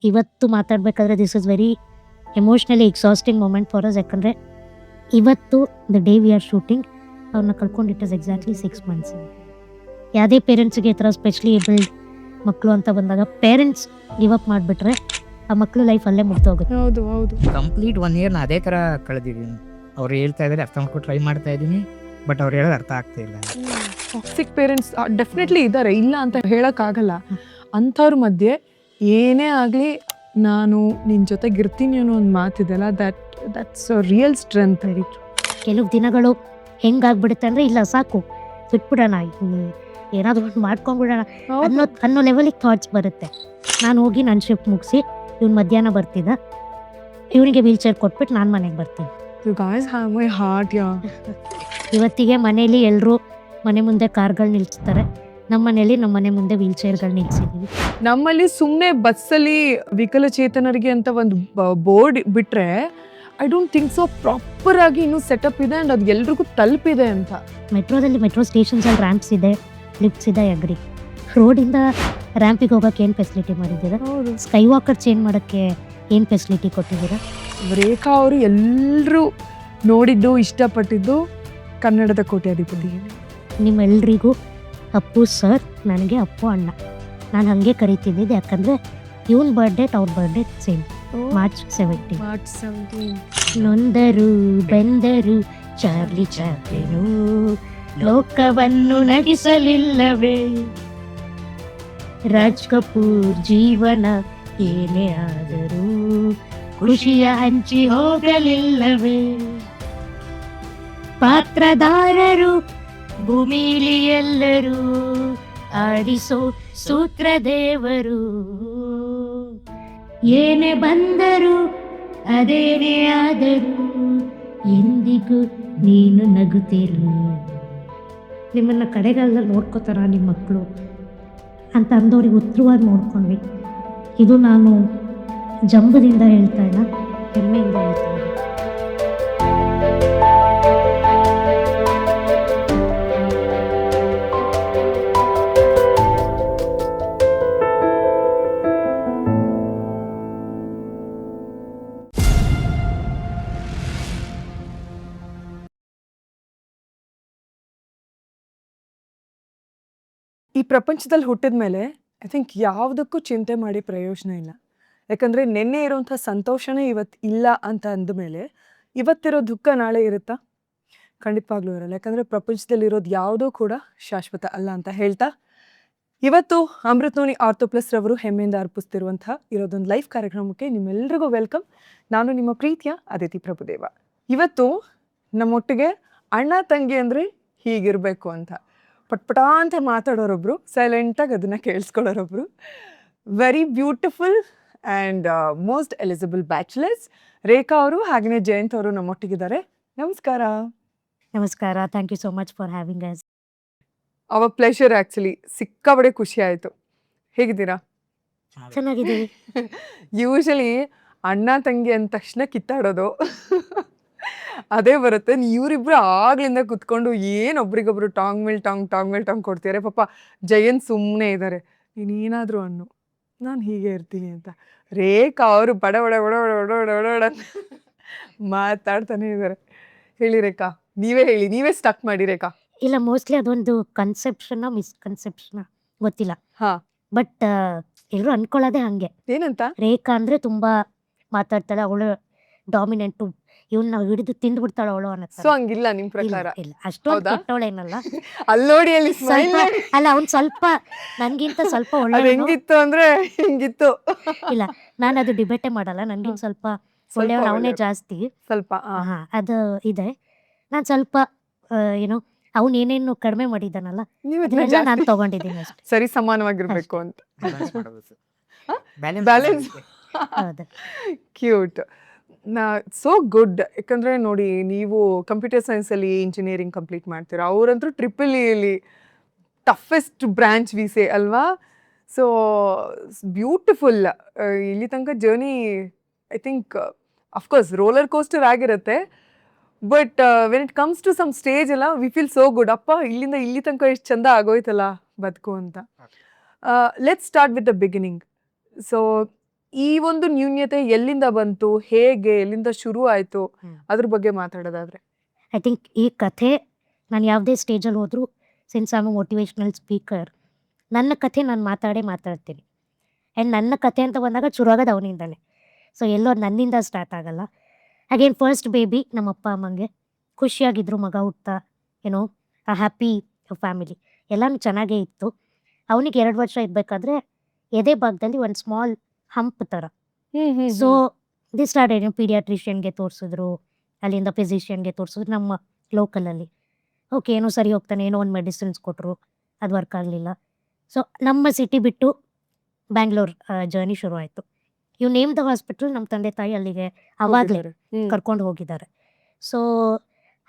ಇವತ್ತು ಮಾತಾಡಬೇಕಾದ್ರೆ this is very emotionally exhausting moment for us. ಯಾಕಂದರೆ ಇವತ್ತು the day we are shooting ಅವ್ರನ್ನ ಕಳ್ಕೊಂಡು ಇಟ್ ಇಸ್ ಎಕ್ಸಾಕ್ಟ್ಲಿ 6 months. ಯಾವುದೇ ಪೇರೆಂಟ್ಸಿಗೆ ಈ ಥರ ಸ್ಪೆಷಲಿ ಏಬಲ್ಡ್ ಮಕ್ಕಳು ಅಂತ ಬಂದಾಗ ಪೇರೆಂಟ್ಸ್ ಗಿವ್ ಅಪ್ ಮಾಡಿಬಿಟ್ರೆ ಆ ಮಕ್ಕಳು ಲೈಫ್ ಅಲ್ಲೇ ಮುಗ್ದೋಗುತ್ತೆ. ಹೌದು ಹೌದು. ಕಂಪ್ಲೀಟ್ 1 year ಅದೇ ಥರ ಕಳೆದಿದ್ದೀನಿ. ಅವ್ರು ಹೇಳ್ತಾ ಇದ್ದಾರೆ, ಅರ್ಥ ಮಾಡ್ಕೊಂಡು ಟ್ರೈ ಮಾಡ್ತಾ ಇದ್ದೀನಿ, ಬಟ್ ಅವ್ರು ಹೇಳೋದು ಅರ್ಥ ಆಗ್ತಾ ಇಲ್ಲ. ಟಾಕ್ಸಿಕ್ ಪೇರೆಂಟ್ಸ್ ಡೆಫಿನೆಟ್ಲಿ ಇದ್ದಾರೆ, ಇಲ್ಲ ಅಂತ ಹೇಳೋಕ್ಕಾಗಲ್ಲ. ಅಂಥವ್ರ ಮಧ್ಯೆ ಏನೇ ಆಗಲಿ ನಾನು ನಿನ್ನ ಜೊತೆಗೆ ಇರ್ತೀನಿ ಅನ್ನೋ ಒಂದು ಮಾತಿದೆಲ್ಲ, that's real strength. Very true. ಕೆಲವು ದಿನಗಳು ಹೆಂಗಾಗ್ಬಿಡುತ್ತೆ ಅಂದರೆ ಇಲ್ಲ ಸಾಕು ಬಿಟ್ಬಿಡೋಣ, ಏನಾದರೂ ಒಂದು ಮಾಡ್ಕೊಂಡ್ಬಿಡೋಣ ಅನ್ನೋ ಲೆವೆಲಿಗೆ ಥಾಟ್ಸ್ ಬರುತ್ತೆ. ನಾನು ಹೋಗಿ ನನ್ನ ಶಿಫ್ಟ್ ಮುಗಿಸಿ ಇವ್ನು ಮಧ್ಯಾಹ್ನ ಬರ್ತಿದ್ದ, ಇವನಿಗೆ ವೀಲ್ ಚೇರ್ ಕೊಟ್ಬಿಟ್ಟು ನಾನು ಮನೆಗೆ ಬರ್ತೀನಿ. You guys have my heart. ಇವತ್ತಿಗೆ ಮನೇಲಿ ಎಲ್ಲರೂ ಮನೆ ಮುಂದೆ ಕಾರ್ಗಳು ನಿಲ್ಲಿಸ್ತಾರೆ, ನಮ್ಮ ಮನೇಲಿ ನಮ್ಮ ಮನೆ ಮುಂದೆ ವೀಲ್ ಚೇರ್ಗಳು ನಿಲ್ಲಿಸಿದ್ದೀವಿ. ನಮ್ಮಲ್ಲಿ ಸುಮ್ಮನೆ ಬಸ್ಸಲ್ಲಿ ವಿಕಲಚೇತನರಿಗೆ ಅಂತ ಒಂದು ಬೋರ್ಡ್ ಬಿಟ್ಟರೆ I don't think so proper ಆಗಿ ಇನ್ನೂ ಸೆಟಪ್ ಇದೆ ಆ್ಯಂಡ್ ಅದು ಎಲ್ರಿಗೂ ತಲುಪಿದೆ ಅಂತ. ಮೆಟ್ರೋದಲ್ಲಿ ಮೆಟ್ರೋ ಸ್ಟೇಷನ್ಸಲ್ಲಿ ರ್ಯಾಂಪ್ಸ್ ಇದೆ, ಲಿಫ್ಟ್ಸ್ ಇದೆ, ಅಗ್ರಿ. ರೋಡಿಂದ ರ್ಯಾಂಪಿಗೆ ಹೋಗೋಕ್ಕೆ ಏನು ಫೆಸಿಲಿಟಿ ಮಾಡಿದ್ದೀರಾ? ಹೌದು. ಸ್ಕೈ ವಾಕರ್ ಚೇಂಜ್ ಮಾಡೋಕ್ಕೆ ಏನು ಫೆಸಿಲಿಟಿ ಕೊಟ್ಟಿದ್ದೀರಾ? ರೇಖಾ ಅವರು ಎಲ್ಲರೂ ನೋಡಿದ್ದು ಇಷ್ಟಪಟ್ಟಿದ್ದು ಕನ್ನಡದ ಕೋಟ್ಯಾಧಿಪತಿ. ನಿಮ್ಮೆಲ್ರಿಗೂ ಅಪ್ಪು ಸರ್, ನನಗೆ ಅಪ್ಪು ಅಣ್ಣ. ನಾನು ಹಾಗೆ ಕರಿತಿದ್ದಿದ್ದು, ಯಾಕಂದರೆ ಇವನ್ ಬರ್ಡೇ ಅವ್ರ ಬರ್ಡೇ ಸೇಮ್, ಮಾರ್ಚ್ 17. ನೊಂದರು ಬೆಂದರು ಚಾರ್ಲಿ ಚಾಪ್ಲಿನು ಲೋಕವನ್ನು ನಗಿಸಲಿಲ್ಲವೇ, ರಾಜ್ ಕಪೂರ್ ಜೀವನ ಏನೇ ಆದರೂ ಖುಷಿಯ ಹಂಚಿ ಹೋಗಲಿಲ್ಲವೇ, ಪಾತ್ರಧಾರರು ಭೂಮಿಲಿ ಎಲ್ಲರೂ ಆಡಿಸೋ ಸೂತ್ರದೇವರು, ಏನೇ ಬಂದರು ಅದೇನೇ ಆದರೂ ಎಂದಿಗೂ ನೀನು ನಗುತ್ತಿರು. ನಿಮ್ಮನ್ನು ಕಡೆಗಾಲದಲ್ಲಿ ನೋಡ್ಕೋತಾರ ನಿಮ್ಮ ಮಕ್ಕಳು ಅಂತ ಅಂದವ್ರಿಗೆ ಉತ್ತರವಾಗಿ ನೋಡ್ಕೊಂಡ್ವಿ. ಇದು ನಾನು ಜಂಬದಿಂದ ಹೇಳ್ತಾ ಇಲ್ಲ, ಹೆಮ್ಮೆಯಿಂದ ಹೇಳ್ತಾ ಇಲ್ಲ. ಈ ಪ್ರಪಂಚದಲ್ಲಿ ಹುಟ್ಟಿದ ಮೇಲೆ ಐ ಥಿಂಕ್ ಯಾವುದಕ್ಕೂ ಚಿಂತೆ ಮಾಡಿ ಪ್ರಯೋಜನ ಇಲ್ಲ. ಯಾಕಂದರೆ ನಿನ್ನೆ ಇರೋಂಥ ಸಂತೋಷನೇ ಇವತ್ತು ಇಲ್ಲ ಅಂತ ಅಂದಮೇಲೆ ಇವತ್ತಿರೋ ದುಃಖ ನಾಳೆ ಇರುತ್ತಾ? ಖಂಡಿತವಾಗ್ಲೂ ಇರಲ್ಲ. ಯಾಕಂದರೆ ಪ್ರಪಂಚದಲ್ಲಿರೋದು ಯಾವುದೂ ಕೂಡ ಶಾಶ್ವತ ಅಲ್ಲ ಅಂತ ಹೇಳ್ತಾ, ಇವತ್ತು ಅಮೃತನೋನಿ ಆರ್ಥೋಪ್ಲಸ್ ರವರು ಹೆಮ್ಮೆಯಿಂದ ಅರ್ಪಿಸ್ತಿರುವಂಥ ಇರೋದೊಂದು ಲೈವ್ ಕಾರ್ಯಕ್ರಮಕ್ಕೆ ನಿಮ್ಮೆಲ್ಲರಿಗೂ ವೆಲ್ಕಮ್. ನಾನು ನಿಮ್ಮ ಪ್ರೀತಿಯ ಅದಿತಿ ಪ್ರಭುದೇವ. ಇವತ್ತು ನಮ್ಮೊಟ್ಟಿಗೆ ಅಣ್ಣ ತಂಗಿ ಅಂದರೆ ಹೀಗಿರಬೇಕು ಅಂತ ಪಟ್ಪಟ ಅಂತ ಮಾತಾಡೋರೊಬ್ರು, ಸೈಲೆಂಟಾಗಿ ಅದನ್ನು ಕೇಳಿಸ್ಕೊಳ್ಳೋರೊಬ್ರು, very beautiful and most eligible bachelors Rekha ಅವರು ಹಾಗೆಯೇ ಜಯಂತ್ ಅವರು ನಮ್ಮೊಟ್ಟಿಗಿದ್ದಾರೆ. ನಮಸ್ಕಾರ. ನಮಸ್ಕಾರ. Thank you so much for having us. Our pleasure. Actually ಸಿಕ್ಕಾಬಡೆ ಖುಷಿ ಆಯಿತು. ಹೇಗಿದ್ದೀರಾ? ಚೆನ್ನಾಗಿದ್ದೀವಿ. ಯೂಶಲಿ ಅಣ್ಣ ತಂಗಿ ಅಂದ ತಕ್ಷಣ ಕಿತ್ತಾಡೋದು ಅದೇ ಬರುತ್ತೆ. ಇವರಿಬ್ರು ಆಗ್ಲಿಂದ ಕುತ್ಕೊಂಡು ಏನೊಬ್ರಿಗೊಬ್ರು ಟಾಂಗ್ ಮೇಲೆ ಟಾಂಗ್ ಕೊಡ್ತಿದ್ದಾರೆ. ಪಾಪ ಜಯಂತ್ ಸುಮ್ಮನೆ ಇದ್ದಾರೆ, ನೀನೇನಾದರೂ ಅನ್ನು ನಾನು ಹೀಗೆ ಇರ್ತೀನಿ ಅಂತ. ರೇಖಾ ಅವರು ಬಡ ಬಡ ಬಡ ಬಡ ಬಡ ಬಡ ಬಡ ಬಡ ಮಾತಾಡ್ತಾನೆ ಇದ್ದಾರೆ. ಹೇಳಿ ರೇಖಾ, ನೀವೇ ಹೇಳಿ, ನೀವೇ ಸ್ಟಕ್ ಮಾಡಿ ರೇಖಾ. ಇಲ್ಲ, ಮೋಸ್ಟ್ಲಿ ಅದೊಂದು ಕನ್ಸೆಪ್ಷನ್ ಮಿಸ್ಕನ್ಸೆಪ್ಷನ್ ಗೊತ್ತಿಲ್ಲ. ಹಾ, ಬಟ್ ಎಲ್ಲರೂ ಅನ್ಕೊಳ್ಳೋದೇ ಹಂಗೆ. ಏನಂತ? ರೇಖಾ ಅಂದರೆ ತುಂಬ ಮಾತಾಡ್ತಾಳೆ, ಅವಳು ಡಾಮಿನೆಂಟು, ಇವನ್ನ ಹಿಡಿದು ತಿಂದ್ಬಿಡ್ತಾಳೆ ಅವಳು ಅನ್ನತ್ತೆ. ಸೊ ಹಂಗಿಲ್ಲ ನಿಮ್ ಪ್ರಕಾರ? ಇಲ್ಲ, ಅಷ್ಟೊಂದು ಹೌದಾ? ಕೆಟ್ಟವಳೇನಲ್ಲ. ಅಲ್ಲಿ ನೋಡಿ, ಅಲ್ಲಿ ಸ್ಮೈಲ್ ಸ್ವಲ್ಪ ಅಲ್ಲ, ಅವ್ನು ಸ್ವಲ್ಪ ನನಗಿಂತ ಸ್ವಲ್ಪ ಅದು ಒಳ್ಳೆಯವನು. ಹೆಂಗಿತ್ತು ಅಂದ್ರೆ ಹಿಂಗಿತ್ತು. ಇಲ್ಲ, ನಾನು ಅದು ಡಿಬೇಟೇ ಮಾಡಲ್ಲ. ನನಗಿಂತ ಸ್ವಲ್ಪ ಒಳ್ಳೆಯವನು ಅವನೇ ಜಾಸ್ತಿ. ಸ್ವಲ್ಪ ಹಾಂ, ಅದು ಇದೆ. ನಾನು ಸ್ವಲ್ಪ ಏನೋ ಅವ್ನು ಏನೇನು ಕಡಿಮೆ ಮಾಡಿದ್ದಾನಲ್ಲ ನೀವು ಅದನ್ನೆಲ್ಲ ನಾನು ತಗೊಂಡಿದ್ದೀನಿ ಅಷ್ಟೇ. ಸರಿ ಸಮಾನವಾಗಿರ್ಬೇಕು ಅಂತ. ಬ್ಯಾಲೆನ್ಸ್. ಹೌದು. ಕ್ಯೂಟ್. So good. ಯಾಕಂದ್ರೆ ನೋಡಿ, ನೀವು ಕಂಪ್ಯೂಟರ್ ಸೈನ್ಸಲ್ಲಿ ಇಂಜಿನಿಯರಿಂಗ್ ಕಂಪ್ಲೀಟ್ ಮಾಡ್ತೀರಾ, ಅವರಂತೂ ಟ್ರಿಪಲ್ ಟಫೆಸ್ಟ್ ಬ್ರಾಂಚ್ ವಿಸೆ ಅಲ್ವಾ? So beautiful. ಇಲ್ಲಿ ತನಕ journey I think of course roller coaster ಆಗಿರುತ್ತೆ, but when it comes to some stage ಎಲ್ಲ ವಿ ಫೀಲ್ ಸೋ ಗುಡ್. ಅಪ್ಪ, ಇಲ್ಲಿಂದ ಇಲ್ಲಿ ತನಕ ಎಷ್ಟು ಚಂದ ಆಗೋಯ್ತಲ್ಲ ಬದುಕು ಅಂತ. Let's start with the beginning. So ಈ ಒಂದು ನ್ಯೂನ್ಯತೆ ಎಲ್ಲಿಂದ ಬಂತು, ಹೇಗೆ, ಎಲ್ಲಿಂದ ಶುರು ಆಯ್ತು, ಹ್ಮ್. ಅದ್ರ ಬಗ್ಗೆ ಮಾತಾಡೋದಾದ್ರೆ? ಐ ಥಿಂಕ್ ಈ ಕಥೆ ನಾನು ಯಾವುದೇ ಸ್ಟೇಜಲ್ಲಿ ಹೋದರೂ, since I am motivational speaker, ನನ್ನ ಕಥೆ ನಾನು ಮಾತಾಡ್ತೀನಿ. ಆ್ಯಂಡ್ ನನ್ನ ಕಥೆ ಅಂತ ಬಂದಾಗ ಶುರುವಾಗೋದು ಅವನಿಂದಲೇ. ಸೊ ಎಲ್ಲೋ ನನ್ನಿಂದ ಸ್ಟಾರ್ಟ್ ಆಗಲ್ಲ. ಅಗೇನ್ ಫಸ್ಟ್ ಬೇಬಿ ನಮ್ಮ ಅಪ್ಪ ಅಮ್ಮಂಗೆ ಖುಷಿಯಾಗಿದ್ರು, ಮಗ ಹುಟ್ಟ, ಏನೋ ಆ ಹ್ಯಾಪಿ ಫ್ಯಾಮಿಲಿ ಎಲ್ಲನೂ ಚೆನ್ನಾಗೇ ಇತ್ತು. ಅವನಿಗೆ 2 ವರ್ಷ ಇರಬೇಕಾದ್ರೆ ಎದೆ ಭಾಗದಲ್ಲಿ ಒಂದು ಸ್ಮಾಲ್ ಹಂಪ್ ಥರ. ಸೊ ದಿಸ್ ಸ್ಟಾರ್ಟೆಡ್ ಪೀಡಿಯಾಟ್ರಿಷಿಯನ್ಗೆ ತೋರಿಸಿದ್ರು, ಅಲ್ಲಿಂದ ಫಿಸಿಷಿಯನ್ಗೆ ತೋರಿಸಿದ್ರು ನಮ್ಮ ಲೋಕಲಲ್ಲಿ. ಓಕೆ, ಏನೋ ಸರಿ ಹೋಗ್ತಾನೆ, ಏನೋ ಒಂದು ಮೆಡಿಸಿನ್ಸ್ ಕೊಟ್ಟರು, ಅದು ವರ್ಕ್ ಆಗಲಿಲ್ಲ. ಸೊ ನಮ್ಮ ಸಿಟಿ ಬಿಟ್ಟು ಬ್ಯಾಂಗ್ಳೂರ್ ಜರ್ನಿ ಶುರು ಆಯಿತು. ಯು ನೇಮ್ ದ ಹಾಸ್ಪಿಟಲ್, ನಮ್ಮ ತಂದೆ ತಾಯಿ ಅಲ್ಲಿಗೆ ಅವಾಗಲೇ ಕರ್ಕೊಂಡು ಹೋಗಿದ್ದಾರೆ. ಸೊ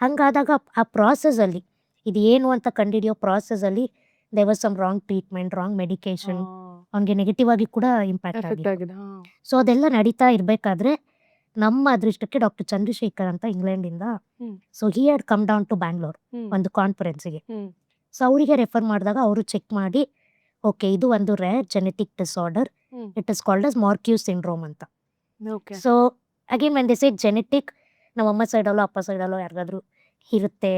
ಹಾಗಾದಾಗ ಆ ಪ್ರಾಸೆಸಲ್ಲಿ ಇದು ಏನು ಅಂತ ಕಂಡುಹಿಡಿಯೋ ಪ್ರಾಸೆಸಲ್ಲಿ they was some wrong treatment, wrong medication, ಅವ್ನಿಗೆ ನೆಗೆಟಿವ್ ಆಗಿ ಕೂಡ ಇಂಪ್ಯಾಕ್ಟ್ ಆಗಿದೆ. ಸೊ ಅದೆಲ್ಲ ನಡೀತಾ ಇರಬೇಕಾದ್ರೆ ನಮ್ಮ ಅದೃಷ್ಟಕ್ಕೆ ಡಾಕ್ಟರ್ ಚಂದ್ರಶೇಖರ್ ಅಂತ ಇಂಗ್ಲೆಂಡಿಂದ, so he had come down to Bangalore ಒಂದು ಕಾನ್ಫರೆನ್ಸಿಗೆ. ಸೊ ಅವರಿಗೆ ರೆಫರ್ ಮಾಡಿದಾಗ ಅವರು ಚೆಕ್ ಮಾಡಿ, ಓಕೆ ಇದು ಒಂದು rare genetic disorder, it is called as Marcus syndrome ಅಂತ. So again when they say genetic, ನಮ್ಮ ಅಮ್ಮ ಸೈಡಲ್ಲೋ ಅಪ್ಪ ಸೈಡಲ್ಲೋ ಯಾರಿಗಾದ್ರೂ ಇರುತ್ತೆ.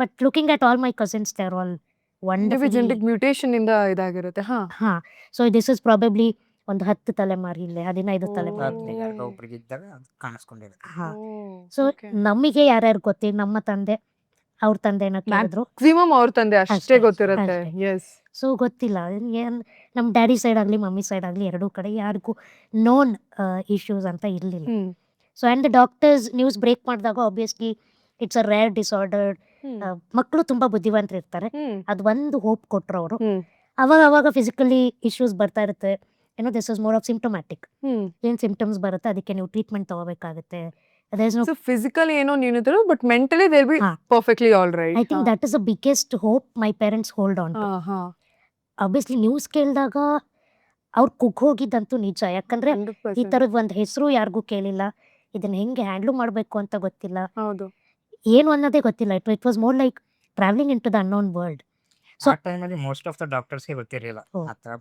But looking at all my cousins, they are all wonderful. Genetic mutation ಇಂದ ಇದಾಗಿರುತ್ತೆ. ಹಾ, ಸೊ ದಿಸ್ ಇಸ್ ಪ್ರಾಬಬ್ಲಿ ಒಂದು 10 ತಲೆಮಾರಿ ಇಲ್ಲೇ 15 ತಲೆಮಾರಿ. ಯಾರಿಗೋ ಒಬ್ರಿಗೆ ಇದ್ದಾಗ ಅದು ಕಾಣಿಸ್ಕೊಂಡಿರುತ್ತೆ. ಹಾ, ಸೊ ನಮಗೆ ಯಾರ್ಯಾರು ಗೊತ್ತಿಲ್ಲ, ನಮ್ಮ ತಂದೆ ಅವ್ರ ತಂದೆನ ಕೇಳಿದ್ರು, ಮ್ಯಾಕ್ಸಿಮಮ್ ಅವ್ರ ತಂದೆ ಅಷ್ಟೇ ಅಷ್ಟೇ, ಗೊತ್ತಿರುತ್ತೆ. ಅಷ್ಟೇ. ಎಸ್. ಸೊ ಗೊತ್ತಿಲ್ಲ ನಮ್ಮ ಡ್ಯಾಡಿ ಸೈಡ್ ಆಗಲಿ ಮಮ್ಮಿ ಸೈಡ್ ಆಗಲಿ ಎರಡೂ ಕಡೆ ಯಾರಿಗೂ ನೋನ್ ಇಶ್ಯೂಸ್ ಅಂತ ಇರಲಿಲ್ಲ. So and the doctors news break ಮಾಡಿದಾಗ obviously it's a rare disorder, ಮಕ್ಕಳು ತುಂಬ ಬುದ್ಧಿವಂತರು ಇರ್ತಾರೆ, ಅದು ಒಂದು ಹೋಪ್ ಕೊಟ್ಟರು ಅವರು. ಅವಾಗ ಫಿಸಿಕಲಿ ಇಶ್ಯೂಸ್ ಬರ್ತಾ ಇರುತ್ತೆ, ಏನೋ this is more of symptomatic. ಏನು ಸಿಂಪ್ಟಮ್ಸ್ ಬರುತ್ತೆ ಅದಕ್ಕೆ ನೀವು ಟ್ರೀಟ್ಮೆಂಟ್ ತಗೋಬೇಕಾಗುತ್ತೆ. ಸೊ ಫಿಸಿಕಲಿ ಏನೋ ನ್ಯೂನತೆ, but mentally they will be perfectly all right. I think that is the biggest hope my parents hold on to. Obviously news ಕೇಳಿದಾಗ ಅವ್ರು ಹೋಗಿದ್ದಂತೂ ನಿಜ. ಯಾಕಂದ್ರೆ ಈ ಥರದ ಒಂದು ಹೆಸರು ಯಾರಿಗೂ ಕೇಳಿಲ್ಲ, ಇದನ್ನ ಹೆಂಗೆ ಹ್ಯಾಂಡ್ಲ್ ಮಾಡಬೇಕು ಅಂತ ಗೊತ್ತಿಲ್ಲ, ಹೌದು, ಏನು ಅನ್ನೋದೇ ಗೊತ್ತಿಲ್ಲ. It was more like travelling into the unknown world. So ಆ ಟೈಮಲ್ಲಿ ಮೋಸ್ಟ್ ಆಫ್ ದ ಡಾಕ್ಟರ್ಸ್ಗೆ ಗೊತ್ತಿರಲಿಲ್ಲ ಆ ಥರ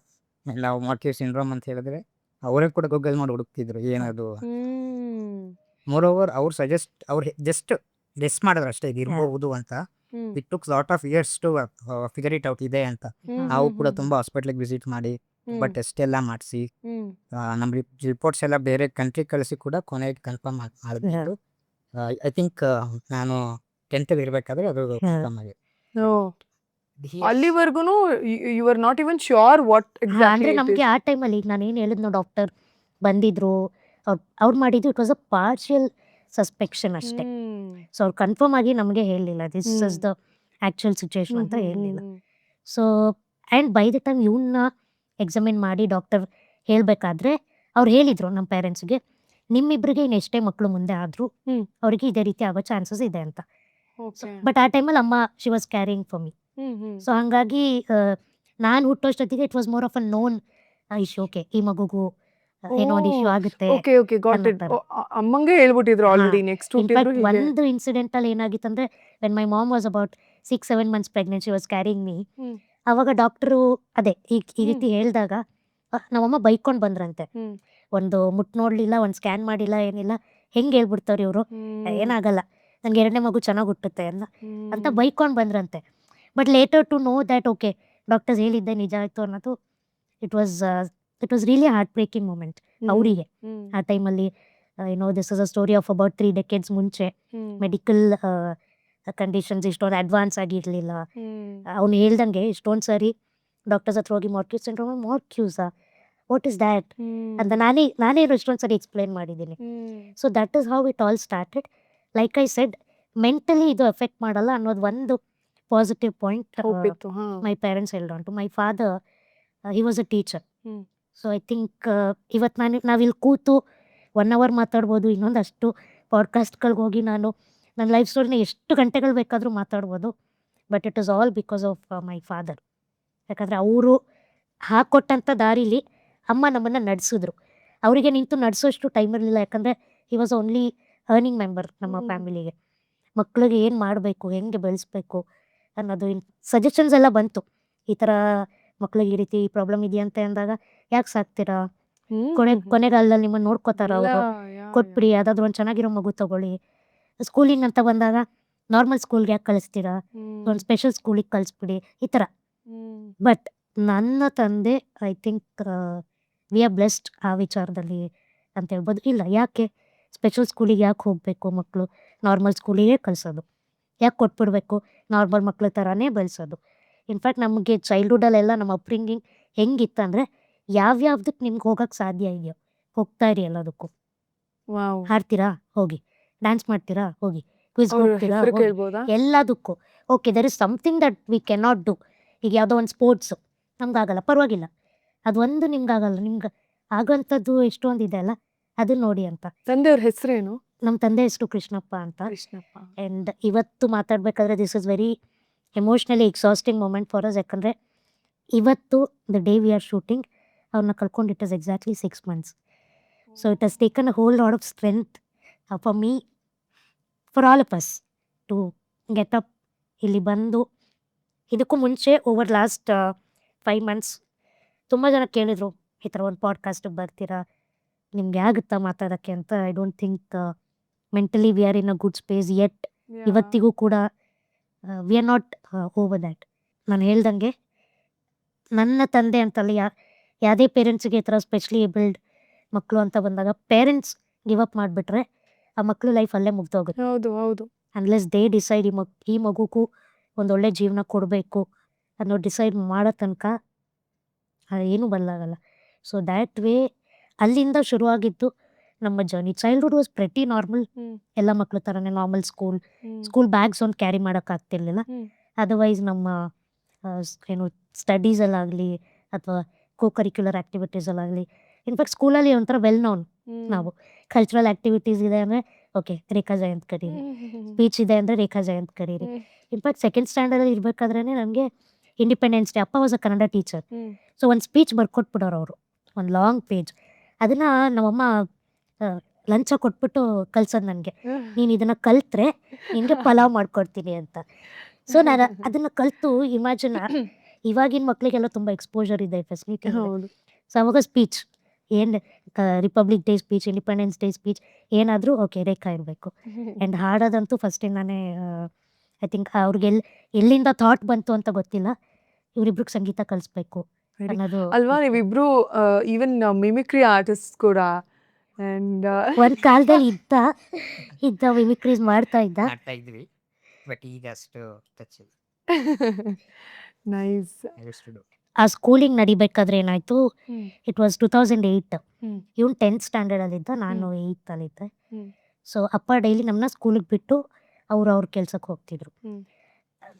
ಎಲ್ಲ ಮಾರ್ಕ್ಯೂಸ್ ಸಿಂಡ್ರೋಮ್ ಅಂತ ಹೇಳಿದ್ರೆ. ಅವರೇ ಕೂಡ ಗೂಗಲ್ ಮಾಡಿ ಹುಡುಕ್ತಿದ್ರು ಏನದು. ಮೋರ್ ಓವರ್ ಅವ್ರು ಜಸ್ಟ್ ಗೆಸ್ ಮಾಡಿದ್ರು ಅಷ್ಟೇ, ಇದು ಇರ್ಬೋದು ಅಂತ. It took lot of years to figure it out ಇದೆ ಅಂತ. ನಾವು ಕೂಡ ತುಂಬಾ ಹಾಸ್ಪಿಟ್ಲಿಗೆ ವಿಸಿಟ್ ಮಾಡಿ ಬಟ್ ಟೆಸ್ಟ್ ಎಲ್ಲ ಮಾಡಿಸಿ ನಮ್ಮ ರಿಪೋರ್ಟ್ಸ್ ಎಲ್ಲ ಬೇರೆ ಕಂಟ್ರಿ ಕಳಿಸಿ ಕೂಡ ಕೊನೆಗೆ ಕನ್ಫರ್ಮ್ ಮಾಡಿದ್ರು. ಐ ಥಿಂಕ್ ನಾನು 10th ಇರ್ಬೇಕಾದ್ರೆ ಅದು ಕನ್ಫರ್ಮ್ ಆಗಿದೆ. ಅಲ್ಲಿವರೆಗೂ you are not even sure what ಅಂದ್ರೆ ಎಕ್ಸಾಕ್ಟ್ಲಿ ನಮಗೆ ಆ ಟೈಮಲ್ಲಿ ನಾನು ಏನು ಹೇಳಿದ್ನೋ, ಡಾಕ್ಟರ್ ಬಂದಿದ್ರು, ಅವ್ರು ಮಾಡಿದ್ದು ಇಟ್ ವಾಸ್ ಅ ಪಾರ್ಷಿಯಲ್ ಸಸ್ಪೆಕ್ಷನ್ ಅಷ್ಟೇ. ಸೊ ಅವ್ರು ಕನ್ಫರ್ಮ್ ಆಗಿ ನಮಗೆ ಹೇಳಲಿಲ್ಲ this is the actual situation ಅಂತ ಹೇಳಲಿಲ್ಲ. So and by the time ಇವನ್ನ ಎಕ್ಸಾಮಿನ್ ಮಾಡಿ ಡಾಕ್ಟರ್ ಹೇಳಬೇಕಾದ್ರೆ ಅವ್ರು ಹೇಳಿದರು ನಮ್ಮ ಪೇರೆಂಟ್ಸ್ಗೆ, ನಿಮ್ಮಿಬ್ಬರಿಗೆ ಇನ್ನು ಎಷ್ಟೇ ಮಕ್ಕಳು ಮುಂದೆ ಆದರೂ ಅವರಿಗೆ ಇದೇ ರೀತಿ ಆಗೋ ಚಾನ್ಸಸ್ ಇದೆ ಅಂತ. ಬಟ್ ಆ ಟೈಮಲ್ಲಿ ಅಮ್ಮ she was carrying for me. So ಹಾಗಾಗಿ ನಾನು ಹುಟ್ಟೋಷ್ಟೊತ್ತಿಗೆ it was more of a known issue. Okay, ಈ ಮಗುಗೂ ಏನೋ ಒಂದು ಇಶ್ಯೂ ಆಗುತ್ತೆ. Okay got it. ಅಮ್ಮಂಗೆ ಹೇಳ್ಬಿಟ್ಟಿದ್ರು ಆಲ್ರೆಡಿ ನೆಕ್ಸ್ಟ್ ಹುಟ್ಟಿದ್ರು. ಒಂದು ಇನ್ಸಿಡೆಂಟ್ ಅಲ್ಲಿ ಏನಾಗಿತ್ತಂದ್ರೆ, when my mom was about 6-7 months pregnant, she was carrying me. ಅವಾಗ ಡಾಕ್ಟರು ಅದೇ ಈ ರೀತಿ ಹೇಳಿದಾಗ ನಮ್ಮಮ್ಮ ಬೈಕೊಂಡು ಬಂದ್ರಂತೆ. ಒಂದು ಮುಟ್ಟು ನೋಡ್ಲಿಲ್ಲ, ಒಂದು ಸ್ಕ್ಯಾನ್ ಮಾಡಿಲ್ಲ, ಏನಿಲ್ಲ, ಹೆಂಗೆ ಹೇಳ್ಬಿಡ್ತಾರೆ ಇವರು, ಏನಾಗಲ್ಲ, ನನಗೆ 2ನೇ ಮಗು ಚೆನ್ನಾಗಿ ಹುಟ್ಟುತ್ತೆ ಅಂತ ಬೈಕೊಂಡು ಬಂದ್ರಂತೆ. But later to know that okay doctors ಹೇಳಿದ್ದೆ ನಿಜ ಆಯಿತು ಅನ್ನೋದು, it was really heart breaking moment ಅವರಿಗೆ ಆ ಟೈಮಲ್ಲಿ. This is a story of about 3 decades ಮುಂಚೆ. ಮೆಡಿಕಲ್ ಕಂಡೀಷನ್ಸ್ ಇಷ್ಟೊಂದು ಅಡ್ವಾನ್ಸ್ ಆಗಿರಲಿಲ್ಲ. ಅವ್ನು ಹೇಳ್ದಂಗೆ ಇಷ್ಟೊಂದು ಸಾರಿ ಡಾಕ್ಟರ್ಸ್ ಹತ್ರ ಹೋಗಿ ಮಾರ್ಕ್ಯೂಸ್ ಸಿಂಡ್ರೋಮ್, ಮಾರ್ಕ್ಯೂಸಾ, ವಾಟ್ ಇಸ್ ದ್ಯಾಟ್ ಅಂತ ನಾನೇ ಇಷ್ಟೊಂದು ಸರಿ ಎಕ್ಸ್ಪ್ಲೇನ್ ಮಾಡಿದ್ದೀನಿ. So that is how it all started. Like I said, mentally ಇದು ಎಫೆಕ್ಟ್ ಮಾಡಲ್ಲ ಅನ್ನೋದು ಒಂದು positive point my parents held on to. My father he was a teacher. So I think ಇವತ್ತು ನಾವಿಲ್ಲಿ ಕೂತು 1 hour ಮಾತಾಡ್ಬೋದು, ಇನ್ನೊಂದಷ್ಟು ಪಾಡ್ಕಾಸ್ಟ್ಗಳಿಗೆ ಹೋಗಿ ನಾನು ನನ್ನ ಲೈಫ್ ಸ್ಟೋರಿನ ಎಷ್ಟು ಗಂಟೆಗಳು ಬೇಕಾದರೂ ಮಾತಾಡ್ಬೋದು. But it is all because of my father. ಯಾಕಂದರೆ ಅವರು ಹಾಕ್ಕೊಟ್ಟಂಥ ದಾರಿಲಿ ಅಮ್ಮ ನಮ್ಮನ್ನು ನಡೆಸಿದ್ರು. ಅವರಿಗೆ ನಿಂತು ನಡೆಸೋಷ್ಟು ಟೈಮ್ ಇರಲಿಲ್ಲ, ಯಾಕಂದರೆ he was only earning member ನಮ್ಮ ಫ್ಯಾಮಿಲಿಗೆ. ಮಕ್ಕಳಿಗೆ ಏನು ಮಾಡಬೇಕು, ಹೆಂಗೆ ಬೆಳೆಸ್ಬೇಕು ಅನ್ನೋದು ಸಜೆಷನ್ಸ್ ಎಲ್ಲ ಬಂತು. ಈ ಥರ ಮಕ್ಳಿಗೆ ಈ ರೀತಿ ಪ್ರಾಬ್ಲಮ್ ಇದೆಯಂತೆ ಅಂದಾಗ, ಯಾಕೆ ಸಾಕ್ತೀರಾ, ಕೊನೆಗಾಲದಲ್ಲಿ ನಿಮ್ಮನ್ನ ನೋಡ್ಕೋತಾರ ಇಲ್ಲ, ಅವರು. ಕೊಟ್ಬಿಡಿ, ಯಾವ್ದಾದ್ರು ಒಂದು ಚೆನ್ನಾಗಿರೋ ಮಗು ತಗೊಳ್ಳಿ. ಸ್ಕೂಲಿಂಗ್ ಅಂತ ಬಂದಾಗ ನಾರ್ಮಲ್ ಸ್ಕೂಲ್ಗೆ ಯಾಕೆ ಕಳಿಸ್ತೀರಾ, ಒಂದು ಸ್ಪೆಷಲ್ ಸ್ಕೂಲಿಗೆ ಕಳಿಸ್ಬಿಡಿ, ಈ ಥರ. ಬಟ್ ನನ್ನ ತಂದೆ I think we are blessed ಆ ವಿಚಾರದಲ್ಲಿ ಅಂತ ಹೇಳ್ಬೋದು. ಇಲ್ಲ, ಯಾಕೆ ಸ್ಪೆಷಲ್ ಸ್ಕೂಲಿಗೆ ಯಾಕೆ ಹೋಗಬೇಕು ಮಕ್ಕಳು, ನಾರ್ಮಲ್ ಸ್ಕೂಲಿಗೆ ಕಳಿಸೋದು, ಯಾಕೆ ಕೊಟ್ಬಿಡ್ಬೇಕು, ನಾರ್ಮಲ್ ಮಕ್ಳ ಥರನೇ ಬೆಳೆಸೋದು. ಇನ್ಫ್ಯಾಕ್ಟ್ ನಮಗೆ ಚೈಲ್ಡ್ಹುಡ್ಡಲ್ಲೆಲ್ಲ ನಮ್ಮ ಅಪ್ಬ್ರಿಂಗಿಂಗ್ ಹೆಂಗಿತ್ತಂದರೆ, ಯಾವ್ಯಾವ್ದಕ್ಕೆ ನಿಮ್ಗೆ ಹೋಗಕ್ಕೆ ಸಾಧ್ಯ ಇದೆಯೋ ಹೋಗ್ತಾ ಇರಿ ಎಲ್ಲದಕ್ಕೂ. ವಾವ್, ಹಾಡ್ತೀರಾ ಹೋಗಿ, ಡ್ಯಾನ್ಸ್ ಮಾಡ್ತೀರಾ ಹೋಗಿ, ಕ್ವಿಜ್ ಅವ್ರ ಹೋಗ್ತೀರಾ ಹೆಸರು ಹೋಗಿ, ಕೇಳ್ಬೋದಾ? ಎಲ್ಲದಕ್ಕೂ. Okay, there is something that we cannot do. ಈಗ ಯಾವುದೋ ಒಂದು ಸ್ಪೋರ್ಟ್ಸು ನಮ್ಗಾಗಲ್ಲ, ಪರವಾಗಿಲ್ಲ, ಅದು ಒಂದು ನಿಮ್ಗಾಗಲ್ಲ, ನಿಮ್ಗೆ ಆಗೋಂಥದ್ದು ಎಷ್ಟೊಂದಿದೆ ಅಲ್ಲ, ಅದನ್ನ ನೋಡಿ ಅಂತ. ತಂದೆಯವ್ರ ಹೆಸರೇನು? ನಮ್ಮ ತಂದೆ ಹೆಸರು ಕೃಷ್ಣಪ್ಪ ಅಂತ. ಕೃಷ್ಣಪ್ಪ. ಆ್ಯಂಡ್ ಇವತ್ತು ಮಾತಾಡಬೇಕಾದ್ರೆ this is very emotionally exhausting moment for us. ಯಾಕಂದರೆ ಇವತ್ತು the day we are shooting ಅವ್ರನ್ನ ಕಳ್ಕೊಂಡು it is exactly 6 months. So it has taken a whole lot of strength for me, for all of us to get up ಇಲ್ಲಿ ಬಂದು. ಇದಕ್ಕೂ ಮುಂಚೆ over last 5 months ತುಂಬ ಜನ ಕೇಳಿದರು, ಈ ಥರ ಒಂದು ಪಾಡ್ಕಾಸ್ಟಿಗೆ ಬರ್ತೀರಾ, ನಿಮ್ಗೆ ಆಗುತ್ತಾ ಮಾತಾಡೋಕ್ಕೆ ಅಂತ. I don't think mentally we are in a good space yet. ಇವತ್ತಿಗೂ ಕೂಡ we are not over that. ನಾನು ಹೇಳ್ದಂಗೆ ನನ್ನ ತಂದೆ ಅಂತಲ್ಲ, ಯಾವುದೇ ಪೇರೆಂಟ್ಸಿಗೆ ಈ ಥರ ಸ್ಪೆಷಲಿ ಏಬಲ್ಡ್ ಮಕ್ಕಳು ಅಂತ ಬಂದಾಗ ಪೇರೆಂಟ್ಸ್ ಗಿವ್ ಅಪ್ ಮಾಡಿಬಿಟ್ರೆ ಆ ಮಕ್ಕಳು ಲೈಫ್ ಅಲ್ಲೇ ಮುಗ್ದೋಗುತ್ತೆ. ಹೌದು ಹೌದು. ಅನ್ಲೆಸ್ ದೇ ಡಿಸೈಡ್ ಈ ಮಗುಗೂ ಒಂದೊಳ್ಳೆ ಜೀವನ ಕೊಡಬೇಕು ಅನ್ನೋ ಡಿಸೈಡ್ ಮಾಡೋ ತನಕ ಏನೂ ಬದಲಾಗಲ್ಲ. ಸೊ ದ್ಯಾಟ್ ವೇ ಅಲ್ಲಿಂದ ಶುರುವಾಗಿದ್ದು ನಮ್ಮ journey. Childhood was pretty normal, ಎಲ್ಲ ಮಕ್ಳ ಥರನೇ ನಾರ್ಮಲ್. ಸ್ಕೂಲ್ ಬ್ಯಾಗ್ಸ್ ಒಂದು ಕ್ಯಾರಿ ಮಾಡೋಕ್ಕಾಗ್ತಿರ್ಲಿಲ್ಲ. ಅದರ್ವೈಸ್ ನಮ್ಮ ಏನು ಸ್ಟಡೀಸಲ್ಲಾಗಲಿ ಅಥವಾ ಕರಿಕ್ಯುಲರ್ ಆ್ಯಕ್ಟಿವಿಟೀಸಲ್ಲಾಗಲಿ, ಇನ್ಫ್ಯಾಕ್ಟ್ ಸ್ಕೂಲಲ್ಲಿ ಒಂಥರ ವೆಲ್ ನೋನ್ ನಾವು. ಕಲ್ಚರಲ್ ಆ್ಯಕ್ಟಿವಿಟೀಸ್ ಇದೆ ಅಂದರೆ ಓಕೆ ರೇಖಾ ಜಯಂತ್ ಕರೀರಿ, ಸ್ಪೀಚ್ ಇದೆ ಅಂದರೆ ರೇಖಾ ಜಯಂತ್ ಕರೀರಿ. ಇನ್ಫ್ಯಾಕ್ಟ್ ಸೆಕೆಂಡ್ ಸ್ಟ್ಯಾಂಡರ್ಡಲ್ಲಿ ಇರಬೇಕಾದ್ರೆ ನನಗೆ ಇಂಡಿಪೆಂಡೆನ್ಸ್ ಡೇ, ಅಪ್ಪ was a Kannada teacher. So ಒಂದು ಸ್ಪೀಚ್ ಬರ್ಕೊಟ್ಬಿಡೋರು ಅವರು, ಒಂದು ಲಾಂಗ್ ಪೇಜ್. ಅದನ್ನು ನಮ್ಮಮ್ಮ ಲಂಚ ಕೊಟ್ಬಿಟ್ಟು ಕಲ್ಸೋದು ನನಗೆ, ನೀನು ಇದನ್ನು ಕಲ್ತ್ರೆ ನಿನಗೆ ಪಲಾವ್ ಮಾಡ್ಕೊಡ್ತೀನಿ ಅಂತ. ಸೊ ನಾನು ಅದನ್ನು ಕಲಿತು ಇಮ್ಯಾಜಿನ್, ಇವಾಗಿನ ಮಕ್ಕಳಿಗೆಲ್ಲ ತುಂಬ ಎಕ್ಸ್ಪೋಜರ್ ಇದೆ, ಫೆಸಿಲಿಟಿ. ಹೌದು. ಸೊ ಅವಾಗ ಸ್ಪೀಚ್ ಏನು, republic day speech, independence day speech ಏನಾದರೂ ಓಕೆ ರೇಖಾ ಇರಬೇಕು. ಆ್ಯಂಡ್ ಹಾಡೋದಂತೂ ಫಸ್ಟಿಂದಾನೇ ಐ ಥಿಂಕ್ ಅವ್ರಿಗೆ ಎಲ್ಲಿಂದ ಥಾಟ್ ಬಂತು ಅಂತ ಗೊತ್ತಿಲ್ಲ, ಇವರಿಬ್ರಿಗೆ ಸಂಗೀತ ಕಲಿಸ್ಬೇಕು ಅನ್ನೋದು. ಅಲ್ವಾ, ನೀವಿಬ್ರು ಈವನ್ ಮಿಮಿಕ್ರಿ ಆರ್ಟಿಸ್ಟ್ ಕೂಡ. ಅಂಡ್ ಒಂದು ಕಾಲದಲ್ಲಿ ಇದ್ದ ಮಿಮಿಕ್ರೀಸ್ ಮಾಡ್ತಾ ಇದ್ವಿ, ಬಟ್ ಈಗ ಅಷ್ಟು ಟಚ್ ಇಲ್ಲ. ನೈಸ್. ಆ ಸ್ಕೂಲಿಂಗ್ ನಡಿಬೇಕಾದ್ರೆ ಏನಾಯ್ತು, ಇಟ್ ವಾಸ್ 2008. ಇವನು 10th ಸ್ಟ್ಯಾಂಡರ್ಡಲ್ಲಿದ್ದ, ನಾನು 8th ಅಲ್ಲಿದ್ದೆ. ಸೊ ಅಪ್ಪ ಡೈಲಿ ನಮ್ಮನ್ನ ಸ್ಕೂಲಿಗೆ ಬಿಟ್ಟು ಅವ್ರ ಕೆಲ್ಸಕ್ಕೆ ಹೋಗ್ತಿದ್ರು.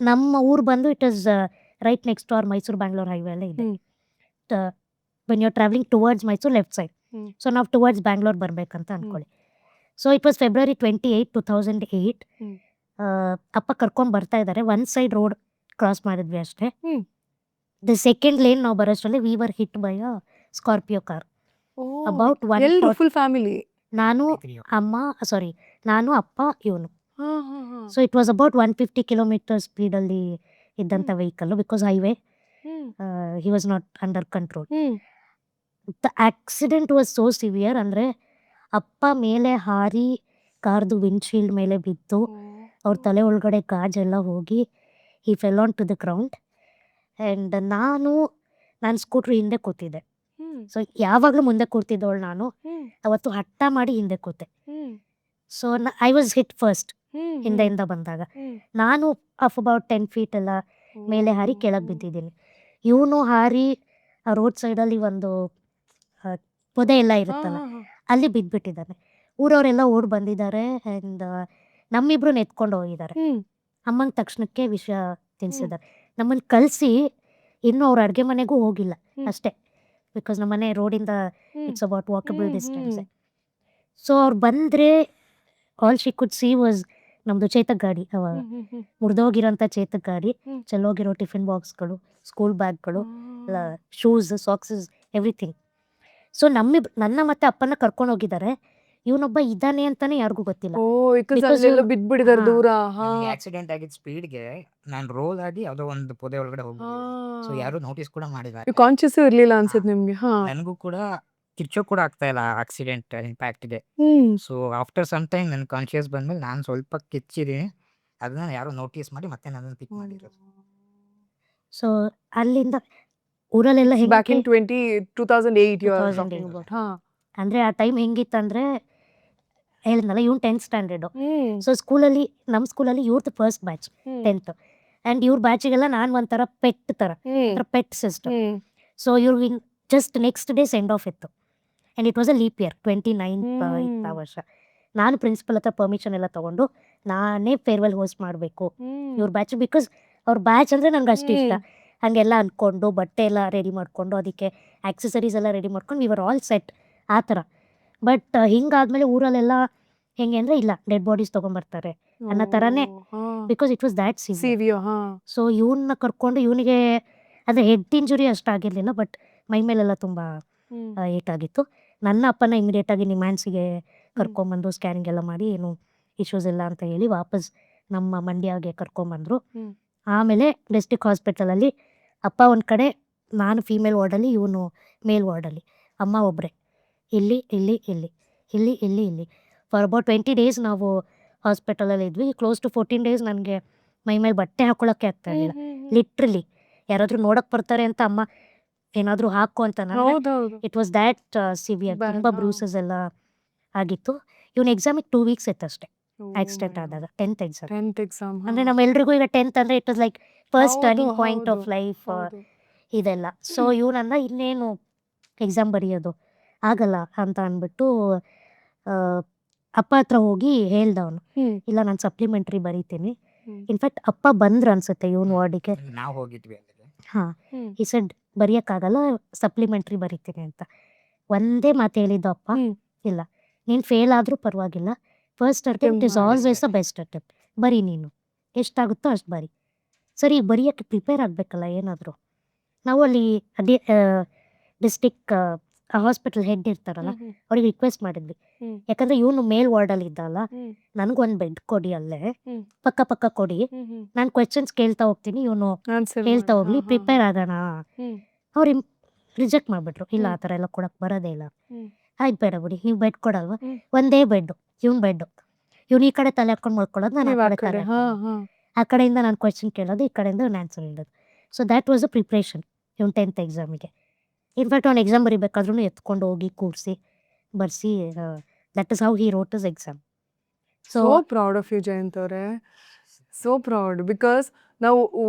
ನಮ್ಮ ಊರು ಬಂದು it is right next to our Mysuru Bangalore highway ಅಲ್ಲೇ ಇದೆ. When you are travelling towards Mysuru left side. So ನಾವು ಟುವರ್ಡ್ಸ್ ಬ್ಯಾಂಗ್ಳೂರ್ ಬರಬೇಕಂತ ಅಂದ್ಕೊಳ್ಳಿ. So it was February 28, 2008. ಅಪ್ಪ ಕರ್ಕೊಂಡು ಬರ್ತಾ ಇದ್ದಾರೆ, ಒನ್ ಸೈಡ್ ರೋಡ್ ಕ್ರಾಸ್ ಮಾಡಿದ್ವಿ ಅಷ್ಟೇ. ದ ಸೆಕೆಂಡ್ ಲೇನ್ ನಾವು ಬರೋಷ್ಟರಲ್ಲಿ we were hit by a Scorpio car. About full family. ನಾನು ಅಪ್ಪ ಇವನು. So it was about 150 kilometer ಸ್ಪೀಡಲ್ಲಿ ಇದ್ದಂಥ vehicle, because highway. He was not under control. The accident was so severe, ಅಂದರೆ ಅಪ್ಪ ಮೇಲೆ ಹಾರಿ ಕಾರ್ದು ವಿಂಡ್ಶೀಲ್ಡ್ ಮೇಲೆ ಬಿದ್ದು ಅವ್ರ ತಲೆ ಒಳಗಡೆ ಗಾಜೆಲ್ಲ ಹೋಗಿ he fell on to the ground. And ನಾನು ಸ್ಕೂಟ್ರ್ ಹಿಂದೆ ಕೂತಿದ್ದೆ. ಸೊ ಯಾವಾಗಲೂ ಮುಂದೆ ಕೂರ್ತಿದ್ದವಳು ನಾನು, ಅವತ್ತು ಹಠ ಮಾಡಿ ಹಿಂದೆ ಕೂತೆ. So I was hit first ಹಿಂದೆಯಿಂದ ಬಂದಾಗ. ನಾನು ಅಬೌಟ್ 10 feet ಎಲ್ಲ ಮೇಲೆ ಹಾರಿ ಕೆಳಗೆ ಬಿದ್ದಿದ್ದೀನಿ. ಇವನು ಹಾರಿ ಆ ರೋಡ್ ಸೈಡಲ್ಲಿ ಒಂದು ಪೊದೆ ಎಲ್ಲ ಇರುತ್ತಲ್ಲ, ಅಲ್ಲಿ ಬಿದ್ದುಬಿಟ್ಟಿದ್ದಾನೆ. ಊರವರೆಲ್ಲ ಓಡಿ ಬಂದಿದ್ದಾರೆ. ಆ್ಯಂಡ್ ನಮ್ಮಿಬ್ರು ಎತ್ಕೊಂಡು ಹೋಗಿದ್ದಾರೆ. ಅಮ್ಮಂಗೆ ತಕ್ಷಣಕ್ಕೆ ವಿಷಯ ತಿಳಿಸಿದ್ದಾರೆ. ನಮ್ಮನ್ನು ಕಳಿಸಿ ಇನ್ನೂ ಅವ್ರ ಅಡುಗೆ ಮನೆಗೂ ಹೋಗಿಲ್ಲ ಅಷ್ಟೇ, ಬಿಕಾಸ್ ನಮ್ಮ ಮನೆ ರೋಡಿಂದ it's about walkable distance. So ಅವ್ರು ಬಂದರೆ all she could see was ನಮ್ಮದು ಚೇತಕ್ ಗಾಡಿ. ಅವಾಗ ಮುರಿದೋಗಿರೋಂಥ ಚೇತಕ್ ಗಾಡಿ, ಚೆಲ್ಲೋಗಿರೋ ಟಿಫಿನ್ ಬಾಕ್ಸ್ಗಳು, ಸ್ಕೂಲ್ ಬ್ಯಾಗ್ಗಳು, ಶೂಸ್, ಸಾಕ್ಸಸ್, ಎವ್ರಿಥಿಂಗ್. ಸೊ ನನ್ನ ಮತ್ತೆ ಅಪ್ಪನ ಕರ್ಕೊಂಡು ಹೋಗಿದ್ದಾರೆ. ಇವನೊಬ್ಬ ಇದ್ದಾನೆ ಅಂತಾನೆ ಯಾರಿಗೂ ಗೊತ್ತಿಲ್ಲ. ಬಿದ್ಬಿಟ್ಟಿದ್ದಾರೆ ದೂರ. ಆಕ್ಸಿಡೆಂಟ್ ಆಗಿದ್ದ ಸ್ಪೀಡ್ಗೆ ನಾನು ರೋಲ್ ಆಗಿ ಯಾವುದೋ ಒಂದು ಪೊದೆ ಒಳಗಡೆ ಹೋಗ್ಬಿಟ್ಟಿದ್ದೆ. ಸೊ ಯಾರು ನೋಟಿಸ್ ಕೂಡ ಮಾಡಿಲ್ಲ. ಕಾನ್ಶಿಯಸ್ ಇರ್ಲಿಲ್ಲ ಅನ್ಸುತ್ತೆ ನಿಮ್ಗೆ. ನನಗೂ ಕೂಡ ಕಿರ್ಚೋ ಕೂಡ ಆಗ್ತಾ ಇಲ್ಲ ಆಕ್ಸಿಡೆಂಟ್ ಇಂಪ್ಯಾಕ್ಟ್ಗೆ. ಸೊ ಆಫ್ಟರ್ ಸಮ್ ಟೈಮ್ ನನ್ನ ಕಾನ್ಶಿಯಸ್ ಬಂದ್ಮೇಲೆ ನಾನು ಸ್ವಲ್ಪ ಕಿಚ್ಚಿದ್ದೀನಿ. ಅದನ್ನ ಯಾರೋ ನೋಟಿಸ್ ಮಾಡಿ ಮತ್ತೆ ನನ್ನನ್ನು ಪಿಕ್ ಮಾಡಿರೋದು. ಸೊ ಅಲ್ಲಿಂದ ಊರಲ್ಲೆಲ್ಲ ಬ್ಯಾಕ್ ಹೆಂಗೆ ಇನ್ 2008 ಯು ಆರ್ 2008. Talking about. ಹಾ. ಅಂದರೆ ಆ ಟೈಮ್ ಹೆಂಗಿತ್ತಂದರೆ ಹೇಳಿದ್ನಲ್ಲ ಇವ್ನು 10th ಸ್ಟ್ಯಾಂಡರ್ಡು. ಸೊ ಸ್ಕೂಲಲ್ಲಿ ನಮ್ಮ ಸ್ಕೂಲಲ್ಲಿ ಇವ್ರದ್ದು ಫಸ್ಟ್ ಬ್ಯಾಚ್ 10th ಆ್ಯಂಡ್ ಇವ್ರ ಬ್ಯಾಚಿಗೆಲ್ಲ ನಾನು ಒಂಥರ ಪೆಟ್ ಥರ ಪೆಟ್ ಸಿಸ್ಟರ್. ಸೊ ಇವ್ರಿಗೆ just next day send off ಇತ್ತು and it was a leap year 29th ಇತ್ತು ಆ ವರ್ಷ. ನಾನು ಪ್ರಿನ್ಸಿಪಲ್ ಹತ್ರ ಪರ್ಮಿಷನ್ ಎಲ್ಲ ತೊಗೊಂಡು ನಾನೇ ಫೇರ್ವೆಲ್ ಹೋಸ್ಟ್ ಮಾಡಬೇಕು ಇವ್ರ ಬ್ಯಾಚ್, ಬಿಕಾಸ್ ಅವ್ರ ಬ್ಯಾಚ್ ಅಂದರೆ ನಂಗೆ ಅಷ್ಟು ಇಷ್ಟ. ಹಾಗೆಲ್ಲ ಅಂದ್ಕೊಂಡು ಬಟ್ಟೆ ಎಲ್ಲ ರೆಡಿ ಮಾಡಿಕೊಂಡು ಅದಕ್ಕೆ ಆಕ್ಸೆಸರೀಸ್ ಎಲ್ಲ ರೆಡಿ ಮಾಡ್ಕೊಂಡು ವಿ ವರ್ ಆಲ್ ಸೆಟ್ ಆ ಥರ. ಬಟ್ ಹಿಂಗಾದ್ಮೇಲೆ ಊರಲ್ಲೆಲ್ಲ ಹೆಂಗೆ ಅಂದರೆ ಇಲ್ಲ ಡೆಡ್ ಬಾಡೀಸ್ ತೊಗೊಂಬರ್ತಾರೆ ಅನ್ನೋ ಥರನೇ, because it was that severe. ಸಿವಿಯೋ. ಹಾ. ಸೊ ಇವನ್ನ ಕರ್ಕೊಂಡು ಇವನಿಗೆ ಅಂದರೆ ಹೆಡ್ ಇಂಜುರಿ ಅಷ್ಟಾಗಿರಲಿಲ್ಲ, ಬಟ್ ಮೈ ಮೇಲೆಲ್ಲ ತುಂಬ ಏಟಾಗಿತ್ತು. ನನ್ನ ಅಪ್ಪನ ಇಮಿಡಿಯೇಟಾಗಿ ನಿಮ್ಯಾನ್ಸಿಗೆ ಕರ್ಕೊಂಬಂದು ಸ್ಕ್ಯಾನಿಂಗ್ ಎಲ್ಲ ಮಾಡಿ ಏನು ಇಶ್ಯೂಸ್ ಇಲ್ಲ ಅಂತ ಹೇಳಿ ವಾಪಸ್ ನಮ್ಮ ಮಂಡ್ಯಗೆ ಕರ್ಕೊಂಬಂದರು. ಆಮೇಲೆ ಡಿಸ್ಟ್ರಿಕ್ಟ್ ಹಾಸ್ಪಿಟಲಲ್ಲಿ ಅಪ್ಪ ಒಂದು ಕಡೆ, ನಾನು ಫೀಮೇಲ್ ವಾರ್ಡಲ್ಲಿ, ಇವನು ಮೇಲ್ ವಾರ್ಡಲ್ಲಿ, ಅಮ್ಮ ಒಬ್ಬರೇ ಇಲ್ಲಿ ಇಲ್ಲಿ ಇಲ್ಲಿ ಇಲ್ಲಿ ಇಲ್ಲಿ ಇಲ್ಲಿ ಫಾರ್ ಅಬೌಟ್ 20 days ನಾವು ಹಾಸ್ಪಿಟಲಲ್ಲಿ ಇದ್ವಿ. ಕ್ಲೋಸ್ ಟು 14 days ನನಗೆ ಮೈ ಮೇಲೆ ಬಟ್ಟೆ ಹಾಕೊಳ್ಳೋಕ್ಕೆ ಆಗ್ತಾ ಇರಲಿಲ್ಲ. ಲಿಟ್ರಲಿ ಯಾರಾದರೂ ನೋಡೋಕ್ಕೆ ಬರ್ತಾರೆ ಅಂತ ಅಮ್ಮ ಏನಾದರೂ ಹಾಕು ಅಂತ ಹೌದೌದು. It was that severe. ತುಂಬ ಬ್ರೂಸಸ್ ಎಲ್ಲ ಆಗಿತ್ತು. ಇವನು ಎಕ್ಸಾಮಿಗೆ 2 weeks ಇತ್ತು ಅಷ್ಟೇ ಆಕ್ಸಿಡೆಂಟ್ ಆದಾಗ, 10th ಎಕ್ಸಾಮ್. 10th exam. ಅಂದರೆ ನಮ್ಮೆಲ್ರಿಗೂ ಈಗ 10th ಅಂದರೆ it was like first turning point of life ಇದೆಲ್ಲ. ಸೊ ಇವನಂದ ಇನ್ನೇನು ಎಕ್ಸಾಮ್ ಬರೆಯೋದು ಆಗಲ್ಲ ಅಂತ ಅಂದ್ಬಿಟ್ಟು ಅಪ್ಪ ಹತ್ರ ಹೋಗಿ ಹೇಳ್ದ ಅವನು, ಇಲ್ಲ ನಾನು ಸಪ್ಲಿಮೆಂಟ್ರಿ ಬರೀತೀನಿ. ಇನ್ಫ್ಯಾಕ್ಟ್ ಅಪ್ಪ ಬಂದ್ರು ಅನ್ಸುತ್ತೆ ಇವನು ವಾರ್ಡಿಗೆ. ನಾವು ಹೋಗಿದ್ವಿ ಅಲ್ಲಿಗೆ. ಹಾಂ, ಈ ಸೆಡ್ ಬರೆಯೋಕ್ಕಾಗಲ್ಲ, ಸಪ್ಲಿಮೆಂಟ್ರಿ ಬರೀತೀನಿ ಅಂತ ಒಂದೇ ಮಾತು ಹೇಳಿದ್ದು ಅಪ್ಪ. ಇಲ್ಲ ನೀನು ಫೇಲ್ ಆದರೂ ಪರವಾಗಿಲ್ಲ, first attempt is always the best attempt, ಬರೀ ನೀನು ಎಷ್ಟಾಗುತ್ತೋ ಅಷ್ಟು ಬರೀ. ಸರಿ, ಬರೆಯೋಕ್ಕೆ ಪ್ರಿಪೇರ್ ಆಗಬೇಕಲ್ಲ ಏನಾದರೂ. ನಾವು ಅಲ್ಲಿ ಅದೇ ಡಿಸ್ಟಿಕ್ ಹಾಸ್ಪಿಟಲ್ ಹೆಡ್ ಇರ್ತಾರಲ್ಲ ಅವ್ರಿಗೆ ರಿಕ್ವೆಸ್ಟ್ ಮಾಡಿದ್ವಿ, ಯಾಕಂದರೆ ಇವನು ಮೇಲ್ ವಾರ್ಡಲ್ಲಿ ಇದ್ದಲ್ಲ, ನನಗೊಂದು ಬೆಡ್ ಕೊಡಿ, ಅಲ್ಲೇ ಪಕ್ಕ ಕೊಡಿ, ನಾನು ಕ್ವೆಶನ್ಸ್ ಕೇಳ್ತಾ ಹೋಗ್ತೀನಿ, ಇವನು ಹೇಳ್ತಾ ಹೋಗ್ಲಿ, ಪ್ರಿಪೇರ್ ಆಗೋಣ. ಅವ್ರು ರಿಜೆಕ್ಟ್ ಮಾಡಿಬಿಟ್ರು, ಇಲ್ಲ ಆ ಥರ ಎಲ್ಲ ಕೊಡೋಕ್ಕೆ ಬರೋದೇ ಇಲ್ಲ. ಆಯ್ತು ಬೇಡ ಬಿಡಿ, ನೀವು ಬೆಡ್ ಕೊಡಲ್ವಾ, ಒಂದೇ ಬೆಡ್ಡು ಇವನು ಬೆಡ್ಡು, ಇವನು ಈ ಕಡೆ ತಲೆ ಹಾಕೊಂಡು ಮಲ್ಕೊಳ್ಳೋದು, ನಾನು ಆ ಕಡೆ ತಲೆ ಆ ಕಡೆಯಿಂದ ನಾನು ಕ್ವೆಶನ್ ಕೇಳೋದು, ಈ ಕಡೆಯಿಂದ ಅವ್ನು ಆನ್ಸರ್ ಹೇಳೋದು. So that was a preparation ಇವನು 10th ಎಕ್ಸಾಮಿಗೆ. ಇನ್ಫ್ಯಾಕ್ಟ್ ಅವ್ನು ಎಕ್ಸಾಮ್ ಬರಿಬೇಕಾದ್ರೂ ಎತ್ಕೊಂಡು ಹೋಗಿ ಕೂರಿಸಿ ಬರ್ಸಿ, that is how he wrote his exam. So proud of you Jayant ಅವರೇ, ಸೋ ಪ್ರೌಡ್. ಬಿಕಾಸ್ ನಾವು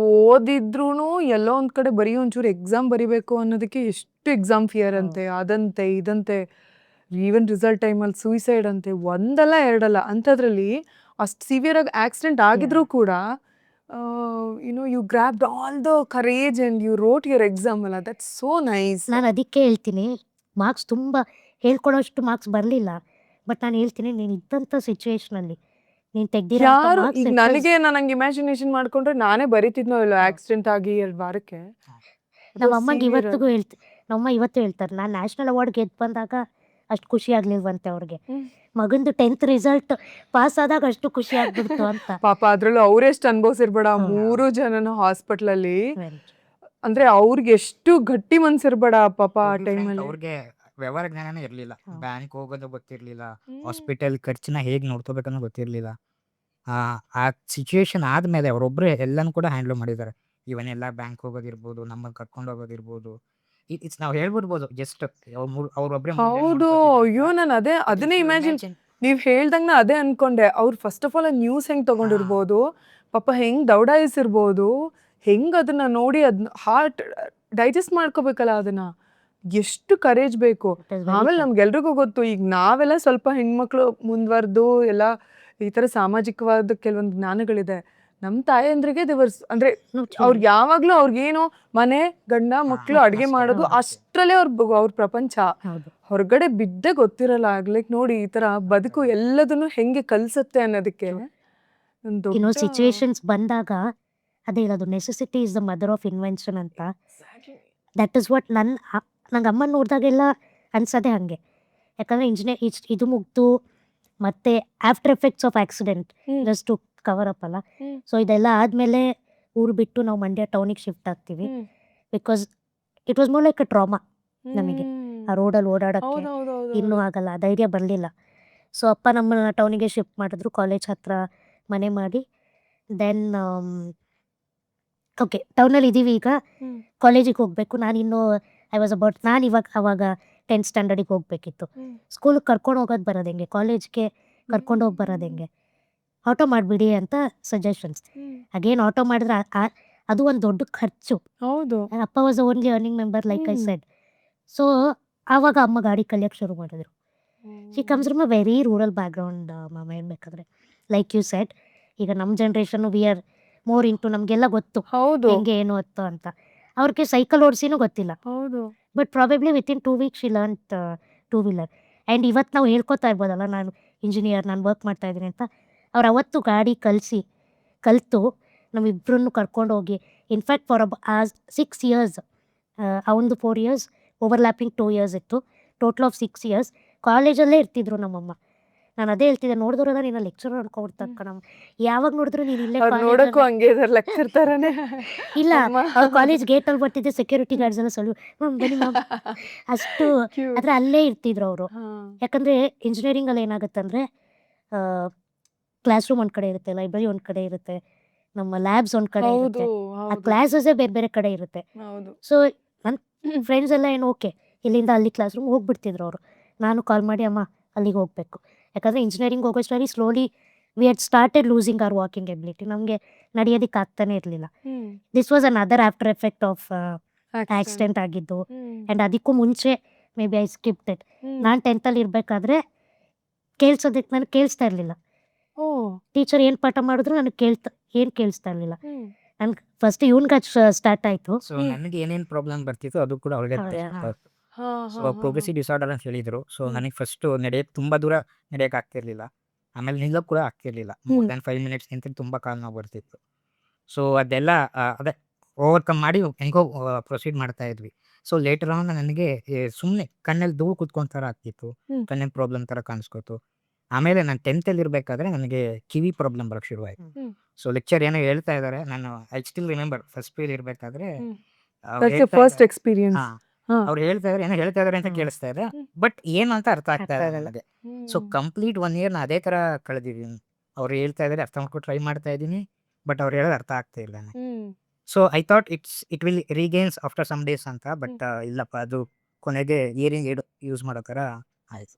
ಓದಿದ್ರೂ ಎಲ್ಲೋ ಒಂದು ಕಡೆ ಬರೀ ಒಂಚೂರು ಎಕ್ಸಾಮ್ ಬರಿಬೇಕು ಅನ್ನೋದಕ್ಕೆ ಎಷ್ಟು ಎಕ್ಸಾಮ್ ಫಿಯರ್ ಅಂತೆ, ಅದಂತೆ ಇದಂತೆ, ಈವನ್ ರಿಸಲ್ಟ್ ಟೈಮಲ್ಲಿ ಸೂಯಿಸೈಡ್ ಅಂತೆ, ಒಂದಲ್ಲ ಎರಡಲ್ಲ. ಅಂಥದ್ರಲ್ಲಿ ಅಷ್ಟು ಸಿವಿಯರ್ ಆಗಿ ಆಕ್ಸಿಡೆಂಟ್ ಆಗಿದ್ರೂ ಕೂಡ you grabbed all the courage and you wrote your exam ಅಲ್ಲ. That's so nice. ನಾನು ಅದಕ್ಕೆ ಹೇಳ್ತೀನಿ, ಮಾರ್ಕ್ಸ್ ತುಂಬ ಹೇಳ್ಕೊಡೋಷ್ಟು ಮಾರ್ಕ್ಸ್ ಬರಲಿಲ್ಲ, ಬಟ್ ನಾನು ಹೇಳ್ತೀನಿ ನೀನು ಇದ್ದಂಥ ಸಿಚುವೇಶನಲ್ಲಿ ನೀನು ತೆಗ್ದಿರೋ ಯಾರು ಈಗ ನನಗೆ ನಂಗೆ ಇಮ್ಯಾಜಿನೇಷನ್ ಮಾಡ್ಕೊಂಡ್ರೆ ನಾನೇ ಬರೀತಿದ್ನೋ ಇಲ್ಲ ಆಕ್ಸಿಡೆಂಟ್ ಆಗಿ 2 ವಾರಕ್ಕೆ. ನಮ್ಮ ಅಮ್ಮಗೆ ಇವತ್ತಿಗೂ ನಮ್ಮಮ್ಮ ಇವತ್ತು ಹೇಳ್ತಾರೆ, ನಾನು ನ್ಯಾಷನಲ್ ಅವಾರ್ಡ್ ಗೆದ್ದು ಬಂದಾಗ ಅಷ್ಟು ಖುಷಿ ಆಗ್ಲಿಲ್ವಂತೆ ಅವ್ರಿಗೆ, ಮಗಂದು 10th ರಿಸಲ್ಟ್ ಪಾಸ್ ಆದಾಗ ಅಷ್ಟು ಖುಷಿ ಆಗ್ಬಿಡ್ತು ಅಂತ. ಪಾಪ ಅದ್ರಲ್ಲೂ ಅವ್ರೆಷ್ಟು ಅನ್ಭವಿಸಿರ್ಬೇಡ, 3 ಜನನು ಹಾಸ್ಪಿಟ್ಲಲ್ಲಿ. ಅಂದ್ರೆ ಅವ್ರಿಗೆ ಎಷ್ಟು ಗಟ್ಟಿ ಮನ್ಸಿರ್ಬೇಡ ಪಾಪ ಆ ಟೈಮಲ್ಲಿ. ಅವ್ರಿಗೆ ವ್ಯವಹಾರ ಜ್ಞಾನನೇ ಇರಲಿಲ್ಲ, ಬ್ಯಾಂಕ್ ಹೋಗೋದು ಗೊತ್ತಿರಲಿಲ್ಲ, ಹಾಸ್ಪಿಟಲ್ ಖರ್ಚನ್ನ ಹೇಗೆ ನೋಡ್ಕೋಬೇಕನ್ನೋ ಗೊತ್ತಿರಲಿಲ್ಲ. ಆ ಸಿಚುವೇಶನ್ ಆದಮೇಲೆ ಅವರೊಬ್ಬರೇ ಎಲ್ಲನೂ ಕೂಡ ಹ್ಯಾಂಡಲ್ ಮಾಡಿದ್ದಾರೆ. ಇವನ್ನೆಲ್ಲ ಬ್ಯಾಂಕ್ ಹೋಗೋದಿರ್ಬೋದು, ನಮ್ಮನ್ನು ಕರ್ಕೊಂಡು ಹೋಗೋದಿರ್ಬೋದು, ಇಟ್ಸ್ ನಾವು ಹೇಳ್ಬಿಡ್ಬೋದು ಜಸ್ಟ್ ಅವ್ರೊಬ್ಬರೇ. ಹೌದು, ಅಯ್ಯೋ ನಾನು ಅದನ್ನೇ ಇಮ್ಯಾಜಿನ್, ನೀವ್ ಹೇಳ್ದಂಗ ಅದೇ ಅನ್ಕೊಂಡೆ. ಅವ್ರು ಫಸ್ಟ್ ಆಫ್ ಆಲ್ ನ್ಯೂಸ್ ಹೆಂಗ್ ತಗೊಂಡಿರ್ಬೋದು, ಪಾಪ ಹೆಂಗ್ ದೌಡಾಯಿಸಿರ್ಬೋದು, ಹೆಂಗ್ ಅದನ್ನ ನೋಡಿ ಅದನ್ನ ಹಾರ್ಟ್ ಡೈಜೆಸ್ಟ್ ಮಾಡ್ಕೋಬೇಕಲ್ಲ, ಅದನ್ನ ಎಷ್ಟು ಕರೇಜ್ ಬೇಕು. ಆಮೇಲೆ ನಮ್ಗೆಲ್ರಿಗೂ ಗೊತ್ತು, ಈಗ ನಾವೆಲ್ಲ ಸ್ವಲ್ಪ ಹೆಣ್ಮಕ್ಳು ಮುಂದುವರೆದು ಎಲ್ಲ ಈ ತರ ಸಾಮಾಜಿಕವಾದ ಕೆಲವೊಂದು ಜ್ಞಾನಗಳಿದೆ. ನಮ್ಮ ತಾಯಂದ್ರಿಗೆ ದಿವರ್ಸ್ ಅಂದ್ರೆ ಅವ್ರಿಗೆ ಯಾವಾಗ್ಲೂ ಅವ್ರಿಗೇನು ಮನೆ ಗಂಡ ಮಕ್ಳು ಅಡ್ಗೆ ಮಾಡೋದು ಅಷ್ಟ್ರಲ್ಲೇ ಅವ್ರ ಪ್ರಪಂಚ. ಹೊರಗಡೆ ಬಿದ್ದೆ ಗೊತ್ತಿರಲ್ಲ. ಆಗ್ಲಿಕ್ ನೋಡಿ ಈ ತರ ಬದುಕು ಎಲ್ಲದನ್ನು ಹೆಂಗೆ ಕಲ್ಸತ್ತೆ ಅನ್ನೋದಕ್ಕೆ. ಸಿಚುವೇಶನ್ಸ್ ಬಂದಾಗ ಅದೇ ಹೇಳೋದು, necessity is the mother of invention ಅಂತ. ದಟ್ ಇಸ್ ವಾಟ್ ನಂಗೆ ಅಮ್ಮನ ನೋಡಿದಾಗೆಲ್ಲ ಅನ್ಸೋದೇ ಹಾಗೆ. ಯಾಕಂದರೆ ಇಂಜಿನಿಯರ್ ಇದು ಮುಗ್ದು ಮತ್ತೆ after effects of accident just to cover up ಅಲ್ಲ. ಸೊ ಇದೆಲ್ಲ ಆದಮೇಲೆ ಊರು ಬಿಟ್ಟು ನಾವು ಮಂಡ್ಯ ಟೌನಿಗೆ ಶಿಫ್ಟ್ ಆಗ್ತೀವಿ, because it was more like a trauma ನಮಗೆ. ಆ ರೋಡಲ್ಲಿ ಓಡಾಡೋಕ್ಕೆ ಇನ್ನೂ ಆಗಲ್ಲ, ಧೈರ್ಯ ಬರಲಿಲ್ಲ. ಸೊ ಅಪ್ಪ ನಮ್ಮನ್ನ ಟೌನಿಗೆ ಶಿಫ್ಟ್ ಮಾಡಿದ್ರು, ಕಾಲೇಜ್ ಹತ್ರ ಮನೆ ಮಾಡಿ. ದೆನ್ ಓಕೆ, ಟೌನಲ್ಲಿ ಇದ್ದೀವಿ ಈಗ, ಕಾಲೇಜಿಗೆ ಹೋಗಬೇಕು. ನಾನಿನ್ನೂ ಐ ವಾಸ್ ಅಬೌಟ್, ಅವಾಗ 10th ಸ್ಟ್ಯಾಂಡರ್ಡಿಗೆ ಹೋಗಬೇಕಿತ್ತು. ಸ್ಕೂಲಿಗೆ ಕರ್ಕೊಂಡು ಹೋಗೋದು ಬರೋದು ಹೆಂಗೆ, ಕಾಲೇಜ್ಗೆ ಕರ್ಕೊಂಡು ಹೋಗಿ ಬರೋದು ಹೆಂಗೆ, ಆಟೋ ಮಾಡಿಬಿಡಿ ಅಂತ ಸಜೆಷನ್ಸ್. ಅಗೇನ್ ಆಟೋ ಮಾಡಿದ್ರೆ ಅದು ಒಂದು ದೊಡ್ಡ ಖರ್ಚು. ಹೌದು. ಅಪ್ಪ was only earning member like I shed. So ಆವಾಗ ಅಮ್ಮ ಗಾಡಿ ಕಲಿಯೋಕ್ಕೆ ಶುರು ಮಾಡಿದ್ರು. She comes from a very rural background ma'am ಹೇಳ್ಬೇಕಾದ್ರೆ. ಲೈಕ್ ಯು ಸೆಡ್, ಈಗ ನಮ್ಮ generation we are more into, ನಮಗೆಲ್ಲ ಗೊತ್ತು ಹೌದು. ಹೆಂಗೆ ಏನು ಹೊತ್ತು ಅಂತ. ಅವ್ರಿಗೆ ಸೈಕಲ್ ಓಡಿಸಿನೂ ಗೊತ್ತಿಲ್ಲ. ಹೌದು. But probably within 2 weeks she learn two wheeler. And ಇವತ್ತು ನಾವು ಹೇಳ್ಕೊತಾ ಇರ್ಬೋದಲ್ಲ, ನಾನು ಇಂಜಿನಿಯರ್, ನಾನು ವರ್ಕ್ ಮಾಡ್ತಾ ಇದ್ದೀನಿ ಅಂತ. ಅವ್ರು ಅವತ್ತು ಗಾಡಿ ಕಲಿತು ನಮ್ಮಿಬ್ಬರನ್ನು ಕರ್ಕೊಂಡು ಹೋಗಿ, ಇನ್ಫ್ಯಾಕ್ಟ್ ಫಾರ್ 6 years, ಅವನದು 4 years, ಓವರ್ಲ್ಯಾಪಿಂಗ್ 2 years ಇತ್ತು, ಟೋಟಲ್ ಆಫ್ 6 years ಕಾಲೇಜಲ್ಲೇ ಇರ್ತಿದ್ರು ನಮ್ಮಮ್ಮ. ನಾನು ಅದೇ ಹೇಳ್ತಿದ್ದೆ, ನೋಡಿದ್ರಲ್ಲ ನೀನು ಲೆಕ್ಚರರ್ ಅನ್ಕೊಬಿಡ್ತಾರೆ ಕಣಮ್ಮ, ಯಾವಾಗ ನೋಡಿದ್ರು ನೀನು ಇಲ್ಲೇ ಅವ್ರು ನೋಡಕ್ಕೂ ಹಂಗೆ ಇದಾರೆ, ಲೆಕ್ಚರ್ ತರನೇ. ಇಲ್ಲ, ಅವ್ರು ಕಾಲೇಜ್ ಗೇಟಲ್ಲಿ ಬರ್ತಿದ್ದೆ, ಸೆಕ್ಯೂರಿಟಿ ಗಾರ್ಡ್ಸ್ ಎಲ್ಲ ಬನ್ನಿ ಮ್ಯಾಮ್ ಅಷ್ಟು ಆದರೆ ಅಲ್ಲೇ ಇರ್ತಿದ್ರು ಅವರು. ಯಾಕಂದರೆ ಇಂಜಿನಿಯರಿಂಗಲ್ಲಿ ಏನಾಗುತ್ತಂದರೆ, ಕ್ಲಾಸ್ ರೂಮ್ ಒಂದು ಕಡೆ ಇರುತ್ತೆ, ಲೈಬ್ರರಿ ಒಂದು ಕಡೆ ಇರುತ್ತೆ, ನಮ್ಮ ಲ್ಯಾಬ್ಸ್ ಒಂದು ಕಡೆ ಇರುತ್ತೆ, ಆ ಕ್ಲಾಸಸ್ಸೇ ಬೇರೆ ಬೇರೆ ಕಡೆ ಇರುತ್ತೆ. ಸೊ ನನ್ನ ಫ್ರೆಂಡ್ಸ್ ಎಲ್ಲ ಏನು ಓಕೆ, ಇಲ್ಲಿಂದ ಅಲ್ಲಿ ಕ್ಲಾಸ್ ರೂಮ್ ಹೋಗ್ಬಿಡ್ತಿದ್ರು ಅವರು. ನಾನು ಕಾಲ್ ಮಾಡಿ, ಅಮ್ಮ ಅಲ್ಲಿಗೆ ಹೋಗಬೇಕು, ಯಾಕಂದರೆ ಇಂಜಿನಿಯರಿಂಗ್ ಹೋಗೋಷ್ಟರಲ್ಲಿ slowly we had started losing our walking ability. ನಮಗೆ ನಡೆಯೋದಕ್ಕೆ ಆಗ್ತಾನೆ ಇರಲಿಲ್ಲ. This was another after effect of accident ಆಗಿದ್ದು. ಆ್ಯಂಡ್ ಅದಕ್ಕೂ ಮುಂಚೆ maybe I skipped it. ನಾನು 10th ಇರಬೇಕಾದ್ರೆ ಕೇಳಿಸೋದಕ್ಕೆ ನನಗೆ ಕೇಳಿಸ್ತಾ ಇರಲಿಲ್ಲ. ಟೀಚರ್ ಏನು ಪಾಠ ಮಾಡಿದ್ರು ನನಗೆ ಏನು ಕೇಳಿಸ್ತಾ ಇರಲಿಲ್ಲ. ನನ್ಗೆ ಫಸ್ಟ್ ಇವ್ನಿಗೆ ಸ್ಟಾರ್ಟ್ ಆಯಿತು. ಸೊ ನನಗೆ ಏನೇನು ಪ್ರಾಬ್ಲಮ್ ಬರ್ತಿತ್ತು ಅದು ಕೂಡ ಅವ್ರಿಗೆ ಸೊ ಪ್ರೋಗ್ರೆಸಿವ್ ಡಿಸಾರ್ಡರ್ ಅಂತ ಹೇಳಿದ್ರು. ಸೊ ನನಗೆ ಫಸ್ಟು ತುಂಬ ದೂರ ನಡೆಯೋಕೆ ಆಗ್ತಿರ್ಲಿಲ್ಲ, ಆಮೇಲೆ ನಿಲ್ಲೋಕೆ ಕೂಡ ಆಗ್ತಿರ್ಲಿಲ್ಲ. ಮೋರ್ ದ್ಯಾನ್ 5 minutes ನಿಂತು ತುಂಬ ಕಾಲು ನೋವು ಬರ್ತಿತ್ತು. ಸೊ ಅದೆಲ್ಲ ಅದೇ ಓವರ್ಕಮ್ ಮಾಡಿ ಹೆಂಗೋ ಪ್ರೊಸೀಡ್ ಮಾಡ್ತಾ ಇದ್ವಿ. ಸೊ ಲೇಟರ್ ಆನ್ ನನಗೆ ಸುಮ್ಮನೆ ಕಣ್ಣಲ್ಲಿ ಧೂಳು ಕುತ್ಕೊಂತಾರ ಆಗ್ತಿತ್ತು, ಕಣ್ಣಿನ ಪ್ರಾಬ್ಲಮ್ ಥರ ಕಾಣಿಸ್ಕೊತು. ಆಮೇಲೆ ನಾನು 10th ಇರಬೇಕಾದ್ರೆ ನನಗೆ ಕಿವಿ ಪ್ರಾಬ್ಲಮ್ ಬರೋಕ್ಕೆ ಶುರುವಾಯಿತು. ಸೊ ಲೆಕ್ಚರ್ ಏನೋ ಹೇಳ್ತಾ ಇದ್ದಾರೆ, ನಾನು I still remember first P ಇರಬೇಕಾದ್ರೆ ಫಸ್ಟ್ ಎಕ್ಸ್ಪೀರಿಯನ್ಸ್. ಅವ್ರು ಹೇಳ್ತಾ ಇದ್ದಾರೆ, ಏನೋ ಹೇಳ್ತಾ ಇದ್ದಾರೆ ಅಂತ ಕೇಳಿಸ್ತಾ ಇದೆ, ಬಟ್ ಏನು ಅಂತ ಅರ್ಥ ಆಗ್ತಾ ಇಲ್ಲ ನನಗೆ. ಸೊ ಕಂಪ್ಲೀಟ್ 1 year ಅದೇ ಥರ ಕಳೆದಿದ್ದೀನಿ. ಅವ್ರು ಹೇಳ್ತಾ ಇದ್ದಾರೆ, ಅರ್ಥ ಮಾಡ್ಕೊಂಡು ಟ್ರೈ ಮಾಡ್ತಾ ಇದ್ದೀನಿ, ಬಟ್ ಅವ್ರು ಹೇಳೋದು ಅರ್ಥ ಆಗ್ತಾ ಇಲ್ಲ. So I thought it will regains after some days ಅಂತ, ಬಟ್ ಇಲ್ಲಪ್ಪ, ಅದು ಕೊನೆಗೆ ಇಯರಿಂಗ್ ಯೂಸ್ ಮಾಡೋ ಥರ ಆಯಿತು.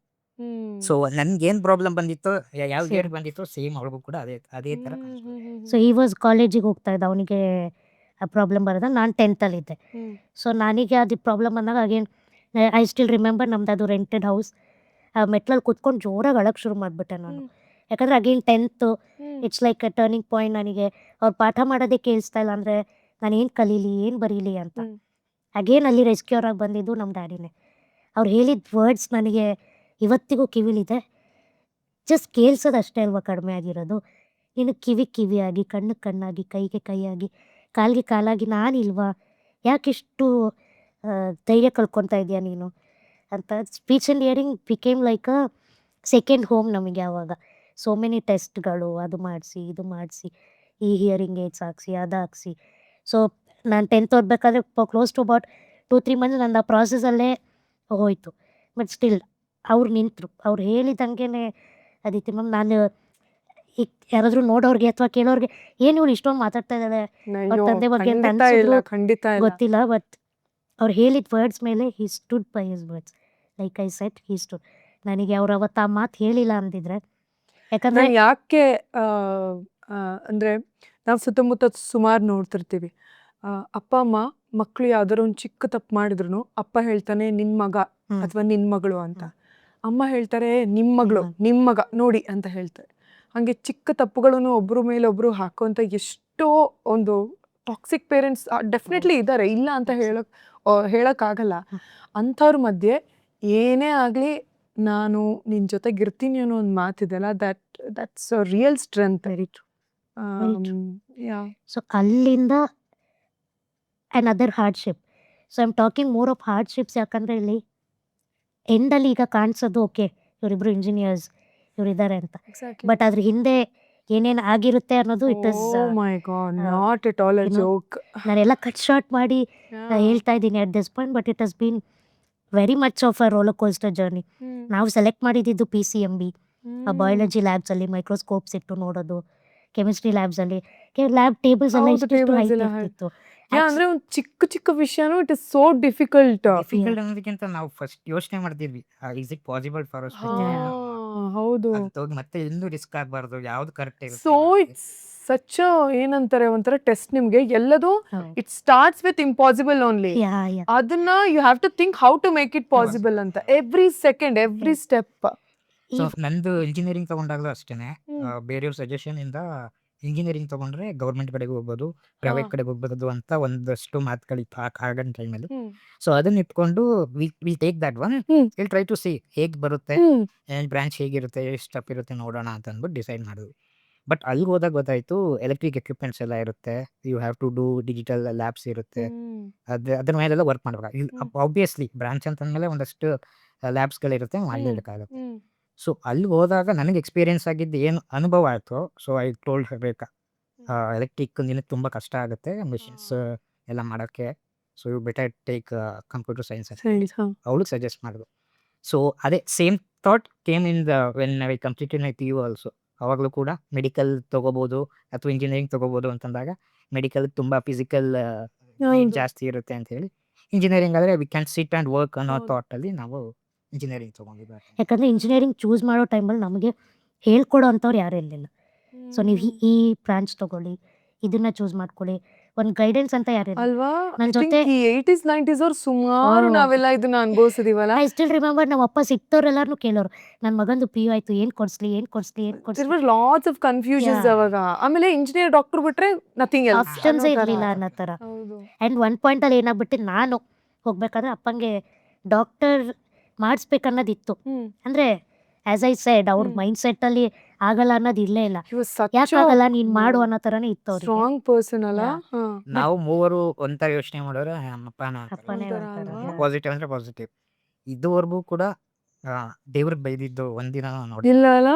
ಸೊ ನನ್ಗೇನು ಪ್ರಾಬ್ಲಮ್ ಬಂದಿತ್ತು, ಯಾವ ಇಯರ್ ಬಂದಿತ್ತು, ಸೇಮ್ ಅವ್ರಿಗೂ ಕೂಡ ಅದೇ ಥರ. ಸೊ ಈ ವಾಸ್ ಕಾಲೇಜಿಗೆ ಹೋಗ್ತಾ ಇದ್ದ, ಅವನಿಗೆ ಆ ಪ್ರಾಬ್ಲಮ್ ಬರೋದ. ನಾನು 10th ಇದ್ದೆ. ಸೊ ನನಗೆ ಅದು ಪ್ರಾಬ್ಲಮ್ ಬಂದಾಗ ಅಗೇನ್ ಐ ಸ್ಟಿಲ್ ರಿಮೆಂಬರ್, ನಮ್ದು ಅದು ರೆಂಟೆಡ್ ಹೌಸ್, ಮೆಟ್ಲಲ್ಲಿ ಕುತ್ಕೊಂಡು ಜೋರಾಗಿ ಅಳಕ್ಕೆ ಶುರು ಮಾಡಿಬಿಟ್ಟೆ ನಾನು. ಯಾಕಂದರೆ again 10th it's like a turning point. ನನಗೆ ಅವ್ರು ಪಾಠ ಮಾಡೋದೇ ಕೇಳಿಸ್ತಾ ಇಲ್ಲ ಅಂದರೆ ನಾನು ಏನು ಕಲೀಲಿ, ಏನು ಬರೀಲಿ ಅಂತ. ಅಗೇನ್ ಅಲ್ಲಿ ರೆಸ್ಕ್ಯೂರ್ ಆಗಿ ಬಂದಿದ್ದು ನಮ್ಮ ಡ್ಯಾಡಿನೇ. ಅವ್ರು ಹೇಳಿದ ವರ್ಡ್ಸ್ ನನಗೆ ಇವತ್ತಿಗೂ ಕಿವಿಲಿದೆ. ಜಸ್ಟ್ ಕೇಳಿಸೋದು ಅಷ್ಟೇ ಅಲ್ವಾ ಕಡಿಮೆ ಆಗಿರೋದು, ನೀನು ಕಿವಿಯಾಗಿ, ಕಣ್ಣಾಗಿ, ಕೈಗೆ ಕೈಯಾಗಿ, ಕಾಲಿಗೆ ಕಾಲಾಗಿ ನಾನಿಲ್ವಾ, ಯಾಕಿಷ್ಟು ಧೈರ್ಯ ಕಳ್ಕೊತಾ ಇದೆಯಾ ನೀನು ಅಂತ. Speech and hearing became like a second home ನಮಗೆ ಆವಾಗ. ಸೋ ಮೆನಿ ಟೆಸ್ಟ್ಗಳು, ಅದು ಮಾಡಿಸಿ ಇದು ಮಾಡಿಸಿ, ಈ ಹಿಯರಿಂಗ್ ಏಡ್ಸ್ ಹಾಕ್ಸಿ ಅದು ಹಾಕ್ಸಿ. ಸೊ ನಾನು 10th ಓದಬೇಕಾದ್ರೆ ಕ್ಲೋಸ್ ಟು ಅಬೌಟ್ 2-3 months ನನ್ನ ಆ ಪ್ರಾಸೆಸಲ್ಲೇ ಹೋಯಿತು. ಬಟ್ ಸ್ಟಿಲ್ ಅವ್ರು ನಿಂತರು. ಅವ್ರು ಹೇಳಿದಂಗೆ ಅದಿತ್ತು ಮ್ಯಾಮ್. ನಾನು ಈಗ ಯಾರಾದರೂ ನೋಡೋರಿಗೆ ಅಥವಾ ಕೇಳೋರಿಗೆ ಏನು ಇವ್ರು ಇಷ್ಟೊಂದು ಮಾತಾಡ್ತಾ ಇದ್ದಾಳೆ ಅವ್ರ ತಂದೆ ಬಗ್ಗೆ ಅಂತ ಅನ್ಸಿದ್ರು ಗೊತ್ತಿಲ್ಲ. ಬಟ್ ಅವ್ರು ಹೇಳಿದ ವರ್ಡ್ಸ್ ಮೇಲೆ he stood by his words. Like I said, he stood. ನನಗೆ ಅವ್ರು ಅವತ್ತು ಆ ಮಾತು ಹೇಳಿಲ್ಲ ಅಂದಿದ್ರೆ, ಯಾಕಂದರೆ ಯಾಕೆ ಅಂದರೆ ನಾವು ಸುತ್ತಮುತ್ತ ಸುಮಾರು ನೋಡ್ತಿರ್ತೀವಿ, ಅಪ್ಪ ಅಮ್ಮ ಮಕ್ಕಳು ಯಾವ್ದಾದ್ರು ಒಂದು ಚಿಕ್ಕ ತಪ್ಪು ಮಾಡಿದ್ರು ಅಪ್ಪ ಹೇಳ್ತಾನೆ ನಿನ್ನ ಮಗ ಅಥವಾ ನಿನ್ನ ಮಗಳು ಅಂತ, ಅಮ್ಮ ಹೇಳ್ತಾರೆ ನಿಮ್ಮ ಮಗಳು ನಿಮ್ಮ ಮಗ ನೋಡಿ ಅಂತ ಹೇಳ್ತಾರೆ. ಹಾಗೆ ಚಿಕ್ಕ ತಪ್ಪುಗಳನ್ನು ಒಬ್ಬರ ಮೇಲೆ ಒಬ್ಬರು ಹಾಕುವಂಥ ಎಷ್ಟೋ ಒಂದು ಟಾಕ್ಸಿಕ್ ಪೇರೆಂಟ್ಸ್ ಡೆಫಿನೆಟ್ಲಿ ಇದ್ದಾರೆ, ಇಲ್ಲ ಅಂತ ಹೇಳೋಕ್ಕಾಗಲ್ಲ. ಅಂಥವ್ರ ಮಧ್ಯೆ ಏನೇ ಆಗಲಿ ನಾನು ನಿನ್ನ ಜೊತೆಗೆ ಇರ್ತೀನಿ ಅನ್ನೋ ಒಂದು ಮಾತಿದೆಯಲ್ಲ, that's a real strength. Very true. So ಅಲ್ಲಿಂದ another hardship. So I am talking more of hardships. ಯಾಕಂದರೆ ಇಲ್ಲಿ ಎಂಡಲ್ಲಿ ಈಗ ಕಾಣಿಸೋದು ಓಕೆ ಇವರಿಬ್ರು ಇಂಜಿನಿಯರ್ಸ್ ಇವರಿದ್ದಾರೆ ಅಂತ, ಬಟ್ ಅದ್ರ ಹಿಂದೆ ಏನೇನು ಆಗಿರುತ್ತೆ ಅನ್ನೋದು it is not at all a joke. ನಾನೆಲ್ಲ ಕಟ್ ಶಾರ್ಟ್ ಮಾಡಿ ಹೇಳ್ತಾ ಇದ್ದೀನಿ at this point, but it has been very much of a roller coaster journey. ನಾವು ಸೆಲೆಕ್ಟ್ ಮಾಡಿದ್ದು PCMB, ಆ ಬಯಾಲಜಿ ಲ್ಯಾಬ್ಸಲ್ಲಿ ಮೈಕ್ರೋಸ್ಕೋಪ್ಸ್ ಇಟ್ಟು ನೋಡೋದು, ಕೆಮಿಸ್ಟ್ರಿ ಲ್ಯಾಬ್ಸಲ್ಲಿ ಲ್ಯಾಬ್ ಟೇಬಲ್ಸ್ ಎಲ್ಲ ಹೌದು, ಇಷ್ಟಿಷ್ಟು tables ಹೈಟ್ ಎಲ್ಲ ಇರ್ತಿತ್ತು. ಅಂದ್ರೆ ಒಂದು ಚಿಕ್ಕ ಚಿಕ್ಕ ವಿಷಯನೂ it is so difficult. Difficult ಅನ್ನೋದಕ್ಕಿಂತ ನಾವು ಫಸ್ಟ್ ಯೋಚನೆ ಮಾಡ್ತಿದ್ವಿ is it possible for us ಹೌದು. ಹೋಗಿ ಮತ್ತೆ ಎಲ್ಲೂ ರಿಸ್ಕ್ ಆಗಬಾರ್ದು, ಯಾವ್ದು ಕರೆಕ್ಟ್ ಸೊ ಇಟ್ಸ್ ಸಚ್ ಏನಂತಾರೆ ಒಂಥರ ಟೆಸ್ಟ್ ನಿಮ್ಗೆ ಎಲ್ಲದು. It starts with impossible only. ಅದನ್ನ you have to think how to make it possible ಅಂತ every second every step. So ನಂದು ಇಂಜಿನಿಯರಿಂಗ್ ತಗೊಂಡಾಗಲೂ ಅಷ್ಟೇನೆ ಬೇರೆಯವ್ರ ಸಜೆಷನ್ ಇಂದ ಇಂಜಿನಿಯರಿಂಗ್ ತಗೊಂಡ್ರೆ ಗೌರ್ಮೆಂಟ್ ಕಡೆಗೆ ಹೋಗ್ಬೋದು, ಪ್ರೈವೇಟ್ ಕಡೆಗೆ ಹೋಗ್ಬೋದು ಅಂತ ಒಂದಷ್ಟು ಮಾತುಗಳಿತ್ತು ಆಗನ್ ಟೈಮಲ್ಲಿ. ಸೊ ಅದನ್ನ ಇಟ್ಕೊಂಡು we take that one, will try to see ಹೇಗೆ ಬರುತ್ತೆ, ಬ್ರಾಂಚ್ ಹೇಗಿರುತ್ತೆ, ಎಷ್ಟು ಸ್ಟೆಪ್ ಇರುತ್ತೆ ನೋಡೋಣ ಅಂತ ಅಂದ್ಬಿಟ್ಟು ಡಿಸೈಡ್ ಮಾಡಿದ್ವಿ. ಬಟ್ ಅಲ್ಲಿ ಹೋದಾಗ ಗೊತ್ತಾಯ್ತು ಎಲೆಕ್ಟ್ರಿಕ್ ಎಕ್ವಿಪ್ಮೆಂಟ್ಸ್ ಎಲ್ಲ ಇರುತ್ತೆ, you have to do digital labs ಇರುತ್ತೆ, ಅದ್ರ ಮೇಲೆಲ್ಲ ವರ್ಕ್ ಮಾಡ್ಬೇಕು. ಆಬ್ವಿಯಸ್ಲಿ ಬ್ರಾಂಚ್ ಅಂತಂದ್ಮೇಲೆ ಒಂದಷ್ಟು ಲ್ಯಾಬ್ಸ್ಗಳಿರುತ್ತೆ, ಮಾಡಲೇಬೇಕಾಗುತ್ತೆ. ಸೊ ಅಲ್ಲಿ ಹೋದಾಗ ನನಗೆ ಎಕ್ಸ್ಪೀರಿಯನ್ಸ್ ಆಗಿದ್ದು ಏನು ಅನುಭವ ಆಯಿತು. ಸೊ ಐ ಟೋಲ್ಡ್ ಬೇಕಾ ಎಲೆಕ್ಟ್ರಿಕ್ ನಿನಗೆ ತುಂಬ ಕಷ್ಟ ಆಗುತ್ತೆ ಮೆಷಿನ್ಸ್ ಎಲ್ಲ ಮಾಡೋಕ್ಕೆ, so you better take computer science ಅಂತ ಅವಳಿಗೆ ಸಜೆಸ್ಟ್ ಮಾಡಿದ್ರು. ಸೊ ಅದೇ same thought came in the when I completed my PU also. ಅವಾಗಲೂ ಕೂಡ ಮೆಡಿಕಲ್ ತೊಗೋಬೋದು ಅಥವಾ ಇಂಜಿನಿಯರಿಂಗ್ ತೊಗೋಬೋದು ಅಂತಂದಾಗ ಮೆಡಿಕಲ್ ತುಂಬ ಫಿಸಿಕಲ್ ಜಾಸ್ತಿ ಇರುತ್ತೆ ಅಂತ ಹೇಳಿ, ಇಂಜಿನಿಯರಿಂಗ್ ಆದರೆ we can sit and work ಅನ್ನೋ ಥಾಟಲ್ಲಿ ನಾವು ಇಂಜಿನಿಯರಿಂಗ್ ತೊಗೊಂಡಿದ್ದೆ. ಯಾಕಂದರೆ ಇಂಜಿನಿಯರಿಂಗ್ ಚೂಸ್ ಮಾಡೋ ಟೈಮಲ್ಲಿ ನಮಗೆ ಹೇಳ್ಕೊಡೋ ಅಂಥವ್ರು ಯಾರೂ ಇರಲಿಲ್ಲ. ಸೊ ನೀವು ಈ ಬ್ರಾಂಚ್ ತೊಗೊಳ್ಳಿ, ಇದನ್ನ ಚೂಸ್ ಮಾಡ್ಕೊಳ್ಳಿ, ಒಂದು ಗೈಡೆನ್ಸ್ ಅಂತ ಯಾರು ಅಲ್ವಾ. ನನ್ನ ಜೊತೆ 80s 90s ಅವ್ರು ಸುಮಾರು ನಾವೆಲ್ಲ ಇದನ್ನ ಅನುಭವಿಸಿದೀವಲ್ಲ. ಐ ಸ್ಟಿಲ್ ರಿಮೆಂಬರ್ ನಮ್ಮ ಅಪ್ಪ ಸಿಕ್ತವ್ರೆಲ್ಲಾರು ಕೇಳೋರು, ನನ್ನ ಮಗಂದು PU ಆಯ್ತು, ಏನು ಕೊಡಿಸ್ಲಿ ಏನು ಕೊಡಿಸ್ಲಿ ಏನು ಕೊಡಿಸ್ಲಿ, there were lots of confusions ಅವಾಗ. ಆಮೇಲೆ ಇಂಜಿನಿಯರ್ ಡಾಕ್ಟರ್ ಬಿಟ್ರೆ ನಥಿಂಗ್ ಎಲ್ಸ್ ಆಪ್ಷನ್ಸೇ ಇರಲಿಲ್ಲ ಅನ್ನೋ ಥರ. ಆ್ಯಂಡ್ ಒನ್ ಪಾಯಿಂಟಲ್ಲಿ ಏನಾಗ್ಬಿಟ್ಟು ನಾನು ಹೋಗ್ಬೇಕಾದ್ರೆ ಅಪ್ಪಂಗೆ ಡಾಕ್ಟರ್ ಮಾಡಿಸ್ಬೇಕನ್ನೋದಿತ್ತು. ಅಂದರೆ ಆಸ್ ಐ ಸೆಡ್ ಅವ್ರ ಮೈಂಡ್ ಸೆಟ್ಟಲ್ಲಿ ಆಗಲ್ಲ ಅನ್ನೋದು ಇಲ್ಲೇ ಇಲ್ಲ. ಯಾಕಾಗಲ್ಲ ನೀನು ಮಾಡು ಅನ್ನೋ ಥರನೇ ಇತ್ತು ಅವ್ರಿಗೆ. ಸ್ಟ್ರಾಂಗ್ ಪರ್ಸನ್ ಅಲ್ಲ. ನಾವು ಮೂವರು ಒಂಥರ ಯೋಚನೆ ಮಾಡೋರು, ಅಪ್ಪನೇ ಒಂಥರ. ಪಾಸಿಟಿವ್ ಅಂದರೆ ಪಾಸಿಟಿವ್. ಇದುವರೆಗೂ ಕೂಡ ದೇವ್ರಿಗೆ ಬೈದಿದ್ದು ಒಂದಿನ ನೋಡಿ ಇಲ್ಲ ಅಲ್ಲ.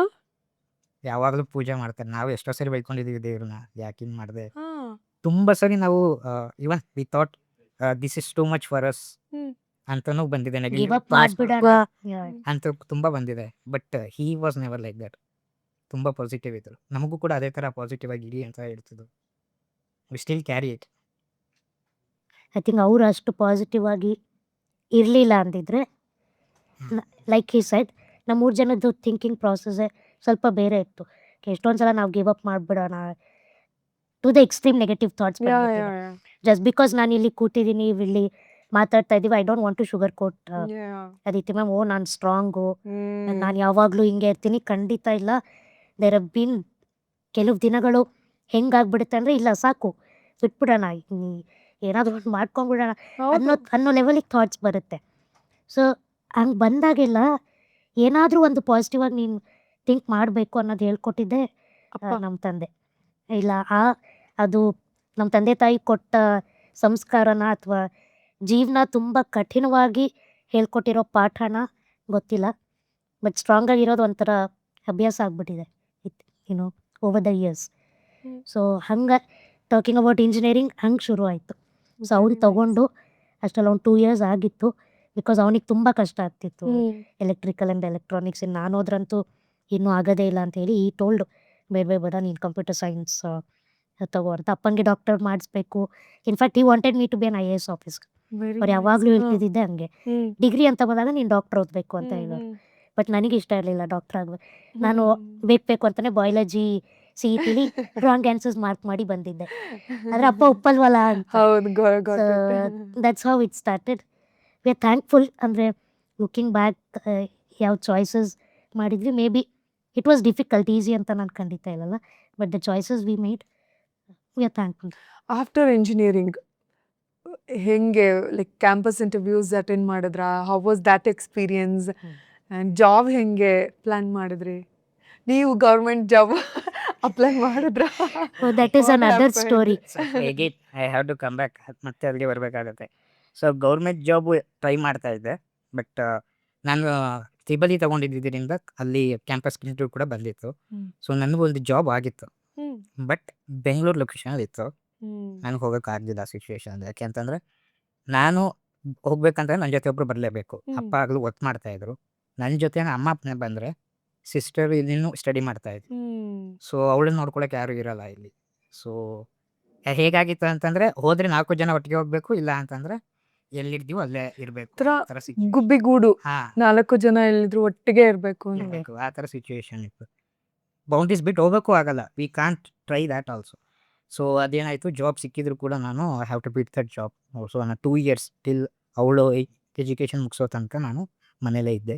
ಯಾವಾಗಲೂ ಪೂಜೆ ಮಾಡ್ತಾರೆ, ನಾವು ಎಷ್ಟೋ ಸರಿ ಬೈಕೊಂಡಿದ್ದೀವಿ ದೇವ್ರನ್ನ, ಯಾಕೆ ಹಿಂಗೆ ಮಾಡಿದೆ. ತುಂಬ ಸರಿ ನಾವು ಇವನ್ we thought this is too much for us ಅಂತನೂ ಬಂದಿದೆ, Give up ಮಾಡ್ಬಿಡೋಣ. ಅಂತ ತುಂಬ ಬಂದಿದೆ. But he was never like that. ತುಂಬ ಪಾಸಿಟಿವ್ ಇದ್ರು, ನಮಗೂ ಕೂಡ ಅದೇ ಥರ ಪಾಸಿಟಿವ್ ಆಗಿ ಇಡಿ ಅಂತ ಹೇಳ್ತಿದ್ರು. We still carry it. I think ಅವ್ರು ಅಷ್ಟು ಪಾಸಿಟಿವ್ ಆಗಿ ಇರಲಿಲ್ಲ ಅಂದಿದ್ರೆ, ಲೈಕ್ ಹಿ ಸೈಡ್ ನಮ್ಮ 3 ಜನದ್ದು ಥಿಂಕಿಂಗ್ ಪ್ರಾಸೆಸ್ಸೇ ಸ್ವಲ್ಪ ಬೇರೆ ಇತ್ತು. ಎಷ್ಟೊಂದು ಸಲ ನಾವು ಗಿವ್ ಅಪ್ ಮಾಡಿಬಿಡೋಣ to the extreme negative thoughts. Just because ನಾನು ಇಲ್ಲಿ ಕೂತಿದ್ದೀನಿ, ಇಲ್ಲಿ ಮಾತಾಡ್ತಾ ಇದ್ದೀವಿ, I don't want to sugar coat Aditi ma'am. ನಾನು ಸ್ಟ್ರಾಂಗು, ನಾನು ಯಾವಾಗಲೂ ಹಿಂಗೆ ಇರ್ತೀನಿ, ಖಂಡಿತ ಇಲ್ಲ. ದೇರ್ ಹವ್ ಬೀನ್ ಕೆಲವು ದಿನಗಳು ಹೆಂಗಾಗ್ಬಿಡುತ್ತೆ ಅಂದರೆ, ಇಲ್ಲ ಸಾಕು ಬಿಟ್ಬಿಡೋಣ, ಏನಾದರೂ ಒಂದು ಮಾಡ್ಕೊಂಡ್ಬಿಡೋಣ ಅನ್ನೋ ಲೆವೆಲಿಗೆ ಥಾಟ್ಸ್ ಬರುತ್ತೆ. ಸೊ ಹಂಗೆ ಬಂದಾಗೆಲ್ಲ ಏನಾದರೂ ಒಂದು ಪಾಸಿಟಿವ್ ಆಗಿ ನೀನು ಥಿಂಕ್ ಮಾಡಬೇಕು ಅನ್ನೋದು ಹೇಳ್ಕೊಟ್ಟಿದ್ದೆ ನಮ್ಮ ತಂದೆ. ಇಲ್ಲ ಅದು ನಮ್ಮ ತಂದೆ ತಾಯಿ ಕೊಟ್ಟ ಸಂಸ್ಕಾರನ ಅಥವಾ ಜೀವನ ತುಂಬ ಕಠಿಣವಾಗಿ ಹೇಳ್ಕೊಟ್ಟಿರೋ ಪಾಠನ ಗೊತ್ತಿಲ್ಲ. ಬಟ್ ಸ್ಟ್ರಾಂಗಾಗಿರೋದು ಒಂಥರ ಅಭ್ಯಾಸ ಆಗ್ಬಿಟ್ಟಿದೆ YONO over the years. So ಹಂಗೆ ಟಾಕಿಂಗ್ ಅಬೌಟ್ ಇಂಜಿನಿಯರಿಂಗ್ ಹಂಗೆ ಶುರು ಆಯಿತು. ಸೊ ಅವ್ನು ತೊಗೊಂಡು ಅಷ್ಟೆಲ್ಲ ಒಂದು 2 years ಆಗಿತ್ತು, ಬಿಕಾಸ್ ಅವನಿಗೆ ತುಂಬ ಕಷ್ಟ ಆಗ್ತಿತ್ತು ಎಲೆಕ್ಟ್ರಿಕಲ್ ಆ್ಯಂಡ್ ಎಲೆಕ್ಟ್ರಾನಿಕ್ಸ್. ನಾನು ಹೋದ್ರಂತೂ ಇನ್ನೂ ಆಗೋದೇ ಇಲ್ಲ ಅಂತ ಹೇಳಿ ಈ ಟೋಲ್ಡ್ ಬೇಡ ನೀನು ಕಂಪ್ಯೂಟರ್ ಸೈನ್ಸ್ ತಗೋ ಅಂತ. ಅಪ್ಪಂಗೆ ಡಾಕ್ಟರ್ ಮಾಡಿಸ್ಬೇಕು. In fact he wanted me to be an IAS officer. ಅವ್ರು ಯಾವಾಗಲೂ ಹೇಳ್ತಿದ್ದೆ ಹಂಗೆ, ಡಿಗ್ರಿ ಅಂತ ಬಂದಾಗ ನೀನು ಡಾಕ್ಟರ್ ಓದಬೇಕು ಅಂತ ಹೇಳೋರು. ಬಟ್ ನನಗೆ ಇಷ್ಟ ಇರಲಿಲ್ಲ ಡಾಕ್ಟರ್ ಆಗಬೇಕು. ನಾನು ಬೇಕು ಅಂತಲೇ ಬಯಾಲಜಿ CETಲಿ ರಾಂಗ್ ಆನ್ಸರ್ಸ್ ಮಾರ್ಕ್ ಮಾಡಿ ಬಂದಿದ್ದೆ. ಆದರೆ ಅಪ್ಪ ಒಪ್ಪಲ್ವಲ್ಲ ಅಂತ. That's how it started. V are thankful. ಅಂದರೆ ಲುಕಿಂಗ್ ಬ್ಯಾಕ್ ಯಾವ ಚಾಯ್ಸಸ್ ಮಾಡಿದ್ವಿ, may be it was difficult, easy ಅಂತ ನಾನು ಖಂಡಿತ ಇಲ್ಲಲ್ಲ. But the choices we made, V are thankful. After engineering ಹೆಂಗೆ ಲೈಕ್ ಕ್ಯಾಂಪಸ್ ಇಂಟರ್ವ್ಯೂಸ್ ಅಟೆಂಡ್ ಮಾಡಿದ್ರಾ? How was that experience? And job ಹೆಂಗೆ ಪ್ಲ್ಯಾನ್ ಮಾಡಿದ್ರಿ? ನೀವು ಗೌರ್ಮೆಂಟ್ ಜಾಬ್ ಅಪ್ಲೈ ಮಾಡಿದ್ರಾ? That is another story. I have to come back, ಮತ್ತೆ ಅಲ್ಲಿಗೆ ಬರಬೇಕಾಗತ್ತೆ. So government job try ಮಾಡ್ತಾ ಇದ್ದೆ, ಬಟ್ ನಾನು ತ್ರಿಬಲಿ ತಗೊಂಡಿದ್ದರಿಂದ ಅಲ್ಲಿ ಕ್ಯಾಂಪಸ್ ಇಂಟರ್ವ್ಯೂ ಕೂಡ ಬಂದಿತ್ತು. ಸೊ ನನಗೂ ಒಂದು ಜಾಬ್ ಆಗಿತ್ತು, ಬಟ್ ಬೆಂಗಳೂರು ಲೊಕೇಶನ್ ಇತ್ತು. ನನಗೆ ಹೋಗೋಕ್ಕಾಗಲಿಲ್ಲ ಸಿಚುವೇಶನ್. ಯಾಕೆಂತಂದರೆ ನಾನು ಹೋಗ್ಬೇಕಂತಂದ್ರೆ ನನ್ನ ಜೊತೆ ಒಬ್ರು ಬರಲೇಬೇಕು. ಹ್ಮ್. ಅಪ್ಪ ಆಗಲೂ ವರ್ಕ್ ಮಾಡ್ತಾ ಇದ್ರು. ನನ್ನ ಜೊತೆ ಅಮ್ಮ ಅಪ್ಪನೇ ಬಂದರೆ ಸಿಸ್ಟರ್ ಇನ್ನೂ ಸ್ಟಡಿ ಮಾಡ್ತಾ ಇದ್ರು. ಸೊ ಅವಳನ್ನ ನೋಡ್ಕೊಳಕ್ಕೆ ಯಾರು ಇರಲ್ಲ ಇಲ್ಲಿ. ಸೊ ಹೇಗಾಗಿತ್ತು ಅಂತಂದ್ರೆ ಹೋದ್ರೆ 4 ಜನ ಒಟ್ಟಿಗೆ ಹೋಗ್ಬೇಕು, ಇಲ್ಲ ಅಂತಂದ್ರೆ ಎಲ್ಲಿರ್ತೀವೋ ಅಲ್ಲೇ ಇರಬೇಕು. ತರ ಗುಬ್ಬಿಗೂಡು ಹಾ 4 ಜನ ಎಲ್ಲಿದ್ರು ಒಟ್ಟಿಗೆ ಇರ್ಬೇಕು ಅಂತ. ಇರ್ಬೇಕು, ಆ ಥರ ಸಿಚುವೇಶನ್ ಇತ್ತು. ಬೌಂಡ್ರೀಸ್ ಬಿಟ್ಟು ಹೋಗೋಕ್ಕೂ ಆಗಲ್ಲ. We can't try that also. So ಅದೇನಾಯಿತು, ಜಾಬ್ ಸಿಕ್ಕಿದ್ರು ಕೂಡ ನಾನು ಐ ಹ್ಯಾವ್ ಟು ಬಿಟ್ ದಟ್ ಜಾಬ್. ಸೊ ನಾನು 2 years ಟಿಲ್ ಅವಳು ಎಜುಕೇಷನ್ ಮುಗಿಸೋ ತನಕ ನಾನು ಮನೇಲೇ ಇದ್ದೆ.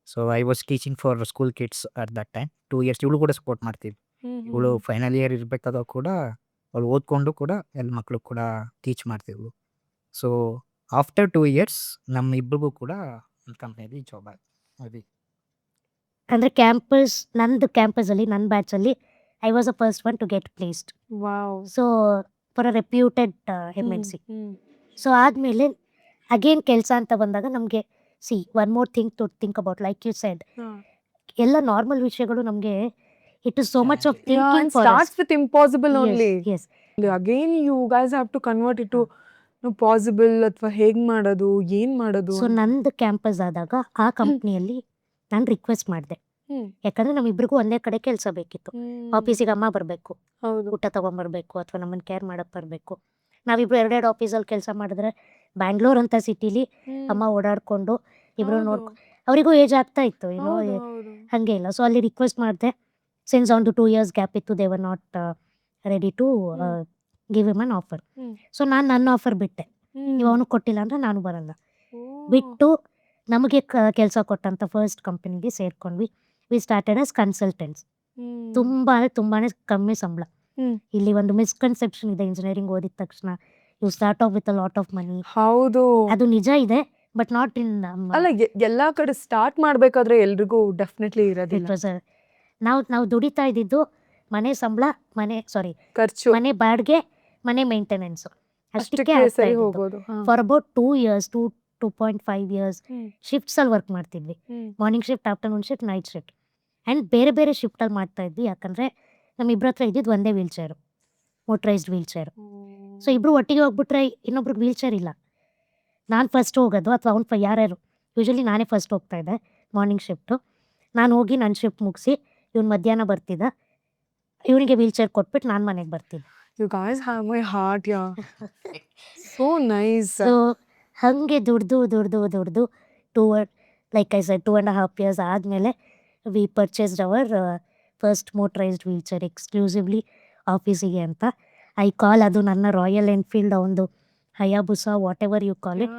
So I was teaching for school kids at that time. 2 years ಇವಳು ಕೂಡ ಸಪೋರ್ಟ್ ಮಾಡ್ತಿದ್ವಿ. ಇವಳು ಫೈನಲ್ ಇಯರ್ ಇರಬೇಕಾದಾಗ ಕೂಡ ಅವಳು ಓದ್ಕೊಂಡು ಕೂಡ ಎಲ್ಲ ಮಕ್ಕಳು ಕೂಡ ಟೀಚ್ ಮಾಡ್ತಿದ್ವು. ಸೊ ಆಫ್ಟರ್ 2 years ನಮ್ಮ ಇಬ್ಬರಿಗೂ ಕೂಡ ಒಂದು ಕಂಪ್ನಿಯಲ್ಲಿ ಜಾಬ್ ಆಗಿ ಅಂದರೆ ನಂದು ಕ್ಯಾಂಪಸಲ್ಲಿ ನನ್ನ ಬ್ಯಾಚಲ್ಲಿ I was a first one to get placed. Wow. So for a reputed MNC. So ಆದಮೇಲೆ ಅಗೇನ್ ಕೆಲಸ ಅಂತ ಬಂದಾಗ ನಮಗೆ one more thing to think about, like you said, ಎಲ್ಲ ನಾರ್ಮಲ್ ವಿಷಯಗಳು ನಮಗೆ it is so much of thinking for starts with impossible only. Yes Again you guys have to convert it to possible ಅಥವಾ ಹೇಗ್ ಮಾಡೋದು, ಏನ್ ಮಾಡೋದು. So ನಂದು campus ಆದಾಗ ಆ ಕಂಪ್ನಿಯಲ್ಲಿ ನಾನು ರಿಕ್ವೆಸ್ಟ್ ಮಾಡಿದೆ, ಹ್ಮ್. ಯಾಕಂದ್ರೆ ನಮ್ಮಿಬ್ರಿಗೂ ಒಂದೇ ಕಡೆ ಕೆಲಸ ಬೇಕಿತ್ತು. ಆಫೀಸಿಗೆ ಅಮ್ಮ ಬರಬೇಕು, ಹೌದು. ಊಟ ತೊಗೊಂಬರ್ಬೇಕು, ಅಥವಾ ನಮ್ಮನ್ನು ಕೇರ್ ಮಾಡಕ್ಕೆ ಬರಬೇಕು. ನಾವಿಬ್ರು ಎರಡೆರಡು ಆಫೀಸಲ್ಲಿ ಕೆಲಸ ಮಾಡಿದ್ರೆ ಬ್ಯಾಂಗ್ಳೂರ್ ಅಂತ ಸಿಟಿಲಿ ಅಮ್ಮ ಓಡಾಡ್ಕೊಂಡು ಇಬ್ರು ನೋಡ್ಕೊಂಡು ಅವರಿಗೂ ಏಜ್ ಆಗ್ತಾ ಇತ್ತು, ಏನೋ ಹಾಗೆ ಇಲ್ಲ. ಸೊ ಅಲ್ಲಿ ರಿಕ್ವೆಸ್ಟ್ ಮಾಡಿದೆ. Since on to 2 years gap ಇತ್ತು, they were not ready to give him an offer. So ನಾನು ನನ್ನ ಆಫರ್ ಬಿಟ್ಟೆ, ನೀವು ಅವನು ಕೊಟ್ಟಿಲ್ಲ ಅಂದರೆ ನಾನು ಬರಲ್ಲ. ಬಿಟ್ಟು ನಮಗೆ ಕೆಲಸ ಕೊಟ್ಟಂಥ ಫಸ್ಟ್ ಕಂಪನಿಗೆ ಸೇರ್ಕೊಂಡ್ವಿ. We started as consultants. ತುಂಬಾ ಕಮ್ಮಿ ಸಂಬಳ. ಇಲ್ಲಿ ಒಂದು ಮಿಸ್ಕನ್ಸೆಪ್ಷನ್ ಇದೆ, ಇಂಜಿನಿಯರಿಂಗ್ ಓದಿದ ತಕ್ಷಣ you start off with a lot of money. ಹೌದು. ಅದು ನಿಜ ಇದೆ, ಬಟ್ ನಾಟ್ ಇನ್ ಅಲ್ಲ, ಎಲ್ಲಾ ಕಡೆ ಸ್ಟಾರ್ಟ್ ಮಾಡ್ಬೇಕಾದ್ರೆ ಎಲ್ರಿಗೂ ಡೆಫಿನೆಟ್ಲಿ ಇರೋದಿಲ್ಲ. ನಾವು ದುಡಿತಾ ಇದ್ದಿದ್ದು ಖರ್ಚು ಮನೆ ಬಾಡಿಗೆ, ಮನೆ ಮೇಂಟೆನೆನ್ಸ್ ಅಷ್ಟಕ್ಕೆ ಸರಿ ಹೋಗೋದು. For about 2 years, 2.5 years shifts ಅಲ್ಲಿ ವರ್ಕ್ ಮಾಡ್ತಿದ್ವಿ. Morning shift, afternoon shift, night shift, and ಬೇರೆ ಬೇರೆ ಶಿಫ್ಟಲ್ಲಿ ಮಾಡ್ತಾ ಇದ್ವಿ. ಯಾಕಂದರೆ ನಮ್ಮಿಬ್ಬರ ಹತ್ರ ಇದ್ದಿದ್ದು ಒಂದೇ wheel chair, motorised wheel chair. So ಇಬ್ಬರು ಒಟ್ಟಿಗೆ ಹೋಗ್ಬಿಟ್ರೆ ಇನ್ನೊಬ್ರಿಗೆ ವೀಲ್ ಚೇರ್ ಇಲ್ಲ. ನಾನು ಫಸ್ಟ್ ಹೋಗೋದು, ಅಥವಾ ಅವ್ನು ಯಾರ್ಯಾರು, ಯೂಶಲಿ ನಾನೇ ಫಸ್ಟ್ ಹೋಗ್ತಾ ಇದ್ದೆ ಮಾರ್ನಿಂಗ್ ಶಿಫ್ಟು. ನಾನು ಹೋಗಿ ನನ್ನ ಶಿಫ್ಟ್ ಮುಗಿಸಿ ಇವ್ನು ಮಧ್ಯಾಹ್ನ ಬರ್ತಿದ್ದ, ಇವನಿಗೆ ವೀಲ್ ಚೇರ್ ಕೊಟ್ಬಿಟ್ಟು ನಾನು ಮನೆಗೆ ಬರ್ತಿದ್ದೆ. You guys have my heart, yeah. So nice. So ಹಾಗೆ ದುಡ್ದು toward, like I said, 2.5 years ಆದಮೇಲೆ we purchased our first motorised wheel chair exclusively ಆಫೀಸಿಗೆ ಅಂತ. ಐ ಕಾಲ್ ಅದು ನನ್ನ ರಾಯಲ್ ಎನ್ಫೀಲ್ಡ್, ಒಂದು Hayabusa, whatever you call it.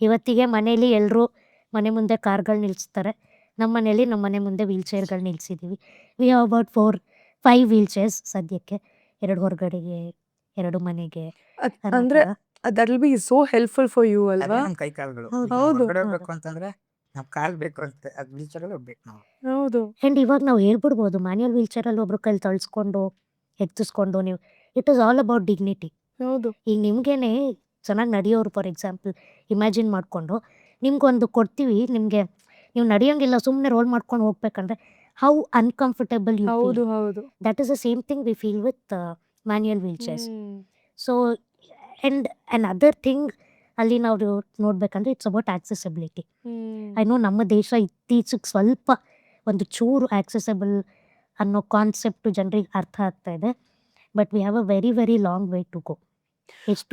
ಇವತ್ತಿಗೆ ಮನೇಲಿ ಎಲ್ಲರೂ ಮನೆ ಮುಂದೆ ಕಾರ್ಗಳು ನಿಲ್ಲಿಸ್ತಾರೆ, ನಮ್ಮ ಮನೇಲಿ ನಮ್ಮ ಮನೆ ಮುಂದೆ ವೀಲ್ ಚೇರ್ಗಳು ನಿಲ್ಲಿಸಿದ್ದೀವಿ. We have about 4-5 wheel chairs ಸದ್ಯಕ್ಕೆ, 2 ಹೊರಗಡೆಗೆ, 2 ಮನೆಗೆ. ಅಂದ್ರೆ that will be so helpful for you ಅಲ್ವಾ? ನಮ್ಮ ಕೈ ಕಾಲುಗಳು ಹೌದು. ಹೌದು. ಹೊರಗಡೆ ಹೋಗ್ಬೇಕು ಅಂತಂದ್ರೆ ನಾವು ಕಾಲ್ ಬೇಕು ಅಂತ ಅದು ವೀಲ್ಚರಲ್ಲಿ ಹೋಗ್ಬೇಕು ನಾವು. ಹೌದು. ಆ್ಯಂಡ್ ಇವಾಗ ನಾವು ಹೇಳ್ಬಿಡ್ಬೋದು, ಮ್ಯಾನ್ಯಲ್ ವೀಲ್ ಚೇರಲ್ಲಿ ಒಬ್ರು ಕೈಲಿ ತಳ್ಸ್ಕೊಂಡು ಎತ್ತಿಸ್ಕೊಂಡು ನೀವು, it is all about dignity. ಹೌದು. ಈಗ ನಿಮಗೇನೆ ಚೆನ್ನಾಗಿ ನಡೆಯೋರು, ಫಾರ್ ಎಕ್ಸಾಂಪಲ್ ಇಮ್ಯಾಜಿನ್ ಮಾಡಿಕೊಂಡು ನಿಮ್ಗೊಂದು ಕೊಡ್ತೀವಿ, ನಿಮಗೆ ನೀವು ನಡೆಯೋಂಗಿಲ್ಲ, ಸುಮ್ಮನೆ ರೋಲ್ ಮಾಡ್ಕೊಂಡು ಹೋಗ್ಬೇಕಂದ್ರೆ ಹೌ ಅನ್ಕಂಫರ್ಟೇಬಲ್ ಯು ಫೀಲ್. ಹೌದು. ಹೌದು. That is the same thing we feel with manual wheelchairs. So and other thing ಅಲ್ಲಿ ನಾವು ನೋಡ್ಬೇಕಂದ್ರೆ it's about accessibility. I know ನಮ್ಮ ದೇಶ ಇತ್ತೀಚೆಗೆ ಸ್ವಲ್ಪ ಒಂದು ಚೂರು ಆಕ್ಸೆಸಬಲ್ ಅನ್ನೋ ಕಾನ್ಸೆಪ್ಟು ಜನರಿಗೆ ಅರ್ಥ ಆಗ್ತಾ ಇದೆ, but we have a very very long way to go.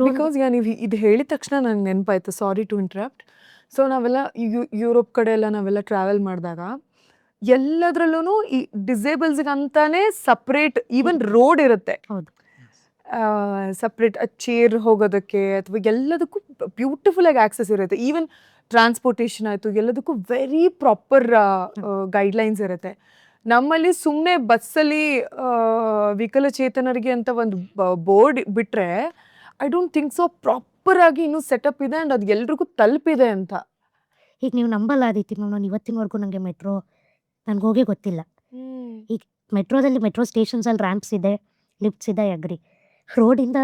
Because ನೀವು ಇದು ಹೇಳಿದ ತಕ್ಷಣ ನಂಗೆ ನೆನಪಾಯ್ತು, ಸಾರಿ ಟು ಇಂಟ್ರಪ್ಟ್. ಸೊ ನಾವೆಲ್ಲ ಯುರೋಪ್ ಕಡೆ ಎಲ್ಲ ನಾವೆಲ್ಲ ಟ್ರಾವೆಲ್ ಮಾಡಿದಾಗ ಎಲ್ಲದ್ರಲ್ಲೂ ಈ ಡಿಸೇಬಲ್ಸ್ಗೆ ಅಂತಾನೆ ಸಪ್ರೇಟ್ ಈವನ್ ರೋಡ್ ಇರುತ್ತೆ. ಹೌದು. ಸಪ್ರೇಟ್ ಚೇರ್ ಹೋಗೋದಕ್ಕೆ ಅಥವಾ ಎಲ್ಲದಕ್ಕೂ ಬ್ಯೂಟಿಫುಲ್ ಆಗಿ ಆಕ್ಸೆಸ್ ಇರುತ್ತೆ. ಈವನ್ ಟ್ರಾನ್ಸ್ಪೋರ್ಟೇಷನ್ ಆಯಿತು, ಎಲ್ಲದಕ್ಕೂ ವೆರಿ ಪ್ರಾಪರ್ ಗೈಡ್ಲೈನ್ಸ್ ಇರುತ್ತೆ. ನಮ್ಮಲ್ಲಿ ಸುಮ್ಮನೆ ಬಸ್ಸಲ್ಲಿ ವಿಕಲಚೇತನರಿಗೆ ಅಂತ ಒಂದು ಬೋರ್ಡ್ ಬಿಟ್ಟರೆ I don't think so proper ಆಗಿ ಇನ್ನೂ ಸೆಟಪ್ ಇದೆ ಆ್ಯಂಡ್ ಅದು ಎಲ್ರಿಗೂ ತಲುಪಿದೆ ಅಂತ. ಈಗ ನೀವು ನಂಬಲ್ಲ ಆದೀತಿ, ನಾನು ಇವತ್ತಿನವರೆಗೂ ನನಗೆ ಮೆಟ್ರೋ ನನಗೆ ಹೋಗೇ ಗೊತ್ತಿಲ್ಲ. ಈಗ ಮೆಟ್ರೋದಲ್ಲಿ ಮೆಟ್ರೋ ಸ್ಟೇಷನ್ಸಲ್ಲಿ ರ್ಯಾಂಪ್ಸ್ ಇದೆ, ಲಿಫ್ಟ್ಸ್ ಇದೆ, ಅಗ್ರಿ. ರೋಡಿಂದ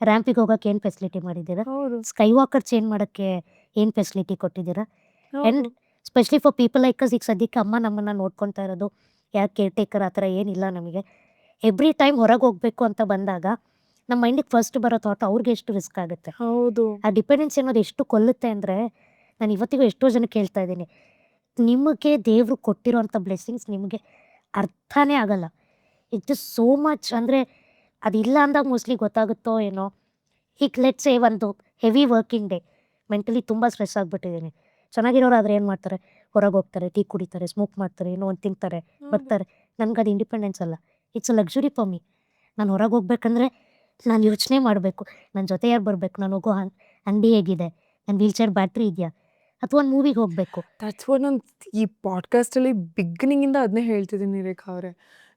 ರ್ಯಾಂಪಿಗೆ ಹೋಗೋಕ್ಕೆ ಏನು ಫೆಸಿಲಿಟಿ ಮಾಡಿದ್ದೀರಾ, ಹೌದು. ಸ್ಕೈ ವಾಕರ್ ಚೇಂಜ್ ಮಾಡೋಕ್ಕೆ ಏನು ಫೆಸಿಲಿಟಿ ಕೊಟ್ಟಿದ್ದೀರಾ. And specially for people like us, ಈಗ ಸದ್ಯಕ್ಕೆ ಅಮ್ಮ ನಮ್ಮನ್ನು ನೋಡ್ಕೊತಾ ಇರೋದು, ಯಾರು ಕೇರ್ ಟೇಕರ್ ಆ ಥರ ಏನಿಲ್ಲ ನಮಗೆ. ಎವ್ರಿ ಟೈಮ್ ಹೊರಗೆ ಹೋಗಬೇಕು ಅಂತ ಬಂದಾಗ ನಮ್ಮ ಮೈಂಡಿಗೆ ಫಸ್ಟ್ ಬರೋ ಥಾಟ್ ಅವ್ರಿಗೆ ಎಷ್ಟು ರಿಸ್ಕ್ ಆಗುತ್ತೆ. ಹೌದು. ಆ ಡಿಪೆಂಡೆನ್ಸಿ ಅನ್ನೋದು ಎಷ್ಟು ಕೊಲ್ಲುತ್ತೆ ಅಂದರೆ, ನಾನು ಇವತ್ತಿಗೂ ಎಷ್ಟೋ ಜನಕ್ಕೆ ಹೇಳ್ತಾ ಇದ್ದೀನಿ, ನಿಮಗೆ ದೇವರು ಕೊಟ್ಟಿರೋಂಥ ಬ್ಲೆಸ್ಸಿಂಗ್ಸ್ ನಿಮಗೆ ಅರ್ಥನೇ ಆಗಲ್ಲ. It is so much. ಅಂದರೆ ಅದಿಲ್ಲ ಅಂದಾಗ ಮೋಸ್ಟ್ಲಿ ಗೊತ್ತಾಗುತ್ತೋ ಏನೋ. ಈಗ ಲೆಟ್ಸ್ ಸೇ ಒಂದು ಹೆವಿ ವರ್ಕಿಂಗ್ ಡೇ, ಮೆಂಟಲಿ ತುಂಬ ಸ್ಟ್ರೆಸ್ ಆಗಿಬಿಟ್ಟಿದ್ದೀನಿ. ಚೆನ್ನಾಗಿರೋರು ಆದರೆ ಏನು ಮಾಡ್ತಾರೆ, ಹೊರಗೆ ಹೋಗ್ತಾರೆ, ಟೀ ಕುಡಿತಾರೆ, ಸ್ಮೋಕ್ ಮಾಡ್ತಾರೆ, ಏನೋ ಒಂದು ತಿಂತಾರೆ, ಬರ್ತಾರೆ. ನನಗೆ ಅದು ಇಂಡಿಪೆಂಡೆನ್ಸ್ ಅಲ್ಲ, it's a luxury for me. ನಾನು ಹೊರಗೆ ಹೋಗ್ಬೇಕಂದ್ರೆ ನಾನು ಯೋಚನೆ ಮಾಡಬೇಕು, ನನ್ನ ಜೊತೆ ಯಾರು ಬರಬೇಕು, ನಾನು ಹೋಗೋ ಅಂಗಡಿ ಹೇಗಿದೆ, ನನ್ನ ವೀಲ್ ಚೇರ್ ಬ್ಯಾಟ್ರಿ ಇದೆಯಾ, ಅಥವಾ ಒಂದು ಮೂವಿಗೆ ಹೋಗಬೇಕು. ದಟ್ಸ್ ವಾಟ್ ನಾನು ಈ ಪಾಡ್ಕಾಸ್ಟಲ್ಲಿ ಬಿಗ್ನಿಂಗಿಂದ ಅದನ್ನೇ ಹೇಳ್ತಿದ್ದೀನಿ ರೇಖಾ ಅವರೇ.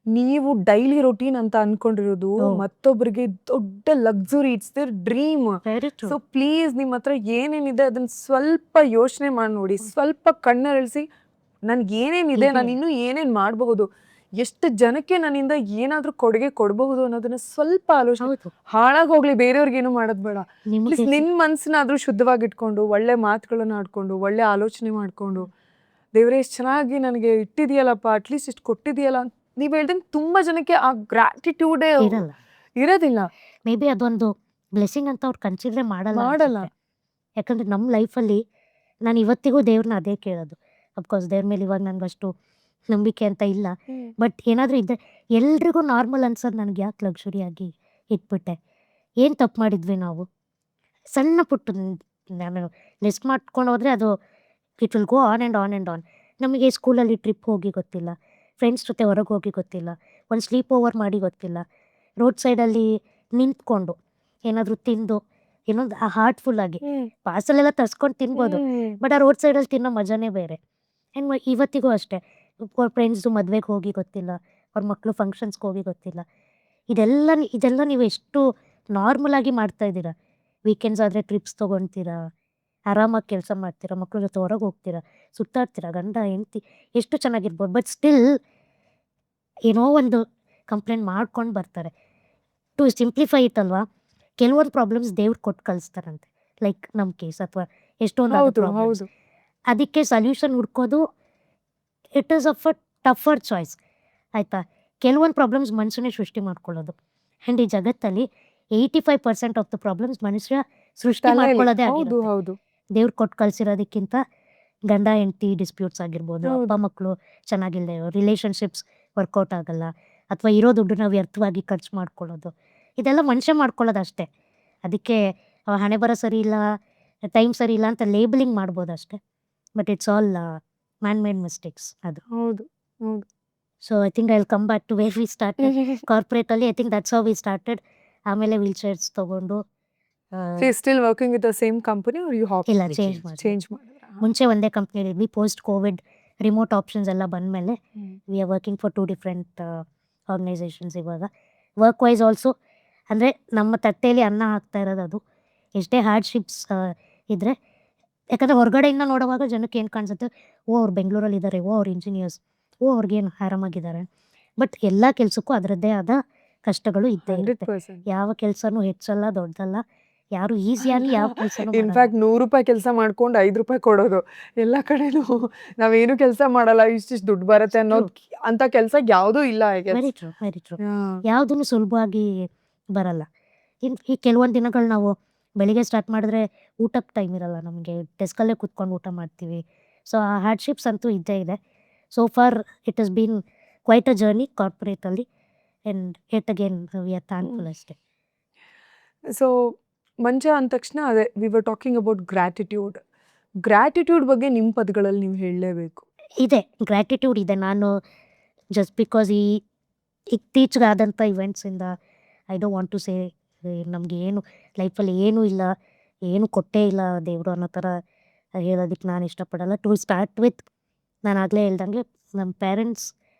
ನೀವು ಡೈಲಿ ರೊಟೀನ್ ಅಂತ ಅನ್ಕೊಂಡಿರೋದು ಮತ್ತೊಬ್ಬರಿಗೆ ದೊಡ್ಡ luxury, it's their dream. Very true. So please ನಿಮ್ಮ ಹತ್ರ ಏನೇನಿದೆ ಅದನ್ನ ಸ್ವಲ್ಪ ಯೋಚನೆ ಮಾಡಿ ನೋಡಿ, ಸ್ವಲ್ಪ ಕಣ್ಣರಳಿಸಿ ನನ್ಗೆ ಏನೇನಿದೆ, ನಾನು ಇನ್ನೂ ಏನೇನು ಮಾಡಬಹುದು, ಎಷ್ಟು ಜನಕ್ಕೆ ನನ್ನಿಂದ ಏನಾದರೂ ಕೊಡುಗೆ ಕೊಡಬಹುದು ಅನ್ನೋದನ್ನ ಸ್ವಲ್ಪ ಆಲೋಚನೆ. ಹೌದು. ಹಾಳಾಗೋಗ್ಲಿ, ಬೇರೆಯವ್ರಿಗೇನು ಮಾಡೋದು ಬೇಡ. ನಿಮಗೆ ಪ್ಲೀಸ್ ನಿನ್ನ ಮನಸ್ಸನ್ನಾದ್ರೂ ಶುದ್ಧವಾಗಿಟ್ಕೊಂಡು, ಒಳ್ಳೆ ಮಾತುಗಳನ್ನ ಆಡ್ಕೊಂಡು, ಒಳ್ಳೆ ಆಲೋಚನೆ ಮಾಡಿಕೊಂಡು, ದೇವರೇ ಎಷ್ಟು ಚೆನ್ನಾಗಿ ನನಗೆ ಇಟ್ಟಿದೆಯಲ್ಲಪ್ಪ, ಅಟ್ಲೀಸ್ಟ್ ಇಷ್ಟು ಕೊಟ್ಟಿದೆಯಲ್ಲ ಅಂತ ನೀವು ಹೇಳ್ದಂಗೆ ತುಂಬ ಜನಕ್ಕೆ ಆ ಗ್ರಾಟಿಟ್ಯೂಡೇ ಇರಲ್ಲ. ಇರೋದಿಲ್ಲ. ಮೇ ಬಿ ಅದೊಂದು ಬ್ಲೆಸ್ಸಿಂಗ್ ಅಂತ ಅವ್ರು ಕನ್ಸಿಡರ್ ಮಾಡಲ್ಲ ಮಾಡಲ್ಲ. ಅನ್ಸುತ್ತೆ. ಯಾಕಂದರೆ ನಮ್ಮ ಲೈಫಲ್ಲಿ ನಾನು ಇವತ್ತಿಗೂ ದೇವ್ರನ್ನ ಅದೇ ಕೇಳೋದು. ಅಫ್ಕೋರ್ಸ್ ದೇವ್ರ ಮೇಲೆ ಇವಾಗ ನನಗಷ್ಟು ನಂಬಿಕೆ ಅಂತ ಇಲ್ಲ. ಬಟ್ ಏನಾದರೂ ಇದ್ದರೆ ಎಲ್ರಿಗೂ ನಾರ್ಮಲ್ ಅನ್ಸೋದು ನನಗೆ ಯಾಕೆ ಲಕ್ಸುರಿಯಾಗಿ ಇಟ್ಬಿಟ್ಟೆ, ಏನು ತಪ್ಪು ಮಾಡಿದ್ವಿ ನಾವು. ಸಣ್ಣ ಪುಟ್ಟು ನಾನು ಲಿಸ್ಟ್ ಮಾಡ್ಕೊಂಡು ಹೋದರೆ ಅದು it will go on and on and on. ನಮಗೆ ಸ್ಕೂಲಲ್ಲಿ ಟ್ರಿಪ್ ಹೋಗಿ ಗೊತ್ತಿಲ್ಲ, ಫ್ರೆಂಡ್ಸ್ ಜೊತೆ ಹೊರಗೆ ಹೋಗಿ ಗೊತ್ತಿಲ್ಲ, ಒಂದು ಸ್ಲೀಪ್ ಓವರ್ ಮಾಡಿ ಗೊತ್ತಿಲ್ಲ, ರೋಡ್ ಸೈಡಲ್ಲಿ ನಿಂತ್ಕೊಂಡು ಏನಾದರೂ ತಿಂದು ಏನೊಂದು ಹಾರ್ಟ್ಫುಲ್ಲಾಗಿ ಪಾರ್ಸಲೆಲ್ಲ ತರ್ಸ್ಕೊಂಡು ತಿನ್ಬೋದು, ಬಟ್ ಆ ರೋಡ್ ಸೈಡಲ್ಲಿ ತಿನ್ನೋ ಮಜಾನೇ ಬೇರೆ. ಆ್ಯಂಡ್ ಇವತ್ತಿಗೂ ಅಷ್ಟೇ, ಅವ್ರ ಫ್ರೆಂಡ್ಸು ಮದುವೆಗೆ ಹೋಗಿ ಗೊತ್ತಿಲ್ಲ, ಅವ್ರ ಮಕ್ಕಳು ಫಂಕ್ಷನ್ಸ್ಗೆ ಹೋಗಿ ಗೊತ್ತಿಲ್ಲ. ಇದೆಲ್ಲ ನೀವು ಎಷ್ಟು ನಾರ್ಮಲಾಗಿ ಮಾಡ್ತಾಯಿದ್ದೀರಾ. ವೀಕೆಂಡ್ಸ್ ಆದರೆ ಟ್ರಿಪ್ಸ್ ತೊಗೊಳ್ತೀರಾ, ಆರಾಮಾಗಿ ಕೆಲಸ ಮಾಡ್ತೀರಾ, ಮಕ್ಳ ಜೊತೆ ಹೊರಗೆ ಹೋಗ್ತೀರಾ, ಸುತ್ತಾಡ್ತೀರಾ, ಗಂಡ ಹೆಂಡ್ತಿ ಎಷ್ಟು ಚೆನ್ನಾಗಿರ್ಬೋದು. ಬಟ್ ಸ್ಟಿಲ್ ಏನೋ ಒಂದು ಕಂಪ್ಲೇಂಟ್ ಮಾಡ್ಕೊಂಡು ಬರ್ತಾರೆ. ಟು ಸಿಂಪ್ಲಿಫೈ ಇಟ್ ಅಲ್ವಾ, ಕೆಲವೊಂದು ಪ್ರಾಬ್ಲಮ್ಸ್ ದೇವ್ರು ಕೊಟ್ಟು ಕಳಿಸ್ತಾರಂತೆ, ಲೈಕ್ ನಮ್ಮ ಕೇಸ್ ಅಥವಾ ಎಷ್ಟೊಂದು ಹೌದು ಪ್ರಾಬ್ಲಮ್ಸ್. ಹೌದು. ಅದಕ್ಕೆ ಸೊಲ್ಯೂಷನ್ ಹುಡ್ಕೋದು it is of a tougher choice, ಆಯಿತಾ. ಕೆಲವೊಂದು ಪ್ರಾಬ್ಲಮ್ಸ್ ಮನುಷ್ಯನೇ ಸೃಷ್ಟಿ ಮಾಡ್ಕೊಳ್ಳೋದು. ಆ್ಯಂಡ್ ಈ ಜಗತ್ತಲ್ಲಿ 85% ಆಫ್ ದ ಪ್ರಾಬ್ಲಮ್ಸ್ ಮನುಷ್ಯ ಸೃಷ್ಟಿ ತಲೆಯಲ್ಲಿ. ಮಾಡ್ಕೊಳ್ಳೋದೇ ಹೌದು ಆಗಿರುತ್ತೆ. ಹೌದು. ದೇವ್ರು ಕೊಟ್ಟು ಕಳಿಸಿರೋದಕ್ಕಿಂತ ಗಂಡ ಹೆಂಡ್ತಿ ಡಿಸ್ಪ್ಯೂಟ್ಸ್ ಆಗಿರ್ಬೋದು, ಹೌದು. ಅಪ್ಪ ಮಕ್ಕಳು ಚೆನ್ನಾಗಿಲ್ಲದೆ ರಿಲೇಷನ್ಶಿಪ್ಸ್ ವರ್ಕೌಟ್ ಆಗಲ್ಲ, ಅಥವಾ ಇರೋ ದುಡ್ಡನ್ನ ವ್ಯರ್ಥವಾಗಿ ಖರ್ಚು ಮಾಡ್ಕೊಳ್ಳೋದು, ಇದೆಲ್ಲ ಮನುಷ್ಯ ಮಾಡ್ಕೊಳ್ಳೋದು ಅಷ್ಟೇ. ಅದಕ್ಕೆ ಹಣೆ ಬರೋ ಸರಿ ಇಲ್ಲ, ಟೈಮ್ ಸರಿ ಇಲ್ಲ ಅಂತ ಲೇಬಲಿಂಗ್ ಮಾಡ್ಬೋದು ಅಷ್ಟೇ. But it's all man made mistakes ಅದು. ಹೌದು ಹೌದು. So I think I will come back to where we started. ಕಾರ್ಪೊರೇಟಲ್ಲಿ I think that's how we started. ಆಮೇಲೆ ವೀಲ್ ಚೇರ್ಸ್ ತೊಗೊಂಡು still working with the same company are you hop ಇಲ್ಲ, change ಮಾಡಿ. Change ಮಾಡಿದ್ರಾ? ಮುಂಚೆ ಒಂದೇ ಕಂಪ್ನಿಲಿದ್ವಿ, ಪೋಸ್ಟ್ ಕೋವಿಡ್ ರಿಮೋಟ್ ಆಪ್ಷನ್ಸ್ ಎಲ್ಲ ಬಂದಮೇಲೆ we are working for 2 different organisations ಇವಾಗ. ವರ್ಕ್ ವೈಸ್ ಆಲ್ಸೋ ಅಂದರೆ ನಮ್ಮ ತಟ್ಟೆಯಲ್ಲಿ ಅನ್ನ ಹಾಕ್ತಾ ಇರೋದು ಅದು. ಎಷ್ಟೇ ಹಾರ್ಡ್ಶಿಪ್ಸ್ ಇದ್ದರೆ, ಯಾಕಂದರೆ ಹೊರಗಡೆಯಿಂದ ನೋಡುವಾಗ ಜನಕ್ಕೆ ಏನು ಕಾಣಿಸುತ್ತೆ, ಓ ಅವ್ರು ಬೆಂಗಳೂರಲ್ಲಿ ಇದ್ದಾರೆ, ಓ ಅವ್ರು ಇಂಜಿನಿಯರ್ಸ್, ಓ ಅವ್ರಿಗೇನು ಆರಾಮಾಗಿದ್ದಾರೆ. ಬಟ್ ಎಲ್ಲ ಕೆಲಸಕ್ಕೂ ಅದರದ್ದೇ ಆದ ಕಷ್ಟಗಳು ಇದ್ದೇ ಇರುತ್ತೆ. 100%. ಯಾವ ಕೆಲಸನೂ ಹೆಚ್ಚಲ್ಲ, ದೊಡ್ಡದಲ್ಲ, ಯಾರು ಈಸಿಯಾಗಿ ಯಾವ ಕೆಲಸನೂ ಇನ್ಫ್ಯಾಕ್ಟ್ ₹100 ಕೆಲಸ ಮಾಡ್ಕೊಂಡು ₹5 ಕೊಡೋದು ಎಲ್ಲ ಕಡೆನೂ. ನಾವೇನು ಕೆಲಸ ಮಾಡಲ್ಲ, ಇಷ್ಟಿಷ್ಟು ದುಡ್ಡು ಬರುತ್ತೆ ಅನ್ನೋದು ಅಂತ ಕೆಲಸ ಯಾವುದೂ ಇಲ್ಲ. Very true, very true. ಯಾವುದೂ ಸುಲಭವಾಗಿ ಬರಲ್ಲ. ಈ ಕೆಲವೊಂದು ದಿನಗಳು ನಾವು ಬೆಳಿಗ್ಗೆ ಸ್ಟಾರ್ಟ್ ಮಾಡಿದ್ರೆ ಊಟಕ್ಕೆ ಟೈಮ್ ಇರಲ್ಲ ನಮಗೆ, ಡೆಸ್ಕಲ್ಲೇ ಕೂತ್ಕೊಂಡು ಊಟ ಮಾಡ್ತೀವಿ. ಸೊ ಆ ಹಾರ್ಡ್ಶಿಪ್ಸ್ ಅಂತೂ ಇದ್ದೇ ಇದೆ. So far it has been quite a journey ಕಾರ್ಪೊರೇಟಲ್ಲಿ, and yet again we are thankful ಅಷ್ಟೇ. ಸೊ ಮಂಚ ಅಂದ ತಕ್ಷಣ ಅದೇ we were talking about gratitude ಬಗ್ಗೆ ನಿಮ್ಮ ಪದಗಳಲ್ಲಿ ನೀವು ಹೇಳಲೇಬೇಕು. ಇದೆ, ಗ್ರ್ಯಾಟಿಟ್ಯೂಡ್ ಇದೆ. ನಾನು ಜಸ್ಟ್ ಬಿಕಾಸ್ ಈ ಇತ್ತೀಚೆಗಾದಂಥ ಇವೆಂಟ್ಸಿಂದ I don't want to say ನಮಗೆ ಏನು ಲೈಫಲ್ಲಿ ಏನೂ ಇಲ್ಲ, ಏನು ಕೊಟ್ಟೇ ಇಲ್ಲ ದೇವರು ಅನ್ನೋ ಥರ ಹೇಳೋದಕ್ಕೆ ನಾನು ಇಷ್ಟಪಡಲ್ಲ. ಟು ಸ್ಟಾರ್ಟ್ ವಿತ್, ನಾನು ಆಗಲೇ ಹೇಳ್ದಂಗೆ ನಮ್ಮ parents,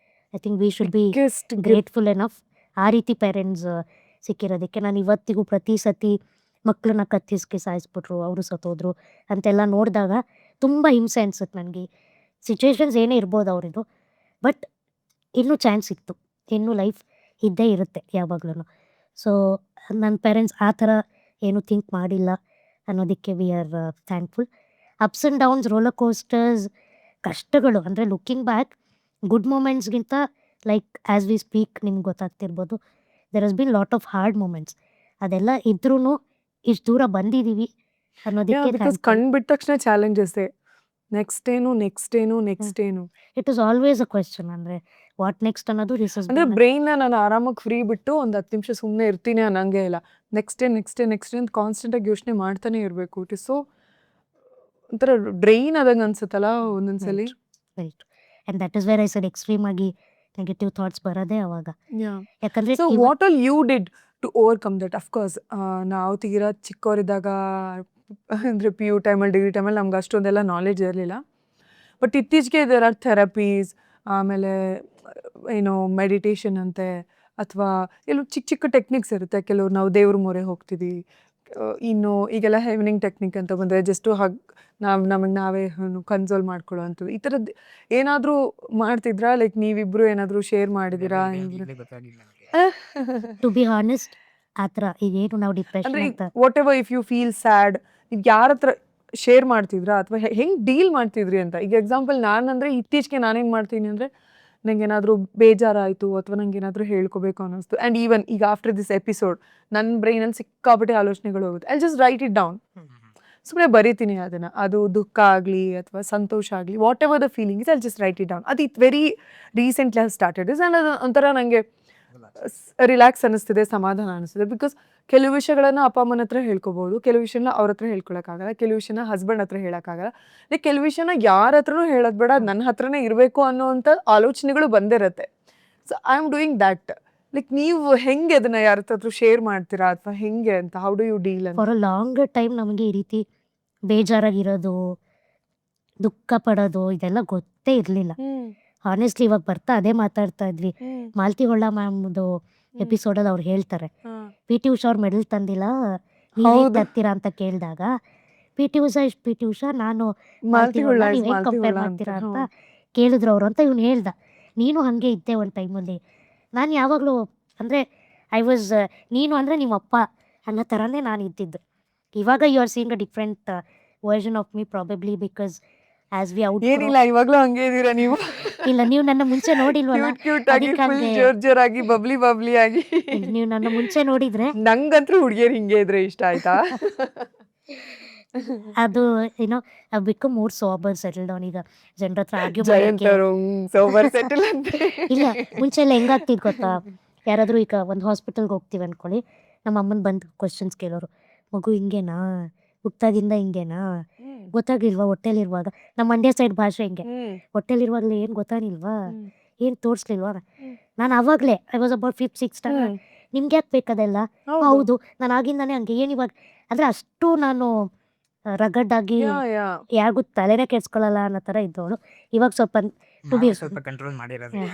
I think we should be grateful enough. ಆ ರೀತಿ ಪೇರೆಂಟ್ಸ್ ಸಿಕ್ಕಿರೋದಕ್ಕೆ ನಾನು ಇವತ್ತಿಗೂ ಪ್ರತಿ ಸತಿ ಮಕ್ಕಳನ್ನ ಕತ್ತಿಸ್ಕೆ ಸಾಯಿಸ್ಬಿಟ್ರು, ಅವರು ಸತ್ತೋದ್ರು ಅಂತೆಲ್ಲ ನೋಡಿದಾಗ ತುಂಬ ಹಿಂಸೆ ಅನ್ಸುತ್ತೆ ನನಗೆ. ಸಿಚುವೇಶನ್ಸ್ ಏನೇ ಇರ್ಬೋದು ಅವರಿದು, ಬಟ್ ಇನ್ನೂ ಚಾನ್ಸ್ ಇತ್ತು, ಇನ್ನೂ ಲೈಫ್ ಇದ್ದೇ ಇರುತ್ತೆ ಯಾವಾಗ್ಲೂ. ಸೊ ನನ್ನ ಪೇರೆಂಟ್ಸ್ ಆ ಥರ ಏನೂ ಥಿಂಕ್ ಮಾಡಿಲ್ಲ ಅನ್ನೋದಕ್ಕೆ we are thankful. Ups and downs, roller coasters, ಕಷ್ಟಗಳು ಅಂದರೆ ಲುಕ್ಕಿಂಗ್ ಬ್ಯಾಕ್ ಗುಡ್ ಮೂಮೆಂಟ್ಸ್ಗಿಂತ ಲೈಕ್ ಆ್ಯಸ್ ವಿ ಸ್ಪೀಕ್ ನಿಮ್ಗೆ ಗೊತ್ತಾಗ್ತಿರ್ಬೋದು, there has been lot of hard moments. ಅದೆಲ್ಲ ಇದ್ರೂ ಇಷ್ಟು ದೂರ ಬಂದಿದ್ದೀವಿ ಅನ್ನೋದಕ್ಕೆ ಬಿಕಾಸ್ ಕಣ್ ಬಿಟ್ಟ ತಕ್ಷಣ ಚಾಲೆಂಜಸ್ ನೆಕ್ಸ್ಟ್ ಏನು ನೆಕ್ಸ್ಟ್ ಏನು ನೆಕ್ಸ್ಟ್ ಏನು it is always a question ಅಂದರೆ ವಾಟ್ ನೆಕ್ಸ್ಟ್ ಅನ್ನೋದು ದಿಸ್ ಇಸ್ ಅಂದ್ರೆ ಬ್ರೈನ್ನ ನಾನು ಆರಾಮಾಗಿ ಫ್ರೀ ಬಿಟ್ಟು ಒಂದು 10 ನಿಮಿಷ ಸುಮ್ಮನೆ ಇರ್ತೀನಿ ಅನ್ನಂಗೆ ಇಲ್ಲ. Next day next day next day ಅಂತ ಕಾನ್ಸ್ಟೆಂಟಾಗಿ ಯೋಚನೆ ಮಾಡ್ತಾನೆ ಇರಬೇಕು. ಇಟ್ ಇಸ್ ಸೊ ಒಂಥರ ಡ್ರೈನ್ ಆದಂಗೆ ಅನ್ಸುತ್ತಲ್ಲ ಒಂದೊಂದ್ಸಲಿ. Right and that is where I said extreme ಆಗಿ ನೆಗೆಟಿವ್ ಥಾಟ್ಸ್ ಬರೋದೇ ಅವಾಗ. ಯಾಕಂದರೆ so what all you did to overcome that? Of course ನಾವು ತೀರಾ ಚಿಕ್ಕವರಿದ್ದಾಗ ಅಂದರೆ ಪಿ ಯು ಟೈಮಲ್ಲಿ ಡಿಗ್ರಿ ಟೈಮಲ್ಲಿ ನಮ್ಗೆ ಅಷ್ಟೊಂದೆಲ್ಲ ನಾಲೆಜ್ ಇರಲಿಲ್ಲ. ಬಟ್ ಇತ್ತೀಚೆಗೆ ದೇರ್ ಆರ್ ಥೆರಪೀಸ್, ಆಮೇಲೆ ಏನೋ ಮೆಡಿಟೇಷನ್ ಅಂತೆ, ಅಥವಾ ಎಲ್ಲೂ ಚಿಕ್ಕ ಚಿಕ್ಕ ಟೆಕ್ನಿಕ್ಸ್ ಇರುತ್ತೆ. ಕೆಲವ್ರು ನಾವು ದೇವ್ರ ಮೊರೆ ಹೋಗ್ತೀವಿ, ಇನ್ನು ಈಗೆಲ್ಲ ಹೆವನಿಂಗ್ ಟೆಕ್ನಿಕ್ ಅಂತ ಬಂದರೆ ಜಸ್ಟು ನಮಗೆ ನಾವೇ ಕನ್ಸೋಲ್ ಮಾಡ್ಕೊಳ್ಳೋ ಅಂಥದ್ದು. ಈ ಥರದ್ದು ಏನಾದರೂ ಮಾಡ್ತಿದ್ರಾ? ಲೈಕ್ ನೀವಿಬ್ರು ಏನಾದರೂ ಶೇರ್ ಮಾಡಿದ್ದೀರಾ? ಗೊತ್ತಾಗಿಲ್ಲ ನನಗೆ. ಟು ಬಿ ಹಾನೆಸ್ಟ್ ಆ ಥರ ಈಗೇನು ನಾವು ಡಿಪ್ರೆಷನ್ ಅಂದರೆ ಅಂತ whatever if you feel sad, ಈಗ ಯಾರ ಹತ್ರ ಶೇರ್ ಮಾಡ್ತಿದ್ರಾ ಅಥವಾ ಹೆಂಗೆ ಡೀಲ್ ಮಾಡ್ತಿದ್ರಿ ಅಂತ? ಈಗ ಎಕ್ಸಾಂಪಲ್ ನಾನಂದರೆ ಇತ್ತೀಚೆಗೆ ನಾನೇನು ಮಾಡ್ತೀನಿ ಅಂದರೆ, ನಂಗೆ ಏನಾದರೂ ಬೇಜಾರಾಯಿತು ಅಥವಾ ನಂಗೆ ಏನಾದರೂ ಹೇಳ್ಕೋಬೇಕು ಅನ್ನಿಸ್ತು, ಆ್ಯಂಡ್ ಈವನ್ ಈಗ ಆಫ್ಟರ್ ದಿಸ್ ಎಪಿಸೋಡ್ ನನ್ನ ಬ್ರೈನಲ್ಲಿ ಸಿಕ್ಕಾಪಟ್ಟೆ ಆಲೋಚನೆಗಳು ಹೋಗುತ್ತೆ. I just write it down. ಸುಮ್ಮನೆ ಬರೀತೀನಿ ಅದನ್ನು. ಅದು ದುಃಖ ಆಗಲಿ ಅಥವಾ ಸಂತೋಷ ಆಗಲಿ, whatever the feeling is, I just write it down. ಅದು very recently has started is, and ಅದು ಒಂಥರ ನನಗೆ ರಿಲ್ಯಾಕ್ಸ್ ಅನ್ನಿಸ್ತಿದೆ, ಸಮಾಧಾನ ಅನ್ನಿಸ್ತಿದೆ. ಬಿಕಾಸ್ ಕೆಲವು ವಿಷಯಗಳನ್ನು ಅಪ್ಪ ಅಮ್ಮನ ಹತ್ರ ಹೇಳ್ಕೊಬೋದು, ಕೆಲವು ವಿಷಯನ ಅವ್ರ ಹತ್ರ ಹೇಳ್ಕೊಳಕ್ಕಾಗಲ್ಲ, ಕೆಲವು ವಿಷಯನ ಹಸ್ಬೆಂಡ್ ಹತ್ರ ಹೇಳೋಕ್ಕಾಗಲ್ಲ, ಲೈಕ್ ಕೆಲವು ವಿಷಯನ ಯಾರ ಹತ್ರನೂ ಹೇಳೋದು ಬೇಡ, ನನ್ನ ಹತ್ರನೇ ಇರಬೇಕು ಅನ್ನೋವಂಥ ಆಲೋಚನೆಗಳು ಬಂದಿರುತ್ತೆ. So I am doing that. Like ನೀವು ಹೆಂಗೆ ಅದನ್ನು ಯಾರ ಹತ್ರ ಶೇರ್ ಮಾಡ್ತೀರಾ ಅಥವಾ ಹೆಂಗೆ ಅಂತ? ಹೌ ಡು ಯು ಡೀಲ್ ಅಂತ? ಫಾರ್ ಅ ಲಾಂಗ್ ಟೈಮ್ ನಮಗೆ ಈ ರೀತಿ ಬೇಜಾರಾಗಿರೋದು, ದುಃಖ ಪಡೋದು ಇದೆಲ್ಲ ಗೊತ್ತೇ ಇರಲಿಲ್ಲ. ಹಾನೆಸ್ಟ್ಲಿ ಇವಾಗ ಬರ್ತಾ ಅದೇ ಮಾತಾಡ್ತಾ ಇದ್ವಿ. ಮಾಲತಿ ಹೊಳ್ಳ ಮ್ಯಾಮ್ದು ಎಪಿಸೋಡಲ್ಲಿ ಅವ್ರು ಹೇಳ್ತಾರೆ, ಪಿ ಟಿ ಉಷಾ ಅವ್ರು ಮೆಡಲ್ ತಂದಿಲ್ಲ, ನೀವು ಹೇಗೆ ತರ್ತೀರಾ ಅಂತ ಕೇಳಿದಾಗ, ಪಿ ಟಿ ಉಷಾ ನಾನು ಮಾಲತಿ ಹೊಳ್ಳ ನೀವು ಹೇಗೆ ಕಂಪೇರ್ ಮಾಡ್ತೀರಾ ಅಂತ ಕೇಳಿದ್ರು ಅವರು ಅಂತ ಇವ್ನು ಹೇಳ್ದ. ನೀನು ಹಾಗೆ ಇದ್ದೆ ಒಂದು ಟೈಮಲ್ಲಿ. ನಾನು ಯಾವಾಗಲೂ ಅಂದರೆ ಐ ವಾಸ್ ನೀನು ಅಂದರೆ ನಿಮ್ಮಪ್ಪ ಅನ್ನೋ ಥರನೇ ನಾನು ಇದ್ದಿದ್ದು. ಇವಾಗ you are seeing a different version of me probably because as we out. ಏನಿಲ್ಲ, ಇವಾಗಲೂ ಹಂಗೆ ಇದೀರಾ ನೀವು. ಇಲ್ಲ, ನೀವು ನನ್ನ ಮುಂಚೆ ನೋಡಿಲ್ವಲ್ಲ, ಕ್ಯೂಟ್ ಕ್ಯೂಟ್ ಆಗಿ, ಫುಲ್ ಜೋರಾಗಿ, ಬಬ್ಲಿ ಬಬ್ಲಿ ಆಗಿ. ನೀವು ನನ್ನ ಮುಂಚೆ ನೋಡಿದ್ರೆ ನಂಗಂತೂ ಹುಡುಗಿಯರು ಹಿಂಗೆ ಇದ್ರೆ ಇಷ್ಟ, ಆಯ್ತಾ? ಅದು ಏನೋ become more sober settle down. ಈಗ ಜನರ ಹತ್ರ ಆರ್ಗ್ಯೂ ಜಯಂತ್ ಮಾಡೋಕ್ಕೆ ಅವರು ಸೋಬರ್ ಸೆಟಲ್ ಅಂತ. ಇಲ್ಲ, ಮುಂಚೆ ಎಲ್ಲ ಹೆಂಗಾಗ್ತಿದ್ ಗೊತ್ತಾ, ಯಾರಾದರೂ ಈಗ ಒಂದು ಹಾಸ್ಪಿಟಲ್ಗೆ ಹೋಗ್ತೀವಿ ಅಂದ್ಕೊಳ್ಳಿ, ನಮ್ಮ ಅಮ್ಮನ ಬಂದು ಕ್ವಶನ್ಸ್ ಕೇಳೋರು, ಮಗು ಹಿಂಗೇನಾ, ಹುಟ್ಟಾಗಿಂದ ಹಿಂಗೇನಾ, ಗೊತ್ತಾಗ್ಲಿಲ್ವಾ ಹೊಟ್ಟೆಲಿರುವಾಗ? ನಮ್ಮ ಮಂಡ್ಯ ಸೈಡ್ ಭಾಷೆ ಹಿಂಗೆ, ಹೊಟ್ಟೆಲಿರುವಾಗಲೇ ಏನು ಗೊತ್ತಾಗಿಲ್ವಾ, ಏನು ತೋರಿಸ್ಲಿಲ್ವಾ? ನಾನು ಆವಾಗಲೇ I was about 5th 6th standard. ನಿಮ್ಗೆ ಯಾಕೆ ಬೇಕದೆಲ್ಲ? ಹೌದು, ನಾನು ಆಗಿಂದಾನೆ ಹಂಗೆ, ಏನು ಇವಾಗ ಅಂದರೆ ಅಷ್ಟು ನಾನು ರಗಡ್ಡಾಗಿ ಯಾರಿಗೂ ತಲೆನೇ ಕೆಡ್ಸ್ಕೊಳ್ಳಲ್ಲ ಅನ್ನೋ ಥರ ಇದ್ದವಳು. ಇವಾಗ ಸ್ವಲ್ಪ ಟು ಬಿ ಸ್ವಲ್ಪ ಕಂಟ್ರೋಲ್ ಮಾಡಿರೋದು.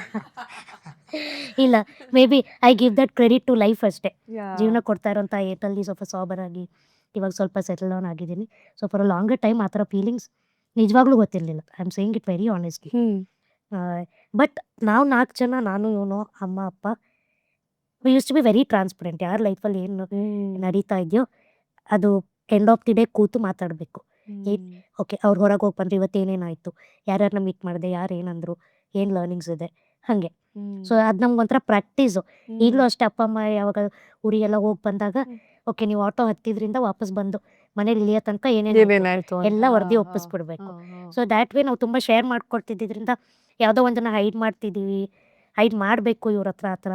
ಇಲ್ಲ, maybe I give that credit to life ಅಷ್ಟೇ. ಜೀವನ ಕೊಡ್ತಾ ಇರೋಂಥ ಏಟಲ್ಲಿ ಸ್ವಲ್ಪ ಸಾಬರ್ ಆಗಿ ಇವಾಗ ಸ್ವಲ್ಪ ಸೆಟಲ್ ಡೌನ್ ಆಗಿದ್ದೀನಿ. So for a longer time ಆ ಥರ ಫೀಲಿಂಗ್ಸ್ ನಿಜವಾಗ್ಲೂ ಗೊತ್ತಿರಲಿಲ್ಲ. I am saying it very honestly. But ನಾವು 4 ಜನ, ನಾನು, ಇವನು, ಅಮ್ಮ, ಅಪ್ಪ, we used to be very transparent. ಯಾರ ಲೈಫಲ್ಲಿ ಏನು ನಡೀತಾ ಇದೆಯೋ ಅದು ಎಂಡ್ ಆಫ್ ದಿ ಡೇ ಕೂತು ಮಾತಾಡಬೇಕು. ಓಕೆ, ಅವ್ರು ಹೊರಗೆ ಹೋಗಿ ಬಂದರೆ ಇವತ್ತು ಏನೇನಾಯಿತು, ಯಾರ್ಯಾರನ್ನ ಮೀಟ್ ಮಾಡಿದೆ, ಯಾರು ಏನಂದರು, ಏನು ಲರ್ನಿಂಗ್ಸ್ ಇದೆ, ಹಾಗೆ. ಸೊ ಅದು ನಮ್ಗೆ ಒಂಥರ ಪ್ರಾಕ್ಟೀಸು. ಈಗಲೂ ಅಷ್ಟೇ, ಅಪ್ಪ ಅಮ್ಮ ಯಾವಾಗ ಊರಿಗೆಲ್ಲ ಹೋಗಿ ಬಂದಾಗ, ಓಕೆ ನೀವು ಆಟೋ ಹತ್ತಿದ್ರಿಂದ ವಾಪಸ್ ಬಂದು ಮನೇಲಿ ಇಳಿಯೋ ತನಕ ಏನೇನಾಯಿತು ಎಲ್ಲ ವರದಿ ಒಪ್ಪಿಸ್ಬಿಡ್ಬೇಕು. ಸೊ ದ್ಯಾಟ್ ವೇ ನಾವು ತುಂಬ ಶೇರ್ ಮಾಡ್ಕೊಳ್ತಿದ್ದರಿಂದ ಯಾವುದೋ ಒಂದನ್ನು ಹೈಡ್ ಮಾಡ್ತಿದ್ದೀವಿ, ಹೈಡ್ ಮಾಡಬೇಕು ಇವ್ರ ಹತ್ರ, ಆ ಥರ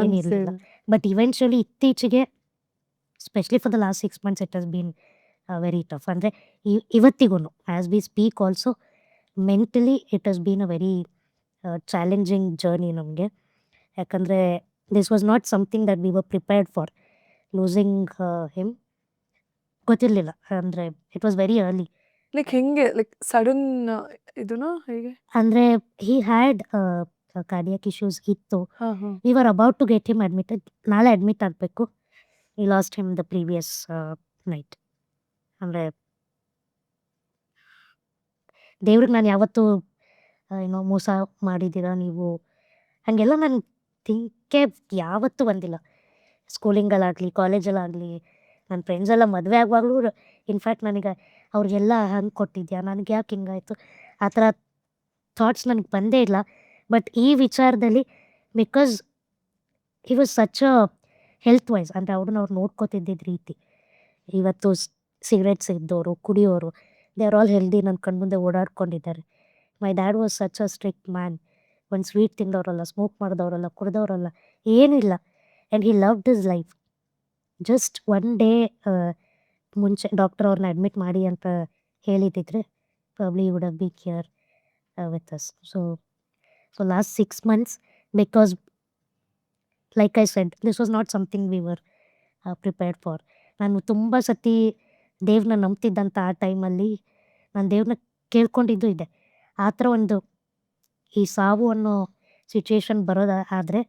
ಏನಿರಲಿಲ್ಲ. ಬಟ್ ಇವೆನ್ಚುಲಿ ಇತ್ತೀಚೆಗೆ specially for the last 6 months it has been very tough. ಅಂದರೆ ಇವತ್ತಿಗೂ as we speak also mentally it has been a very challenging journey ನಮಗೆ. ಯಾಕಂದರೆ this was not something that we were prepared for. Losing him ಗೊತ್ತಿರಲಿಲ್ಲ, ಅಂದರೆ it was very early. Like ಹೆಂಗೆ, like sudden ಇದನ್ನ ಹೇಗೆ? ಅಂದರೆ ಹಿ ಹ್ಯಾಡ್ ಕಾರ್ಡಿಯಾಕ್ ಇಶ್ಯೂಸ್ ಇತ್ತು. We were about to get him admitted. ನಾಳೆ ಅಡ್ಮಿಟ್ ಆಗಬೇಕು. V last him the previous night. ಅಂದರೆ ದೇವ್ರಿಗೆ ನಾನು ಯಾವತ್ತೂ ಏನೋ ಮೋಸ ಮಾಡಿದ್ದೀರಾ ನೀವು ಹಾಗೆಲ್ಲ ನಾನು ಥಿಂಕೇ ಯಾವತ್ತೂ ಬಂದಿಲ್ಲ. ಸ್ಕೂಲಿಂಗಲ್ಲಾಗಲಿ, ಕಾಲೇಜಲ್ಲಾಗಲಿ, ನನ್ನ ಫ್ರೆಂಡ್ಸ್ ಎಲ್ಲ ಮದುವೆ ಆಗುವಾಗಲೂ ಇನ್ಫ್ಯಾಕ್ಟ್ ನನಗೆ ಅವ್ರಿಗೆಲ್ಲ ಹಂಗೆ ಕೊಟ್ಟಿದ್ಯಾ, ನನಗೆ ಯಾಕೆ ಹಿಂಗಾಯಿತು, ಆ ಥರ ಥಾಟ್ಸ್ ನನಗೆ ಬಂದೇ ಇಲ್ಲ. ಬಟ್ ಈ ವಿಚಾರದಲ್ಲಿ because he was such a health wise ಅಂದರೆ ಅವ್ರನ್ನ ಅವ್ರು ನೋಡ್ಕೋತಿದ್ದಿದ್ದ ರೀತಿ. ಇವತ್ತು ಸಿಗರೇಟ್ಸ್ ಇದ್ದವರು, ಕುಡಿಯೋರು, ದೇ ಆರ್ ಆಲ್ ಹೆಲ್ದಿ, ನನ್ನ ಕಣ್ಮುಂದೆ ಓಡಾಡ್ಕೊಂಡಿದ್ದಾರೆ. My dad was such a strict man. ಒಂದು ಸ್ವೀಟ್ ತಿಂದವರಲ್ಲ, ಸ್ಮೋಕ್ ಮಾಡಿದವರಲ್ಲ, ಕುಡ್ದವರಲ್ಲ, ಏನಿಲ್ಲ. And he loved his life. Just one day ಮುಂಚೆ ಡಾಕ್ಟರ್ ಅವ್ರನ್ನ ಅಡ್ಮಿಟ್ ಮಾಡಿ ಅಂತ ಹೇಳಿದ್ದಿದ್ರೆ probably would have been here with us. So last 6 months, because like I shed, this was not something V were prepared for. ನಾನು ತುಂಬ ಸತಿ ದೇವ್ರನ್ನ ನಂಬ್ತಿದ್ದಂಥ ಆ ಟೈಮಲ್ಲಿ ನಾನು ದೇವ್ರನ್ನ ಕೇಳ್ಕೊಂಡಿದ್ದು ಇದೆ. ಆ ಥರ ಒಂದು ಈ ಸಾವು ಅನ್ನೋ ಸಿಚುಯೇಷನ್ ಆದರೆ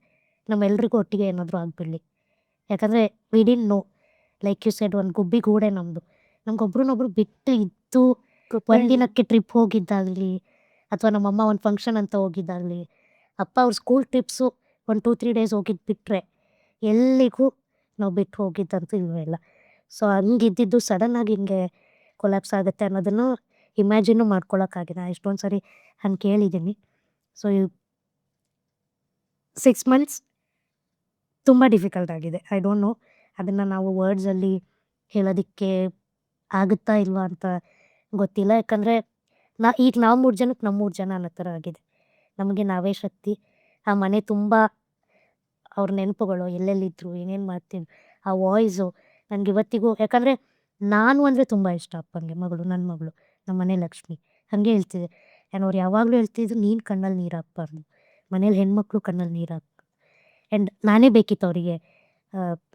ನಮ್ಮೆಲ್ರಿಗೂ ಒಟ್ಟಿಗೆ ಏನಾದರೂ ಆಗಿಬಿಡಲಿ. ಯಾಕಂದರೆ we didn't know, like you said, ಒಂದು ಗುಬ್ಬಿ ಗೂಡೆ ನಮ್ಮದು. ನಮ್ಗೊಬ್ರನ್ನೊಬ್ರು ಬಿಟ್ಟು ಇದ್ದು ಒಂದಿನಕ್ಕೆ ಟ್ರಿಪ್ ಹೋಗಿದ್ದಾಗಲಿ, ಅಥವಾ ನಮ್ಮಮ್ಮ ಒಂದು ಫಂಕ್ಷನ್ ಅಂತ ಹೋಗಿದ್ದಾಗಲಿ, ಅಪ್ಪ ಅವ್ರ ಸ್ಕೂಲ್ ಟ್ರಿಪ್ಸು 1-2-3 days ಹೋಗಿದ್ದು ಬಿಟ್ಟರೆ ಎಲ್ಲಿಗೂ ನಾವು ಬಿಟ್ಟು ಹೋಗಿದ್ದಂತೂ ಇಲ್ವೇ ಇಲ್ಲ. ಸೊ ಹಂಗಿದ್ದಿದ್ದು ಸಡನ್ನಾಗಿ ಹಿಂಗೆ ಕೊಲ್ಯಾಪ್ಸ್ ಆಗುತ್ತೆ ಅನ್ನೋದನ್ನು ಇಮ್ಯಾಜಿನ್ನು ಮಾಡ್ಕೊಳಕ್ಕಾಗಿದೆ. ಎಷ್ಟೊಂದು ಸರಿ ಹಂಗೆ ಕೇಳಿದ್ದೀನಿ. ಸೊ 6 months ತುಂಬ ಡಿಫಿಕಲ್ಟ್ ಆಗಿದೆ. ಐ ಡೋಂಟ್ ನೋ ಅದನ್ನು ನಾವು ವರ್ಡ್ಸಲ್ಲಿ ಹೇಳೋದಕ್ಕೆ ಆಗುತ್ತಾ ಇಲ್ವಾ ಅಂತ ಗೊತ್ತಿಲ್ಲ. ಯಾಕಂದರೆ ಈಗ ನಾವು 3 ಜನಕ್ಕೆ ನಮ್ಮ 3 ಜನ ಅನ್ನೋ ಥರ ಆಗಿದೆ. ನಮಗೆ ನಾವೇ ಶಕ್ತಿ. ಆ ಮನೆ ತುಂಬ ಅವ್ರ ನೆನಪುಗಳು, ಎಲ್ಲೆಲ್ಲಿದ್ದರು, ಏನೇನು ಮಾಡ್ತೀನಿ, ಆ ವಾಯ್ಸು ನನಗೆ ಇವತ್ತಿಗೂ. ಯಾಕಂದರೆ ನಾನು ಅಂದರೆ ತುಂಬ ಇಷ್ಟ ಅಪ್ಪಂಗೆ. ನನ್ನ ಮಗಳು, ನಮ್ಮ ಮನೆ ಲಕ್ಷ್ಮಿ ಹಾಗೆ ಹೇಳ್ತಿದ್ದೆ. ಆ್ಯಂಡ್ ಅವ್ರು ಯಾವಾಗಲೂ ಹೇಳ್ತಿದ್ರು, ನೀನು ಕಣ್ಣಲ್ಲಿ ನೀರು ಹಾಕ್ಬಾರ್ದು, ಮನೇಲಿ ಹೆಣ್ಮಕ್ಳು ಕಣ್ಣಲ್ಲಿ ನೀರು ಹಾಕ್ಬಾರ್ದು. ಆ್ಯಂಡ್ ನಾನೇ ಬೇಕಿತ್ತು ಅವರಿಗೆ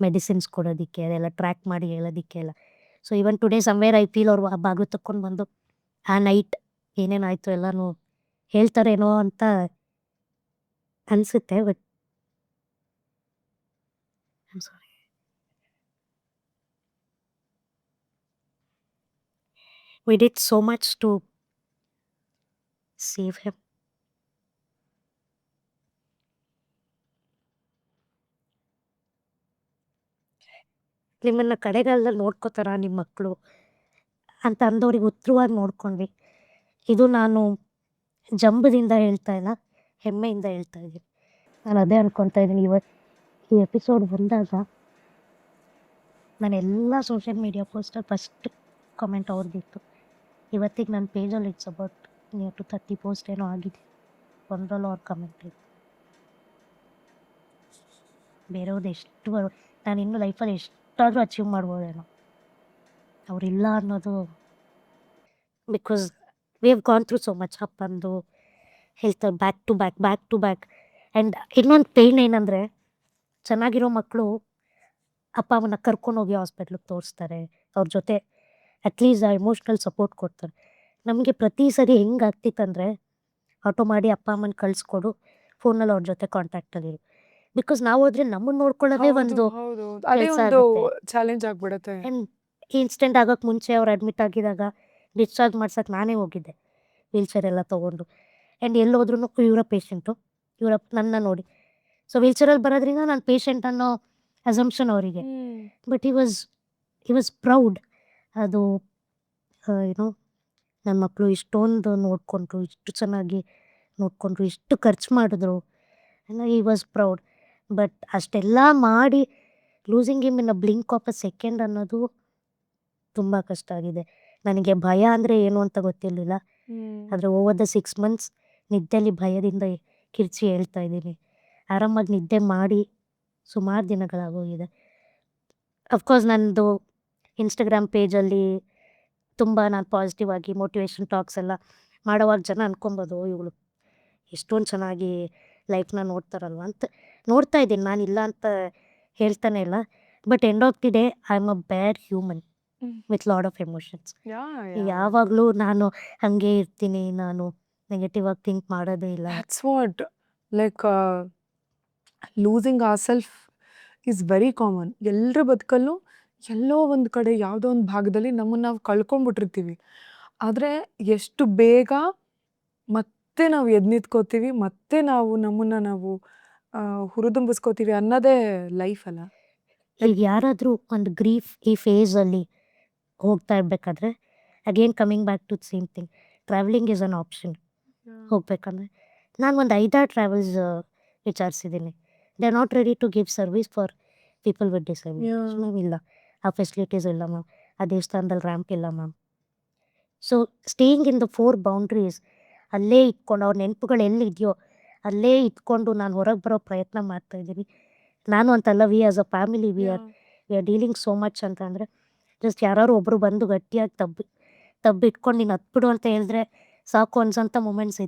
ಮೆಡಿಸಿನ್ಸ್ ಕೊಡೋದಕ್ಕೆ, ಅದೆಲ್ಲ ಟ್ರ್ಯಾಕ್ ಮಾಡಿ ಹೇಳೋದಕ್ಕೆ ಎಲ್ಲ. So even today somewhere I feel ಅವ್ರು ಆ ಬಾಗಿಲು ತಕ್ಕೊಂಡು ಬಂದು ಆ ನೈಟ್ ಏನೇನಾಯಿತು ಎಲ್ಲನೂ ಹೇಳ್ತಾರೇನೋ ಅಂತ ಅನಿಸುತ್ತೆ. But I am sorry. We did so much to save him. ನಿಮ್ಮನ್ನು ಕಡೆಗಾಲದಲ್ಲಿ ನೋಡ್ಕೋತಾರ ನಿಮ್ಮ ಮಕ್ಕಳು ಅಂತ ಅಂದವ್ರಿಗೆ ಉತ್ತರವಾಗಿ ನೋಡ್ಕೊಂಡ್ವಿ. ಇದು ನಾನು ಜಂಬದಿಂದ ಹೇಳ್ತಾ ಇಲ್ಲ, ಹೆಮ್ಮೆಯಿಂದ ಹೇಳ್ತಾ ಇದ್ದೀನಿ. ನಾನು ಅದೇ ಅಂದ್ಕೊಳ್ತಾ ಇದ್ದೀನಿ. ಈ ಎಪಿಸೋಡ್ ಬಂದಾಗ ನಾನು ಎಲ್ಲ ಸೋಷಿಯಲ್ ಮೀಡಿಯಾ ಪೋಸ್ಟಲ್ಲಿ ಫಸ್ಟ್ ಕಮೆಂಟ್ ಅವ್ರದ್ದಿತ್ತು. ಇವತ್ತಿಗೆ ನನ್ನ ಪೇಜಲ್ಲಿ it's about near to 30 post ಏನೋ ಆಗಿದೆ. ಒಂದರಲ್ಲೂ ಅವ್ರ ಕಮೆಂಟ್ ಇದೆ. ಬೇರೆಯವ್ರದ್ದು ಎಷ್ಟು ನಾನು ಇನ್ನೂ ಲೈಫಲ್ಲಿ ಎಷ್ಟಾದರೂ ಅಚೀವ್ ಮಾಡ್ಬೋದೇನೋ, ಅವರಿಲ್ಲ ಅನ್ನೋದು. Because we have gone through so much. ಅಪ್ಪಂದು health back to back. And ಇನ್ನೊಂದು ಪೇಯ್ನ್ ಏನಂದರೆ, ಚೆನ್ನಾಗಿರೋ ಮಕ್ಕಳು ಅಪ್ಪ ಅಮ್ಮನ ಕರ್ಕೊಂಡೋಗಿ ಹಾಸ್ಪಿಟ್ಲಿಗೆ ತೋರಿಸ್ತಾರೆ, ಅವ್ರ ಜೊತೆ ಅಟ್ಲೀಸ್ಟ್ ಆ ಎಮೋಷ್ನಲ್ ಸಪೋರ್ಟ್ ಕೊಡ್ತಾರೆ. ನಮಗೆ ಪ್ರತಿ ಸರಿ ಹೆಂಗೆ ಆಗ್ತಿತ್ತಂದರೆ, ಆಟೋ ಮಾಡಿ ಅಪ್ಪ ಅಮ್ಮನ ಕಳಿಸ್ಕೊಡು, ಫೋನಲ್ಲಿ ಅವ್ರ ಜೊತೆ ಕಾಂಟ್ಯಾಕ್ಟಲ್ಲಿರು. ಬಿಕಾಸ್ ನಾವು ಹೋದ್ರೆ ನಮ್ಮನ್ನು ನೋಡ್ಕೊಳ್ಳೋದೇ ಒಂದು ಅದೇ ಕೆಲ್ಸ ಒಂದು ಆಗುತ್ತೆ. ಚಾಲೆಂಜ್ ಆಗ್ಬಿಡುತ್ತೆ. ಆ್ಯಂಡ್ ಇನ್ಸಿಡೆಂಟ್ ಆಗೋಕ್ಕೆ ಮುಂಚೆ ಅವ್ರು ಅಡ್ಮಿಟ್ ಆಗಿದಾಗ ಡಿಸ್ಚಾರ್ಜ್ ಮಾಡ್ಸೋಕ್ಕೆ ನಾನೇ ಹೋಗಿದ್ದೆ, ವೀಲ್ಚೇರ್ ಎಲ್ಲ ತೊಗೊಂಡು. ಆ್ಯಂಡ್ ಎಲ್ಲೋದ್ರೂ ಇವರ ಪೇಷೆಂಟು, ನನ್ನ ನೋಡಿ. ಸೊ ವೀಲ್ಚೇರಲ್ಲಿ ಬರೋದ್ರಿಂದ ನಾನು ಪೇಷೆಂಟ್ ಅನ್ನೋ ಅಸಂಪ್ಷನ್ ಅವರಿಗೆ. But he was proud. ಅದು ಏನೋ ನನ್ನ ಮಕ್ಕಳು ಇಷ್ಟೊಂದು ನೋಡಿಕೊಂಡ್ರು, ಇಷ್ಟು ಚೆನ್ನಾಗಿ ನೋಡಿಕೊಂಡ್ರು, ಇಷ್ಟು ಖರ್ಚು ಮಾಡಿದ್ರು, ಹಿ ವಾಸ್ ಪ್ರೌಡ್. ಬಟ್ ಅಷ್ಟೆಲ್ಲ ಮಾಡಿ losing him in a blink of a second ಅನ್ನೋದು ತುಂಬ ಕಷ್ಟ ಆಗಿದೆ. ನನಗೆ ಭಯ ಅಂದರೆ ಏನು ಅಂತ ಗೊತ್ತಿರಲಿಲ್ಲ. ಆದರೆ ಓವರ್ ದ 6 months ನಿದ್ದೆಯಲ್ಲಿ ಭಯದಿಂದ ಕಿರ್ಚಿ ಹೇಳ್ತಾ ಇದ್ದೀನಿ. ಆರಾಮಾಗಿ ನಿದ್ದೆ ಮಾಡಿ ಸುಮಾರು ದಿನಗಳಾಗೋಗಿದೆ. ಅಫ್ಕೋರ್ಸ್ ನನ್ನದು ಇನ್ಸ್ಟಾಗ್ರಾಮ್ ಪೇಜಲ್ಲಿ ತುಂಬ ನಾನು ಪಾಸಿಟಿವ್ ಆಗಿ ಮೋಟಿವೇಶನ್ ಟಾಕ್ಸ್ ಎಲ್ಲ ಮಾಡೋವಾಗ ಜನ ಅಂದ್ಕೊಬೋದು, ಇವಳು ಎಷ್ಟೊಂದು ಚೆನ್ನಾಗಿ ಲೈಫ್ನ ನೋಡ್ತಾರಲ್ವ ಅಂತ. ನೋಡ್ತಾ ಇದ್ದೀನಿ, ನಾನು ಇಲ್ಲ ಅಂತ ಹೇಳ್ತಾನೆ ಇಲ್ಲ. But end of the day I am a bad human with lot of emotions. ಯಾವಾಗಲೂ ನಾನು ಹಾಗೆ ಇರ್ತೀನಿ, ನಾನು ನೆಗೆಟಿವ್ ಆಗಿ ಥಿಂಕ್ ಮಾಡೋದೇ ಇಲ್ಲ. That's what, like, losing ourself is very common. ಎಲ್ಲರ ಬದುಕಲ್ಲೂ ಎಲ್ಲೋ ಒಂದು ಕಡೆ ಯಾವುದೋ ಒಂದು ಭಾಗದಲ್ಲಿ ನಮ್ಮನ್ನು ನಾವು ಕಳ್ಕೊಂಡ್ಬಿಟ್ಟಿರ್ತೀವಿ. ಆದರೆ ಎಷ್ಟು ಬೇಗ ಮತ್ತೆ ನಾವು ಎದ್ದು ನಿಂತ್ಕೋತೀವಿ, ಮತ್ತೆ ನಮ್ಮನ್ನು ನಾವು ಹುರಿದುಂಬಿಸ್ಕೋತೀವಿ ಅನ್ನೋದೇ ಲೈಫ್ ಅಲ್ಲ. ಈಗ ಯಾರಾದರೂ ಒಂದು ಗ್ರೀಫ್ ಈ ಫೇಸಲ್ಲಿ ಹೋಗ್ತಾ ಇರಬೇಕಾದ್ರೆ, again coming back to same thing, travelling is an option. ಹೋಗ್ಬೇಕಂದ್ರೆ ನಾನು ಒಂದು 5-6 ಟ್ರಾವೆಲ್ಸ್ ವಿಚಾರಿಸಿದ್ದೀನಿ. They are not ready to give service for people with disabilities Yeah. Ma'am ಇಲ್ಲ, ಆ ಫೆಸಿಲಿಟೀಸ್ ಇಲ್ಲ ಮ್ಯಾಮ್, ಆ ದೇವಸ್ಥಾನದಲ್ಲಿ ರ್ಯಾಂಪ್ ಇಲ್ಲ ma'am. So staying in the 4 boundaries, ಅಲ್ಲೇ ಇಟ್ಕೊಂಡು ಅವ್ರ ನೆನಪುಗಳು ಎಲ್ಲಿದೆಯೋ ಅಲ್ಲೇ ಇಟ್ಕೊಂಡು ನಾನು ಹೊರಗೆ ಬರೋ ಪ್ರಯತ್ನ ಮಾಡ್ತಾ ಇದ್ದೀನಿ. ನಾನು ಅಂತಲ್ಲ, we as a family we are dealing so much ಅಂತ ಅಂದರೆ, ಜಸ್ಟ್ ಯಾರು ಒಬ್ಬರು ಬಂದು ಗಟ್ಟಿಯಾಗಿ ತಬ್ಬಿಟ್ಕೊಂಡು ನೀನು ಹತ್ಬಿಡು ಅಂತ ಹೇಳಿದ್ರೆ ಸಾಕು ಅನ್ಸೋಂಥ ಮೂಮೆಂಟ್ಸ್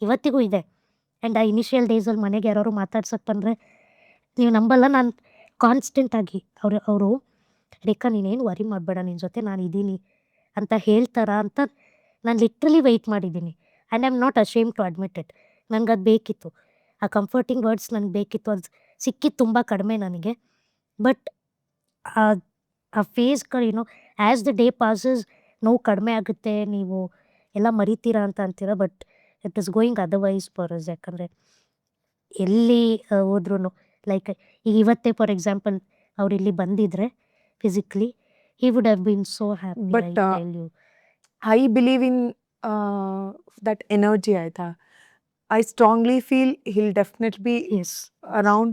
ಇವತ್ತಿಗೂ ಇದೆ. ಆ್ಯಂಡ್ ಆ ಇನಿಷಿಯಲ್ ಡೇಸಲ್ಲಿ ಮನೆಗೆ ಯಾರು ಮಾತಾಡ್ಸೋಕ್ಕೆ ಬಂದರೆ ನೀವು ನಂಬಲ್ಲ, ನಾನು ಕಾನ್ಸ್ಟೆಂಟಾಗಿ ಅವರು ರೇಖಾ ನೀನೇನು ವರಿ ಮಾಡಬೇಡ, ನಿನ್ನ ಜೊತೆ ನಾನು ಇದ್ದೀನಿ ಅಂತ ಹೇಳ್ತಾರಾ ಅಂತ ನಾನು ಲಿಟ್ರಲಿ ವೆಯ್ಟ್ ಮಾಡಿದ್ದೀನಿ. And I am not ashamed to admit it. ನನಗೆ ಅದು ಬೇಕಿತ್ತು, ಆ ಕಂಫರ್ಟಿಂಗ್ ವರ್ಡ್ಸ್ ನನಗೆ ಬೇಕಿತ್ತು. ಅದು ಸಿಕ್ಕಿದ್ದು ತುಂಬ ಕಡಿಮೆ ನನಗೆ. ಬಟ್ ಆ ಫೇಸ್ಗಳು ಆ್ಯಸ್ ದ ಡೇ ಪಾಸಸ್ ನೋವು ಕಡಿಮೆ ಆಗುತ್ತೆ, ನೀವು ಎಲ್ಲ ಮರಿತೀರಾ ಅಂತ ಅಂತೀರ. But it is going otherwise for us. ಯಾಕಂದರೆ ಎಲ್ಲಿ ಹೋದ್ರೂ ಲೈಕ್ ಈಗ ಇವತ್ತೇ ಫಾರ್ ಎಕ್ಸಾಂಪಲ್ ಅವ್ರು ಇಲ್ಲಿ ಬಂದಿದ್ರೆ physically, he would have been so happy. But, I believe in that energy ಆಯ್ತಾ. I strongly feel he'll definitely be yes around.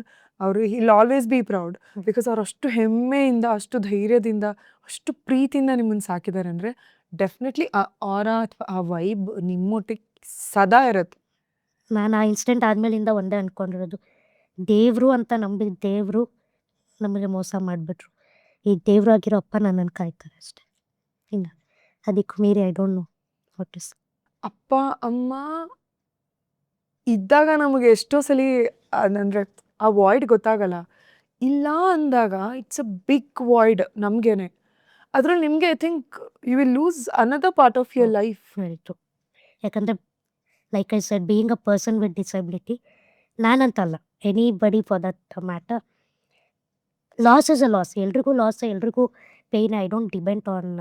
he'll always be proud because ಅವ್ರು ಅಷ್ಟು ಹೆಮ್ಮೆಯಿಂದ, ಅಷ್ಟು ಧೈರ್ಯದಿಂದ, ಅಷ್ಟು ಪ್ರೀತಿಯಿಂದ ನಿಮ್ಮನ್ನು ಸಾಕಿದ್ದಾರೆ ಅಂದರೆ ಡೆಫಿನೆಟ್ಲಿ ಆ ಆರಾ ಅಥವಾ ಆ ವೈಬ್ ನಿಮ್ಮೊಟ್ಟಿಗೆ ಸದಾ ಇರುತ್ತೆ. ನಾನು ಆ ಇನ್ಸಿಡೆಂಟ್ ಆದಮೇಲಿಂದ ಒಂದೇ ಅಂದ್ಕೊಂಡಿರೋದು, ದೇವರು ಅಂತ ನಂಬಿದ ದೇವರು ನಮಗೆ ಮೋಸ ಮಾಡಿಬಿಟ್ರು. ಈ ದೇವ್ರು ಆಗಿರೋ ಅಪ್ಪ ನನ್ನನ್ನು ಕಾಯ್ತಾರೆ ಅಷ್ಟೇ. ಇಲ್ಲ ಅದಕ್ಕೂ ಮೀರಿ I don't know what is. ಅಪ್ಪ ಅಮ್ಮ ಇದ್ದಾಗ ನಮಗೆ ಎಷ್ಟೋ ಸಲ ಅಂದರೆ ಆ ವಾಯ್ಡ್ ಗೊತ್ತಾಗಲ್ಲ. ಇಲ್ಲ ಅಂದಾಗ ಇಟ್ಸ್ ಅ ಬಿಗ್ ವಾಯ್ಡ್ ನಮಗೇನೆ. ಅದ್ರಲ್ಲಿ ನಿಮಗೆ I think you will lose another part of your life. Very true. ಯಾಕಂದರೆ like I said, being a person with disability, ನಾನಂತಲ್ಲ, anybody for that matter, loss is a loss. ಎಲ್ರಿಗೂ loss, ಎಲ್ರಿಗೂ pain. I don't depend on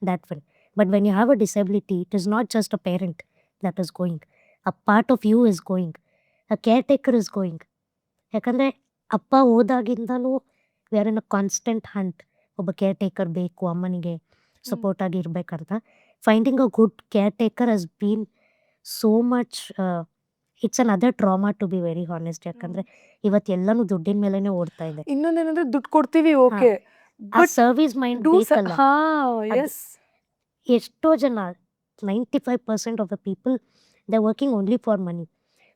that one. But when you have a disability, it is not just a parent that is going, a part of you is going, a caretaker is going. ಯಾಕಂದರೆ ಅಪ್ಪ ಹೋದಾಗಿಂದಲೂ we are in a constant hunt. ಒಬ್ಬ caretaker ಬೇಕು ಅಮ್ಮನಿಗೆ ಸಪೋರ್ಟಾಗಿ ಇರಬೇಕಂತ. Finding a good caretaker has been so much, it's another trauma to be very honest. ಯಾಕಂದರೆ ಇವತ್ತು ಎಲ್ಲನೂ ದುಡ್ಡಿನ ಮೇಲೇ ಓಡ್ತಾ ಇದೆ. ಇನ್ನೊಂದೇನಂದ್ರೆ ದುಡ್ಡು ಕೊಡ್ತೀವಿ, ಓಕೆ, ಆ ಬಟ್ ಸರ್ವಿಸ್ ಮೈಂಡ್ ಬೇಕಲ್ಲ. ಹಾ ಅದು- ಎಸ್ ಎಷ್ಟೋ ಜನ 95% of the people they working only for money.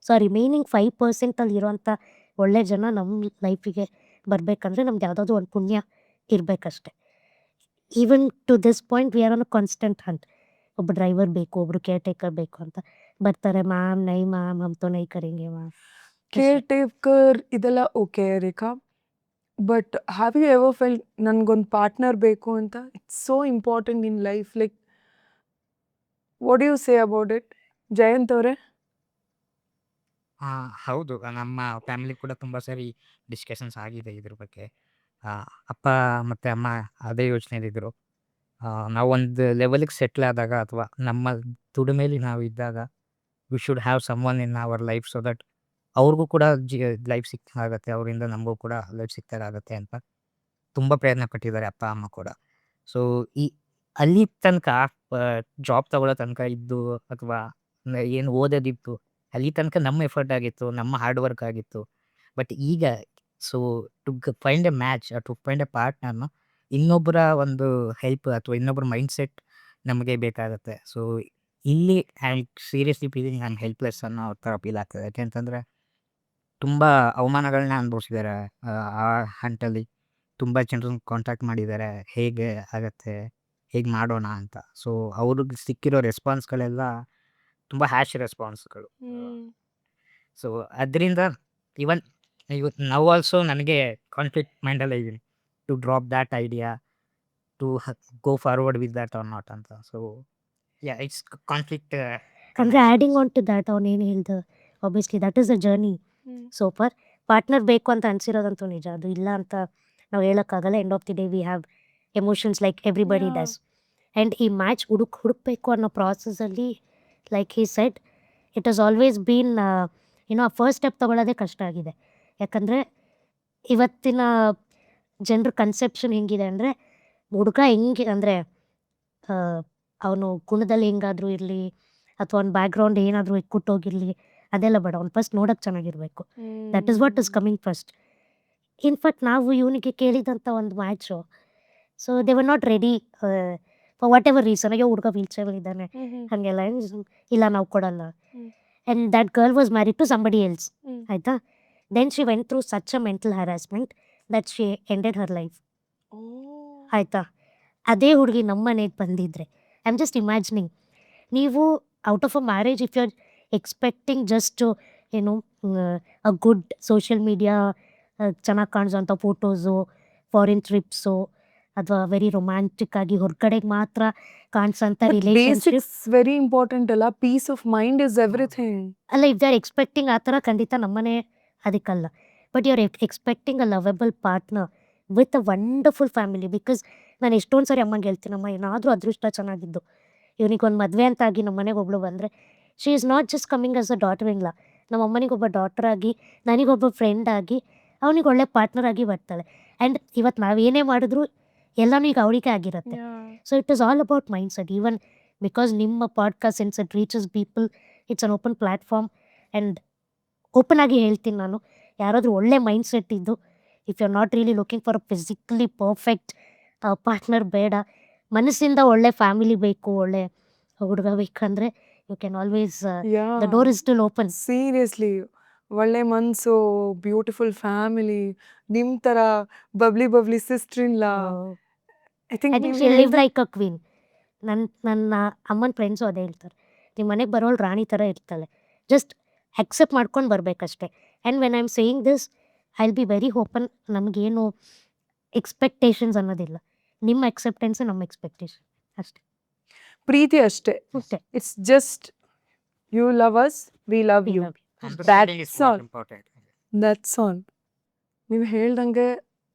So ಆ ರಿಮೈನಿಂಗ್ 5% ಇರೋಂಥ ಒಳ್ಳೆ ಜನ ನಮ್ಮ ಲೈಫಿಗೆ ಬರಬೇಕಂದ್ರೆ ನಮ್ದು ಯಾವುದಾದ್ರು ಒಂದು ಪುಣ್ಯ ಇರಬೇಕಷ್ಟೆ. Even to this point we are on a constant hunt. ಒಬ್ಬ ಡ್ರೈವರ್ ಬೇಕು, ಒಬ್ಬರು ಕೇರ್ ಟೇಕರ್ ಬೇಕು ಅಂತ ಬರ್ತಾರೆ. ಮ್ಯಾಮ್ ನೈ ಮ್ಯಾಮ್ ಹಮ್ ತೋ ನೈ ಕರೆಂಗೆ ಮ್ಯಾಮ್. ಕೇರ್ ಟೇಕರ್ ಇದೆಲ್ಲ okay Rekha, but have you ever felt ನನಗೊಂದು ಪಾರ್ಟ್ನರ್ ಬೇಕು ಅಂತ? It's so important in life. Like what you say about it Jayant ಅವರೇ? ಹೌದು, ನಮ್ಮ ಫ್ಯಾಮಿಲಿ ಕೂಡ ತುಂಬ ಸರಿ ಡಿಸ್ಕಷನ್ಸ್ ಆಗಿದೆ ಇದ್ರ ಬಗ್ಗೆ. ಅಪ್ಪ ಮತ್ತು ಅಮ್ಮ ಅದೇ ಯೋಚನೆಯಲ್ಲಿದ್ದರು. ನಾವು ಒಂದು ಲೆವೆಲಿಗೆ ಸೆಟ್ಲ್ ಆದಾಗ ಅಥವಾ ನಮ್ಮ ದುಡಿಮೇಲಿ ನಾವು ಇದ್ದಾಗ we should have someone in our life so that ಅವ್ರಿಗೂ ಕೂಡ ಲೈಫ್ ಸಿಕ್ಕಾಗತ್ತೆ, ಅವರಿಂದ ನಮಗೂ ಕೂಡ ಲೈಫ್ ಸಿಕ್ತಾಗತ್ತೆ ಅಂತ ತುಂಬ ಪ್ರಯತ್ನ ಪಟ್ಟಿದ್ದಾರೆ ಅಪ್ಪ ಅಮ್ಮ ಕೂಡ. ಸೊ ಅಲ್ಲಿ ತನಕ ಜಾಬ್ ತಗೊಳ್ಳೋ ತನಕ ಇದ್ದು ಅಥವಾ ಏನು ಓದೋದಿತ್ತು, ಅಲ್ಲಿ ತನಕ ನಮ್ಮ ಎಫರ್ಟ್ ಆಗಿತ್ತು, ನಮ್ಮ ಹಾರ್ಡ್ ವರ್ಕ್ ಆಗಿತ್ತು. ಬಟ್ ಈಗ so to find a match, to find a ಪಾರ್ಟ್ನರ್ನ ಇನ್ನೊಬ್ಬರ ಒಂದು ಹೆಲ್ಪ್ ಅಥವಾ ಇನ್ನೊಬ್ಬರ ಮೈಂಡ್ ಸೆಟ್ ನಮಗೆ ಬೇಕಾಗುತ್ತೆ. ಸೊ ಇಲ್ಲಿ I seriously feeling I am helpless ಅನ್ನೋ ಥರ ಫೀಲ್ ಆಗ್ತದೆ. ಯಾಕೆಂತಂದರೆ ತುಂಬ ಅವಮಾನಗಳನ್ನ ಅನುಭವಿಸಿದ್ದಾರೆ ಆ ಹಂಟಲ್ಲಿ. ತುಂಬ ಜನರನ್ನ ಕಾಂಟ್ಯಾಕ್ಟ್ ಮಾಡಿದ್ದಾರೆ, ಹೇಗೆ ಆಗತ್ತೆ, ಹೇಗೆ ಮಾಡೋಣ ಅಂತ. ಸೊ ಅವ್ರಿಗೆ ಸಿಕ್ಕಿರೋ ರೆಸ್ಪಾನ್ಸ್ಗಳೆಲ್ಲ ತುಂಬ ಹ್ಯಾಶ್ ರೆಸ್ಪಾನ್ಸ್ಗಳು. ಸೊ ಅದರಿಂದ ಇವನ್ ಇವತ್ತು ನಾವು ಆಲ್ಸೋ ನನಗೆ ಕಾನ್ಫ್ಲಿಕ್ಟ್ ಮೈಂಡಲ್ಲೇ ಇದ್ದೀನಿ to drop that idea, to go forward with that or not ಅಂತ. So yeah it's conflict. ಅಂದರೆ ಆ್ಯಡಿಂಗ್ ಆನ್ ಟು ದ್ಯಾಟ್, ಅವನೇನು ಹೇಳ್ದ, obviously that is a journey. So for partner ಬೇಕು ಅಂತ ಅನ್ಸಿರೋದಂತೂ ನಿಜ, ಅದು ಇಲ್ಲ ಅಂತ ನಾವು ಹೇಳೋಕ್ಕಾಗಲ್ಲ. End of the day we have emotions like everybody does. And ಈ ಮ್ಯಾಚ್ ಹುಡುಕಬೇಕು ಅನ್ನೋ ಪ್ರಾಸೆಸಲ್ಲಿ like he said, it has always been a first step ತೊಗೊಳ್ಳೋದೇ ಕಷ್ಟ ಆಗಿದೆ. ಯಾಕಂದರೆ ಇವತ್ತಿನ ಜನರ ಕನ್ಸೆಪ್ಷನ್ ಹೆಂಗಿದೆ ಅಂದರೆ, ಹುಡುಗ ಹೆಂಗೆ ಅಂದರೆ ಅವನು ಗುಣದಲ್ಲಿ ಹೆಂಗಾದರೂ ಇರಲಿ ಅಥವಾ ಅವ್ನ ಬ್ಯಾಕ್ಗ್ರೌಂಡ್ ಏನಾದರೂ ಇಕ್ಕುಟ್ಟೋಗಿರಲಿ, ಅದೆಲ್ಲ ಬೇಡ, ಅವ್ನು ಫಸ್ಟ್ ನೋಡೋಕ್ಕೆ ಚೆನ್ನಾಗಿರಬೇಕು. That is what is coming first. In fact ನಾವು ಇವನಿಗೆ ಕೇಳಿದಂಥ ಒಂದು match, so they were not ready for whatever reason. ಅಯ್ಯೋ ಹುಡುಗ ವೀಲ್ ಚೇರ್ ಇದ್ದಾನೆ ಹಾಗೆಲ್ಲ, ಇಲ್ಲ ನಾವು ಕೊಡಲ್ಲ. And that girl was married to somebody else, ಆಯಿತಾ. Then she went through such a mental harassment that she ended her life, ಆಯಿತಾ. ಅದೇ ಹುಡುಗಿ ನಮ್ಮ ಮನೆಗೆ ಬಂದಿದ್ರೆ, ಐ ಆಮ್ ಜಸ್ಟ್ ಇಮ್ಯಾಜಿನಿಂಗ್, ನೀವು out of a marriage if you are expecting just ಏನು a good social media, ಚೆನ್ನಾಗಿ ಕಾಣಿಸೋಂಥ ಫೋಟೋಸು, ಫಾರಿನ್ ಟ್ರಿಪ್ಸು, ಅಥವಾ ವೆರಿ ರೊಮ್ಯಾಂಟಿಕ್ ಆಗಿ ಹೊರಗಡೆಗೆ ಮಾತ್ರ ಕಾಣಿಸೋಂಥ ರಿಲೇಷನ್ಶಿಪ್ ಬೇಸಿಕ್ಸ್ ವೆರಿ ಇಂಪಾರ್ಟೆಂಟ್ ಅಲ್ಲ, peace of mind is everything. ಅಲ್ಲ. ಇಫ್ ದೇ ಆರ್ ಎಕ್ಸ್ಪೆಕ್ಟಿಂಗ್ ಆ ಥರ, ಖಂಡಿತ ನಮ್ಮನೆ ಅದಕ್ಕಲ್ಲ. But you are expecting a lovable partner with a wonderful family. Because ನಾನು ಎಷ್ಟೊಂದು ಸರಿ ಅಮ್ಮಂಗೆ ಹೇಳ್ತೀನಿ, ಅಮ್ಮ ಏನಾದರೂ ಅದೃಷ್ಟ ಚೆನ್ನಾಗಿದ್ದು ಇವನಿಗೊಂದು ಮದುವೆ ಅಂತ ಆಗಿ ನಮ್ಮ ಮನೆಗೆ ಒಬ್ಳು ಬಂದರೆ, she is not just coming as a daughter ಇಲ್ಲ, ನಮ್ಮ ಅಮ್ಮನಿಗೊಬ್ಬ ಡಾಟರ್ ಆಗಿ, ನನಗೊಬ್ಬ ಫ್ರೆಂಡ್ ಆಗಿ, ಅವನಿಗೆ ಒಳ್ಳೆ ಪಾರ್ಟ್ನರ್ ಆಗಿ ಬರ್ತಾಳೆ. ಆ್ಯಂಡ್ ಇವತ್ತು ನಾವೇನೇ ಮಾಡಿದ್ರು ಎಲ್ಲನೂ ಈಗ ಅವಳಿಗೆ ಆಗಿರುತ್ತೆ. So it is all about mindset. Even because ನಿಮ್ಮ podcast since it reaches people, it's an open platform. And open ಆಗಿ ಹೇಳ್ತೀನಿ ನಾನು, ಯಾರಾದರೂ ಒಳ್ಳೆ ಮೈಂಡ್ ಸೆಟ್ ಇದ್ದು, if you are not really looking for a physically perfect partner ಬೇಡ, ಮನಸ್ಸಿಂದ ಒಳ್ಳೆ ಫ್ಯಾಮಿಲಿ ಬೇಕು, ಒಳ್ಳೆ ಹುಡುಗ ಬೇಕಂದ್ರೆ you can always, the door is still open. Seriously, ಒಳ್ಳೆ ಮನ್ಸು, ಬ್ಯೂಟಿಫುಲ್ ಫ್ಯಾಮಿಲಿ, ನಿಮ್ ತರ ಬಬ್ಲಿ ಸಿಸ್ಟರ್ ಇಲ್ಲ. I think I think she live like a queen. ನನ್ನ ಅಮ್ಮನ ಫ್ರೆಂಡ್ಸು ಅದೇ ಹೇಳ್ತಾರೆ, ನಿಮ್ಮ ಮನೆಗೆ ಬರೋಳು ರಾಣಿ ಥರ ಇರ್ತಾಳೆ, ಜಸ್ಟ್ ಅಕ್ಸೆಪ್ಟ್ ಮಾಡ್ಕೊಂಡು ಬರಬೇಕಷ್ಟೆ. And when I am saying this, I will be very open. ನಮಗೇನು ಎಕ್ಸ್ಪೆಕ್ಟೇಷನ್ಸ್ ಅನ್ನೋದಿಲ್ಲ, ನಿಮ್ಮ ಅಕ್ಸೆಪ್ಟೆನ್ಸ್ ನಮ್ಮ ಎಕ್ಸ್ಪೆಕ್ಟೇಷನ್ ಅಷ್ಟೇ. ಪ್ರೀತಿ ಅಷ್ಟೇ. ಅಷ್ಟೇ. It's just you love us, we love you, Understanding is That's what all. important. That's all. ನೀವು ಹೇಳ್ದಂಗೆ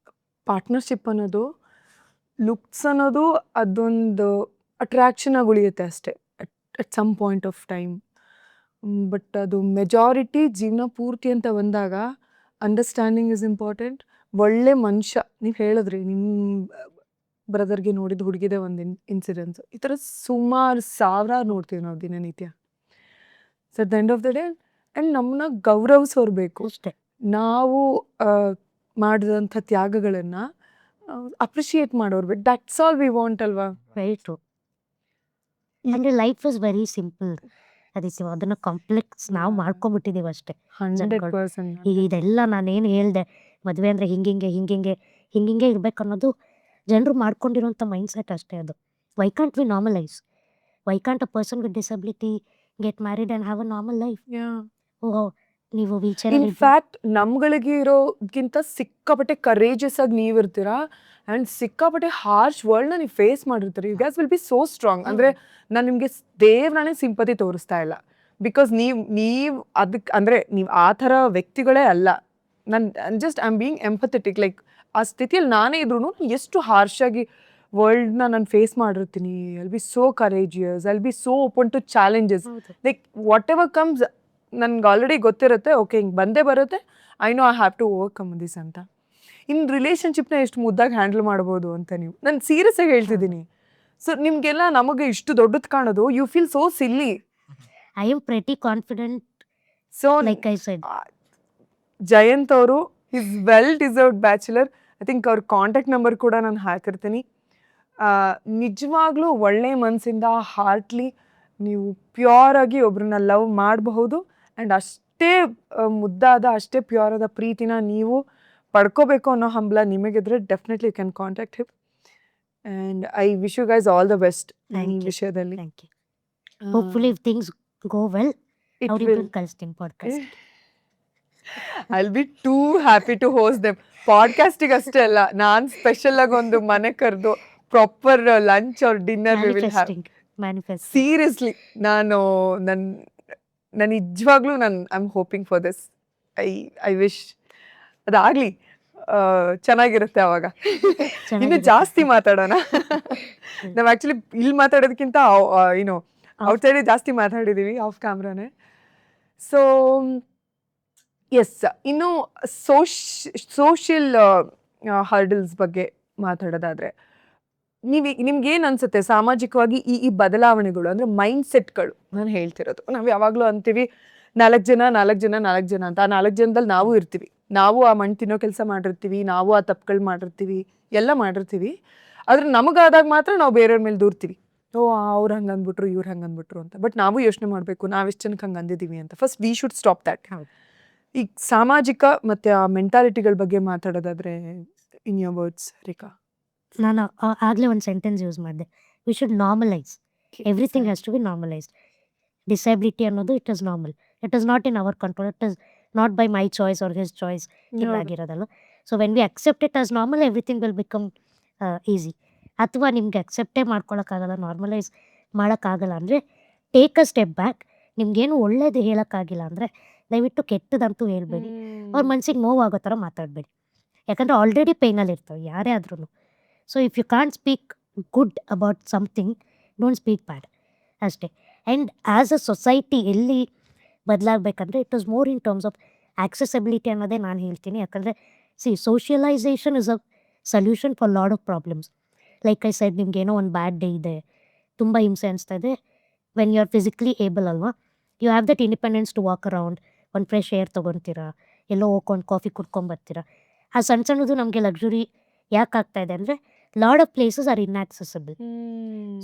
ಪಾರ್ಟ್ನರ್ಶಿಪ್ ಅನ್ನೋದು, ಲುಕ್ಸ್ ಅನ್ನೋದು ಅದೊಂದು ಅಟ್ರಾಕ್ಷನ್ ಆಗಿ ಉಳಿಯುತ್ತೆ ಅಷ್ಟೇ at some point of time. But ಅದು ಮೆಜಾರಿಟಿ ಜೀವನ ಪೂರ್ತಿ ಅಂತ ಬಂದಾಗ ಅಂಡರ್ಸ್ಟ್ಯಾಂಡಿಂಗ್ ಇಸ್ ಇಂಪಾರ್ಟೆಂಟ್. ಒಳ್ಳೆ ಮನುಷ್ಯ, ನೀವು ಹೇಳಿದ್ರಿ ನಿಮ್ಮ ಬ್ರದರ್ಗೆ ನೋಡಿದ ಹುಡುಗಿದೆ ಒಂದು ಇನ್ಸಿಡೆನ್ಸ್, ಈ ಥರ ಸುಮಾರು ಸಾವಿರಾರು ನೋಡ್ತೀವಿ ನಾವು ದಿನನಿತ್ಯ. So at the end of the day, and ನಮ್ಮನ್ನ ಗೌರವಿಸೋರು ಬೇಕು. ಅಷ್ಟೇ. ನಾವು ಮಾಡಿದಂಥ ತ್ಯಾಗಗಳನ್ನು ಅಪ್ರಿಷಿಯೇಟ್ ಮಾಡೋರು ಬೇಕು. ದಟ್ಸ್ ಆಲ್ ವಿ ವಾಂಟ್ ಅಲ್ವಾ. Very true. ಅಂದರೆ ಲೈಫ್ ಇಸ್ ವೆರಿ ಸಿಂಪಲ್ ಅದಕ್ಕೆ, ಅದನ್ನು ಕಾಂಪ್ಲೆಕ್ಸ್ ನಾವು ಮಾಡ್ಕೊಂಬಿಟ್ಟಿದ್ದೀವಿ ಅಷ್ಟೇ. 100%. ಈಗ ಇದೆಲ್ಲ ನಾನೇನು ಹೇಳಿದೆ, ಮದುವೆ ಅಂದರೆ ಹಿಂಗಿಂಗೆ ಇರ್ಬೇಕು ಅನ್ನೋದು ಜನರು ಮಾಡ್ಕೊಂಡಿರೋಂಥ ಮೈಂಡ್ ಸೆಟ್ ಅಷ್ಟೇ. ಅದು why can't we normalise, why can't a person with disability get married and have a normal life. ಓಹೋ, ನೀವು ವೀಲ್ ಚೇರ್ ಇನ್ಫ್ಯಾಕ್ಟ್ ನಮ್ಗಳಿಗೆ ಇರೋಕ್ಕಿಂತ ಸಿಕ್ಕಾಪಟ್ಟೆ ಕರೇಜಸ್ ಆಗಿ ನೀವು ಇರ್ತೀರಾ, ಆ್ಯಂಡ್ ಸಿಕ್ಕಾಪಟ್ಟೆ ಹಾರ್ಶ್ ವರ್ಲ್ಡ್ನ ನೀವು ಫೇಸ್ ಮಾಡಿರ್ತೀರಿ. You guys will be so strong. ಅಂದರೆ ನಾನು ನಿಮಗೆ ದೇವ್ರನೇ ಸಿಂಪತಿ ತೋರಿಸ್ತಾ ಇಲ್ಲ, ಬಿಕಾಸ್ ನೀವು ಅದಕ್ಕೆ ಅಂದರೆ ನೀವು ಆ ಥರ ವ್ಯಕ್ತಿಗಳೇ ಅಲ್ಲ. I am being empathetic. Like ಆ ಸ್ಥಿತಿಯಲ್ಲಿ ನಾನೇ ಇದ್ರೂ ಎಷ್ಟು ಹಾರ್ಶಾಗಿ ವರ್ಲ್ಡ್ನ ನಾನು ಫೇಸ್ ಮಾಡಿರ್ತೀನಿ. I'll be so courageous, I'll be so open to challenges. Like whatever comes, ನನ್ಗೆ ಆಲ್ರೆಡಿ ಗೊತ್ತಿರುತ್ತೆ, ಓಕೆ ಹಿಂಗೆ ಬಂದೇ ಬರುತ್ತೆ, I know I have to overcome this ಅಂತ. ಇನ್ನು ರಿಲೇಷನ್ಶಿಪ್ನ ಎಷ್ಟು ಮುದ್ದಾಗಿ ಹ್ಯಾಂಡಲ್ ಮಾಡ್ಬೋದು ಅಂತ ನೀವು, ನಾನು ಸೀರಿಯಸ್ ಆಗಿ ಹೇಳ್ತಿದ್ದೀನಿ. ಸೊ ನಿಮಗೆಲ್ಲ ನಮಗೆ ಇಷ್ಟು ದೊಡ್ಡದು ಕಾಣೋದು, you feel so silly. I am pretty confident. So like I said, Jayant ಅವರು is well deserved bachelor. I think ಅವ್ರ ಕಾಂಟ್ಯಾಕ್ಟ್ ನಂಬರ್ ಕೂಡ ನಾನು ಹಾಕಿರ್ತೀನಿ. ನಿಜವಾಗ್ಲೂ ಒಳ್ಳೆ ಮನಸ್ಸಿಂದ ಹಾರ್ಟ್ಲಿ ನೀವು ಪ್ಯೂರ್ ಆಗಿ ಒಬ್ರನ್ನ ಲವ್ ಮಾಡಬಹುದು. ಆ್ಯಂಡ್ ಅಷ್ಟೇ ಮುದ್ದಾದ, ಅಷ್ಟೇ ಪ್ಯೂರ್ ಆದ ಪ್ರೀತಿನ ನೀವು ಪಡ್ಕೋಬೇಕು ಅನ್ನೋ ಹಂಬಲ ನಿಮಗಿದ್ರೆ definitely you can contact him. And I wish you guys all the best ಈ ವಿಷಯದಲ್ಲಿ. Thank you. Hopefully if things go well, It ಅವ್ರಿಗೆ will. ಕಳಿಸ್ತೀನಿ podcast. I'll be too happy to host them. ಪಾಡ್ಕಾಸ್ಟಿಗೆ ಅಷ್ಟೇ ಅಲ್ಲ, ನಾನು ಸ್ಪೆಷಲ್ ಆಗಿ ಒಂದು ಮನೆ ಕರೆದು proper lunch or dinner we will have. Manifest. Seriously ನಾನು ನಿಜವಾಗ್ಲೂ I am hoping for this. I wish ಅದಾಗಲಿ, ಚೆನ್ನಾಗಿರುತ್ತೆ ಅವಾಗ. ಇನ್ನು ಜಾಸ್ತಿ ಮಾತಾಡೋಣ. ನಾವು ಆ್ಯಕ್ಚುಲಿ ಇಲ್ಲಿ ಮಾತಾಡೋದಕ್ಕಿಂತ ಔಟ್ಸೈಡೇ ಜಾಸ್ತಿ ಮಾತಾಡಿದ್ದೀವಿ ಆಫ್ ಕ್ಯಾಮ್ರಾನೇ. ಸೊ ಎಸ್, ಇನ್ನು ಸೋಷಿಯಲ್ ಹರ್ಡಲ್ಸ್ ಬಗ್ಗೆ ಮಾತಾಡೋದಾದರೆ, ನಿಮ್ಗೇನು ಅನ್ಸುತ್ತೆ ಸಾಮಾಜಿಕವಾಗಿ ಈ ಬದಲಾವಣೆಗಳು, ಅಂದರೆ ಮೈಂಡ್ ಸೆಟ್ಗಳು ನಾನು ಹೇಳ್ತಿರೋದು. ನಾವು ಯಾವಾಗಲೂ ಅಂತೀವಿ 4 ಜನ ಅಂತ, ಆ 4 ಜನದಲ್ಲಿ ನಾವು ಇರ್ತೀವಿ. ನಾವು ಆ ಮಣ್ಣು ತಿನ್ನೋ ಕೆಲಸ ಮಾಡಿರ್ತೀವಿ, ನಾವು ಆ ತಪ್ಪುಗಳು ಮಾಡಿರ್ತೀವಿ, ಎಲ್ಲ ಮಾಡಿರ್ತೀವಿ. ಆದ್ರೆ ನಮಗಾದಾಗ ಮಾತ್ರ ನಾವು ಬೇರೆಯವ್ರ ಮೇಲೆ ದೂರ್ತೀವಿ. ಓ ಅವ್ರು ಹಂಗೆ ಅಂದ್ಬಿಟ್ರು, ಇವ್ರು ಹಂಗೆ ಅಂದ್ಬಿಟ್ರು ಅಂತ. ಬಟ್ ನಾವು ಯೋಚನೆ ಮಾಡಬೇಕು, ನಾವೆಷ್ಟು ಜನಕ್ಕೆ ಹಂಗೆ ಅಂದಿದ್ದೀವಿ ಅಂತ. First we should stop that. ಹೌದು. ಈಗ ಸಾಮಾಜಿಕ ಮತ್ತು ಆ ಮೆಂಟಾಲಿಟಿಗಳ ಬಗ್ಗೆ ಮಾತಾಡೋದಾದ್ರೆ ಇನ್ ಯೋರ್ ವರ್ಡ್ಸ್ ರೇಖಾ. ನಾನು ಆಗಲೇ ಒಂದು ಸೆಂಟೆನ್ಸ್ ಯೂಸ್ ಮಾಡಿದೆ, we should normalise, everything has to be normalised. Disability ಅನ್ನೋದು it is normal, it is not in our control, it is not by my choice or his choice ಆಗಿರೋದಲ್ಲ. So when we accept it as normal, everything will become easy. ಅಥವಾ ನಿಮ್ಗೆ ಅಕ್ಸೆಪ್ಟೇ ಮಾಡ್ಕೊಳಕ್ಕಾಗಲ್ಲ, normalise ಮಾಡೋಕ್ಕಾಗಲ್ಲ ಅಂದರೆ take a step back. ನಿಮ್ಗೇನು ಒಳ್ಳೇದು ಹೇಳೋಕ್ಕಾಗಿಲ್ಲ ಅಂದರೆ ದಯವಿಟ್ಟು ಕೆಟ್ಟದಂತೂ ಹೇಳ್ಬೇಡಿ, ಅವ್ರ ಮನ್ಸಿಗೆ ನೋವಾಗೋ ಥರ ಮಾತಾಡಬೇಡಿ. ಯಾಕಂದರೆ ಆಲ್ರೆಡಿ ಪೇಯ್ನಲ್ಲಿ ಇರ್ತವೆ ಯಾರೇ ಆದ್ರೂ. So if you can't speak good about something, don't speak bad ಅಷ್ಟೇ. ಆ್ಯಂಡ್ ಆ್ಯಸ್ ಅ ಸೊಸೈಟಿ ಎಲ್ಲಿ ಬದಲಾಗಬೇಕಂದ್ರೆ it was more in terms of accessibility ಅನ್ನೋದೇ ನಾನು ಹೇಳ್ತೀನಿ. ಯಾಕಂದರೆ socialisation is a solution for lot of problems. Like I said, ನಿಮ್ಗೆ ಏನೋ ಒಂದು ಬ್ಯಾಡ್ ಡೇ ಇದೆ, ತುಂಬ ಹಿಂಸೆ ಅನಿಸ್ತಾ ಇದೆ, when you are physically able ಅಲ್ವಾ, you have that independence to walk around, ಒಂದು ಫ್ರೆಶ್ ಏರ್ ತೊಗೊತೀರಾ, ಎಲ್ಲೋ ಹೋಗ್ಕೊಂಡು ಕಾಫಿ ಕುಡ್ಕೊಂಬರ್ತೀರಾ. ಆ ಸಣ್ಣ ಸಣ್ಣದು ನಮಗೆ ಲಕ್ಸುರಿ ಯಾಕೆ ಆಗ್ತಾ ಇದೆ ಅಂದರೆ lot of places are inaccessible.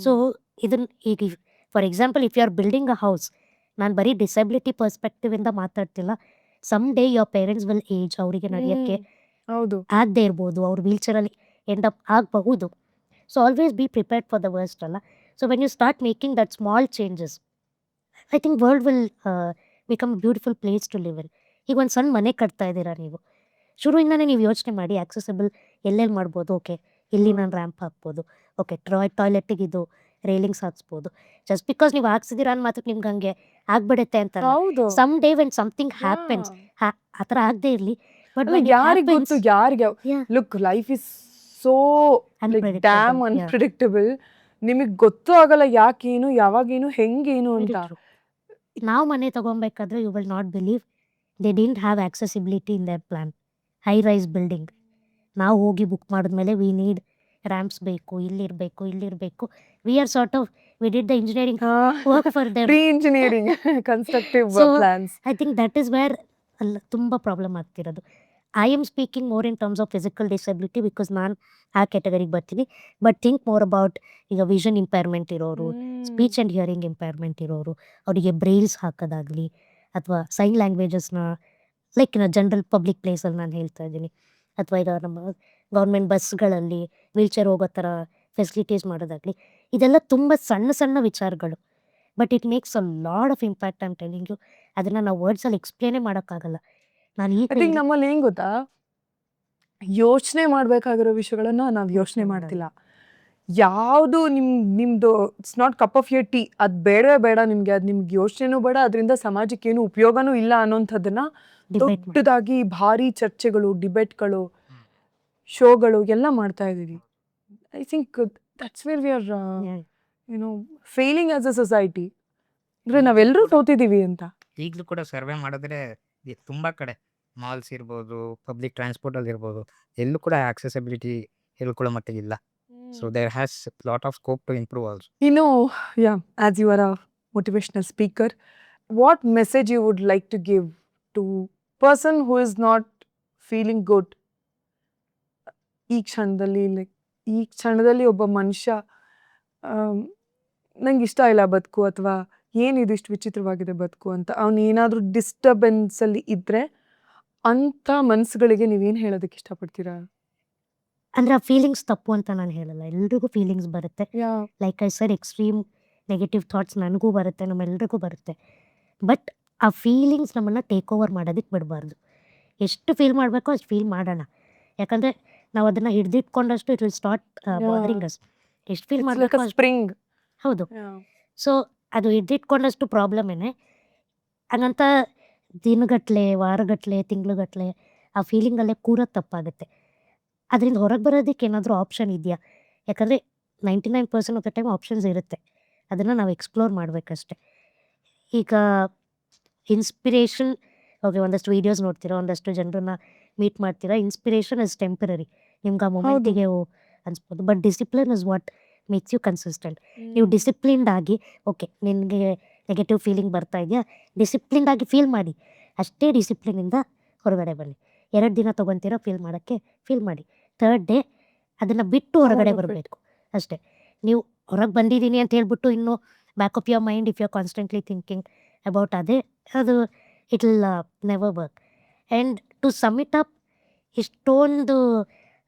So ಇದನ್ನು ಈಗ for example, if you are building a house, ನಾನು ಬರೀ ಡಿಸಬಿಲಿಟಿ ಪರ್ಸ್ಪೆಕ್ಟಿವಿಂದ ಮಾತಾಡ್ತಿಲ್ಲ. Some day your parents will age, ಅವರಿಗೆ ನಡೆಯೋಕ್ಕೆ ಹೌದು. ಆಗದೆ ಇರ್ಬೋದು, ಅವ್ರು ವೀಲ್ಚರಲ್ಲಿ ಎಂಡ್ ಅಪ್ ಆಗಬಹುದು. So always be prepared for the worst ಅಲ್ಲ. So when you start making that small changes, I think world will become beautiful place to live in. ಈಗ ಒಂದು ಸಣ್ಣ ಮನೆ ಕಟ್ತಾ ಇದ್ದೀರಾ ನೀವು, ಶುರುವಿಂದನೇ ನೀವು ಯೋಚನೆ ಮಾಡಿ ಆಕ್ಸೆಸಿಬಲ್ ಎಲ್ಲೆಲ್ಲಿ ಮಾಡ್ಬೋದು. ಓಕೆ, ಇಲ್ಲಿ ನಾನು ರ್ಯಾಂಪ್ ಹಾಕ್ಬೋದು, ಓಕೆ ಟಾಯ್ಲೆಟಿಗೆ ಇದು ರೈಲಿಂಗ್ಸ್ ಹಾಕ್ಸ್ಬೋದು. ಜಸ್ಟ್ ಬಿಕಾಸ್ ನೀವು ಹಾಕ್ಸಿದ್ದೀರಾ ಅನ್ನೋ ಮಾತ್ರ ನಿಮ್ಗೆ ಹಂಗೆ ಆಗ್ಬಿಡುತ್ತೆ ಅಂತ. ಹೌದು. Some day when something happens, ಆ ಥರ ಆಗದೆ ಇರಲಿ, ಬಟ್ ಯಾರಿಗೆ ಗೊತ್ತು, ಯಾರಿಗೆ look, life is so damn unpredictable. ನಿಮಗೆ ಗೊತ್ತೂ ಆಗಲ್ಲ ಯಾಕೇನು, ಯಾವಾಗೇನು, ಹೆಂಗೇನು ಅಂತ. ನಾವು ಮನೆ ತಗೊಬೇಕಾದ್ರೆ you will not believe, they didn't have accessibility in their plan. High rise building ನಾವು ಹೋಗಿ ಬುಕ್ ಮಾಡಿದ್ಮೇಲೆ ವಿ ನೀಡ್ ರ್ಯಾಂಪ್ಸ್ ಬೇಕು, ಇಲ್ಲಿರಬೇಕು, ಇಲ್ಲಿರಬೇಕು. We are sort of we did the engineering work for them. Pre engineering constructive plans. I think that is where ತುಂಬ problem ಆಗ್ತಿರೋದು. I am speaking more in terms of physical disability because ನಾನು ಆ ಕ್ಯಾಟಗರಿಗೆ ಬರ್ತೀನಿ. But think more about ಈಗ vision impairment ಇರೋರು, speech and hearing impairment ಇರೋರು, ಅವರಿಗೆ ಬ್ರೈಲ್ಸ್ ಹಾಕೋದಾಗಲಿ, ಅಥವಾ ಸೈನ್ ಲ್ಯಾಂಗ್ವೇಜಸ್ನ ಲೈಕ್ ಜನರಲ್ ಪಬ್ಲಿಕ್ ಪ್ಲೇಸಲ್ಲಿ ನಾನು ಹೇಳ್ತಾ ಇದ್ದೀನಿ, ಅಥವಾ ಈಗ ನಮ್ಮ ಗೌರ್ಮೆಂಟ್ ಬಸ್ಗಳಲ್ಲಿ ವೀಲ್ಚೇರ್ ಹೋಗೋ ಥರ ಫೆಸಿಲಿಟೀಸ್ ಮಾಡೋದಾಗಲಿ, ಇದೆಲ್ಲ ತುಂಬ ಸಣ್ಣ ಸಣ್ಣ ವಿಚಾರಗಳು. But it makes a lot of impact. I am telling you, ಅದನ್ನು ನಾವು ವರ್ಡ್ಸಲ್ಲಿ ಎಕ್ಸ್ಪ್ಲೇನೇ ಮಾಡೋಕ್ಕಾಗಲ್ಲ. ನಾನು ಐ ಥಿಂಕ್ ನಮ್ಮಲ್ಲಿ ಏನು ಗೊತ್ತಾ, ಯೋಚನೆ ಮಾಡಬೇಕಾಗಿರೋ ವಿಷಯಗಳನ್ನ ನಾವು ಯೋಚನೆ ಮಾಡ್ತಿಲ್ಲ. ಯಾವುದು ನಿಮ್ಮದು it's not cup of your tea, ಅದು ಬೇಡವೇ ಬೇಡ ನಿಮಗೆ, ಅದು ನಿಮ್ಗೆ ಯೋಚನೆನೂ ಬೇಡ, ಅದರಿಂದ ಸಮಾಜಕ್ಕೆ ಏನು ಉಪಯೋಗನೂ ಇಲ್ಲ ಅನ್ನೋಂಥದ್ದನ್ನ ದೊಡ್ಡದಾಗಿ ಭಾರಿ ಚರ್ಚೆಗಳು, ಡಿಬೇಟ್ಗಳು, ಶೋಗಳು ಎಲ್ಲ ಮಾಡ್ತಾ ಇದ್ದೀವಿ. I think that's where we are failing as a society. ಅಂದ್ರೆ ನಾವೆಲ್ಲರೂ ಸೋತಿದ್ದೀವಿ ಅಂತ. ಈಗಲೂ ಕೂಡ ಸರ್ವೆ ಮಾಡಿದ್ರೆ ತುಂಬ ಕಡೆ ಮಾಲ್ಸ್ ಇರ್ಬೋದು, ಪಬ್ಲಿಕ್ ಟ್ರಾನ್ಸ್ಪೋರ್ಟಲ್ಲಿ ಇರ್ಬೋದು, ಎಲ್ಲೂ ಕೂಡ ಆಕ್ಸೆಸಿಬಿಲಿಟಿ ಹೇಳ್ಕೊಳ್ಳೋ ಮಟ್ಟಿಗಿಲ್ಲ. So there has lot of scope to improve also. As you are a motivational speaker, what message you would like to give to person who is not feeling good? ಈ ಕ್ಷಣದಲ್ಲಿ ಒಬ್ಬ ಮನುಷ್ಯ ನಂಗೆ ಇಷ್ಟ ಇಲ್ಲ ಬದುಕು, ಅಥವಾ ಏನಿದು ಇಷ್ಟು ವಿಚಿತ್ರವಾಗಿದೆ ಬದುಕು ಅಂತ ಅವನು ಏನಾದರೂ ಡಿಸ್ಟರ್ಬೆನ್ಸಲ್ಲಿ ಇದ್ದರೆ ಅಂಥ ಮನಸ್ಸುಗಳಿಗೆ ನೀವೇನು ಹೇಳೋದಕ್ಕೆ ಇಷ್ಟಪಡ್ತೀರಾ? ಅಂದರೆ ಆ ಫೀಲಿಂಗ್ಸ್ ತಪ್ಪು ಅಂತ ನಾನು ಹೇಳಲ್ಲ, ಎಲ್ರಿಗೂ ಫೀಲಿಂಗ್ಸ್ ಬರುತ್ತೆ. Like I said, extreme negative thoughts ನನಗೂ ಬರುತ್ತೆ, ನಮ್ಮೆಲ್ರಿಗೂ ಬರುತ್ತೆ. ಬಟ್ ಆ ಫೀಲಿಂಗ್ಸ್ ನಮ್ಮನ್ನು ಟೇಕ್ ಓವರ್ ಮಾಡೋದಕ್ಕೆ ಬಿಡಬಾರ್ದು. ಎಷ್ಟು ಫೀಲ್ ಮಾಡಬೇಕೋ ಅಷ್ಟು ಫೀಲ್ ಮಾಡೋಣ. ಯಾಕಂದರೆ ನಾವು ಅದನ್ನು ಹಿಡಿದಿಟ್ಕೊಂಡಷ್ಟು it will start bothering us. ಎಷ್ಟು ಫೀಲ್ ಮಾಡಬೇಕು ಸ್ಪ್ರಿಂಗ್. ಹೌದು. ಸೊ ಅದು ಹಿಡಿದಿಟ್ಕೊಂಡಷ್ಟು ಪ್ರಾಬ್ಲಮೇನೆ. ಹಂಗಂತ ದಿನಗಟ್ಟಲೆ, ವಾರಗಟ್ಟಲೆ, ತಿಂಗ್ಳುಗಟ್ಟಲೆ ಆ ಫೀಲಿಂಗಲ್ಲೇ ಕೂರೋದು ತಪ್ಪಾಗುತ್ತೆ. ಅದರಿಂದ ಹೊರಗೆ ಬರೋದಕ್ಕೆ ಏನಾದರೂ ಆಪ್ಷನ್ ಇದೆಯಾ? ಯಾಕಂದರೆ 99% ಆಫ್ ದ ಟೈಮ್ ಆಪ್ಷನ್ಸ್ ಇರುತ್ತೆ, ಅದನ್ನು ನಾವು ಎಕ್ಸ್ಪ್ಲೋರ್ ಮಾಡಬೇಕಷ್ಟೆ. ಈಗ ಇನ್ಸ್ಪಿರೇಷನ್, ಓಕೆ, ಒಂದಷ್ಟು ವೀಡಿಯೋಸ್ ನೋಡ್ತೀರಾ, ಒಂದಷ್ಟು ಜನರನ್ನ ಮೀಟ್ ಮಾಡ್ತೀರಾ. ಇನ್ಸ್ಪಿರೇಷನ್ ಇಸ್ ಟೆಂಪರರಿ, ನಿಮ್ಗೆ ಆ ಮೊಮೆಂಟಿಗೆ ಅನ್ಸ್ಬೋದು. But discipline is what makes you consistent. ನೀವು ಡಿಸಿಪ್ಲಿನ್ಡ್ ಆಗಿ, ಓಕೆ ನಿನಗೆ ನೆಗೆಟಿವ್ ಫೀಲಿಂಗ್ ಬರ್ತಾ ಇದೆಯಾ, ಡಿಸಿಪ್ಲಿನ್ಡ್ ಆಗಿ ಫೀಲ್ ಮಾಡಿ, ಅಷ್ಟೇ ಡಿಸಿಪ್ಲಿನಿಂದ ಹೊರಗಡೆ ಬನ್ನಿ. 2 ದಿನ ತೊಗೊತೀರಾ ಫೀಲ್ ಮಾಡೋಕ್ಕೆ, ಫೀಲ್ ಮಾಡಿ. 3rd ಡೇ ಅದನ್ನು ಬಿಟ್ಟು ಹೊರಗಡೆ Out of it. ಬರಬೇಕು ಅಷ್ಟೇ. ನೀವು ಹೊರಗೆ ಬಂದಿದ್ದೀನಿ ಅಂತ ಹೇಳ್ಬಿಟ್ಟು ಇನ್ನೂ back of your mind if you are constantly thinking about ಅದೇ, ಅದು it will never work. And to sum it up, ಇಷ್ಟೊಂದು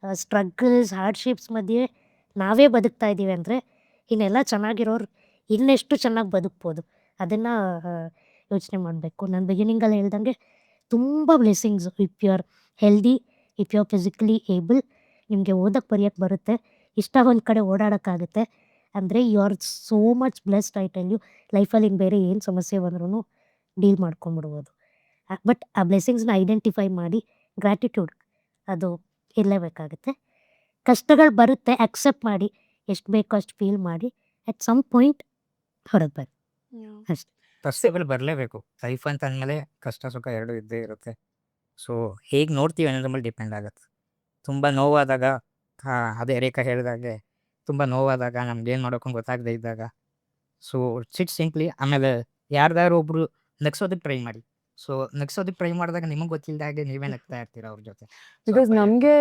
ಸ್ಟ್ರಗಲ್ಸ್ ಹಾರ್ಡ್ಶಿಪ್ಸ್ ಮಧ್ಯೆ ನಾವೇ ಬದುಕ್ತಾ ಇದ್ದೀವಿ ಅಂದರೆ ಇನ್ನೆಲ್ಲ ಚೆನ್ನಾಗಿರೋರು ಇನ್ನೆಷ್ಟು ಚೆನ್ನಾಗಿ ಬದುಕ್ಬೋದು ಅದನ್ನು ಯೋಚನೆ ಮಾಡಬೇಕು. ನಾನು ಬಿಗಿನಿಂಗಲ್ಲಿ ಹೇಳ್ದಂಗೆ ತುಂಬ blessings. If you are healthy, if you are physically able, ನಿಮಗೆ ಓದಕ್ಕೆ ಬರೆಯೋಕ್ಕೆ ಬರುತ್ತೆ, ಇಷ್ಟ ಒಂದು ಕಡೆ ಓಡಾಡೋಕ್ಕಾಗುತ್ತೆ ಅಂದರೆ you are so much blessed. I tell you, ಲೈಫಲ್ಲಿ ಇನ್ನು ಬೇರೆ ಏನು ಸಮಸ್ಯೆ ಬಂದ್ರೂ ಡೀಲ್ ಮಾಡ್ಕೊಂಬಿಡ್ಬೋದು. ಬಟ್ ಆ ಬ್ಲೆಸ್ಸಿಂಗ್ಸ್ನ ಐಡೆಂಟಿಫೈ ಮಾಡಿ ಗ್ರ್ಯಾಟಿಟ್ಯೂಡ್ ಅದು ಇರಲೇಬೇಕಾಗುತ್ತೆ. ಕಷ್ಟಗಳು ಬರುತ್ತೆ, ಅಕ್ಸೆಪ್ಟ್ ಮಾಡಿ, ಎಷ್ಟು ಬೇಕೋ ಅಷ್ಟು ಫೀಲ್ ಮಾಡಿ, ಅಟ್ ಸಮ್ ಪಾಯಿಂಟ್ ಹೊರಗೆ ಬನ್ನಿ ಅಷ್ಟೇ. ಕಷ್ಟಗಳು ಬರಲೇಬೇಕು. ಲೈಫ್ ಅಂತ ಅಂದಮೇಲೆ ಕಷ್ಟ ಸುಖ ಎರಡೂ ಇದ್ದೇ ಇರುತ್ತೆ. ಸೊ ಹೇಗೆ ನೋಡ್ತೀವಿ ಅನ್ನೋದ್ರ ಮೇಲೆ ಡಿಪೆಂಡ್ ಆಗುತ್ತೆ. ತುಂಬ ನೋವಾದಾಗ, ಅದೇ ರೇಖಾ ಹೇಳಿದಾಗೆ, ತುಂಬ ನೋವಾದಾಗ ನಮ್ಗೇನು ಮಾಡೋಕ್ಕೂ ಗೊತ್ತಾಗದೇ ಇದ್ದಾಗ, ಸೊ ಸಿಟ್ ಸಿಂಪ್ಲಿ, ಆಮೇಲೆ ಯಾರ್ದಾರು ಒಬ್ರು ನಗ್ಸೋದಕ್ಕೆ ಟ್ರೈ ಮಾಡಿ. ಸೊ ನಗ್ಸೋದಕ್ಕೆ ಟ್ರೈ ಮಾಡಿದಾಗ ನಿಮಗೆ ಗೊತ್ತಿಲ್ಲದಾಗೆ ನೀವೇ ನಗ್ತಾ ಇರ್ತೀರ ಅವ್ರ ಜೊತೆ. ಬಿಕಾಸ್ ನಮಗೆ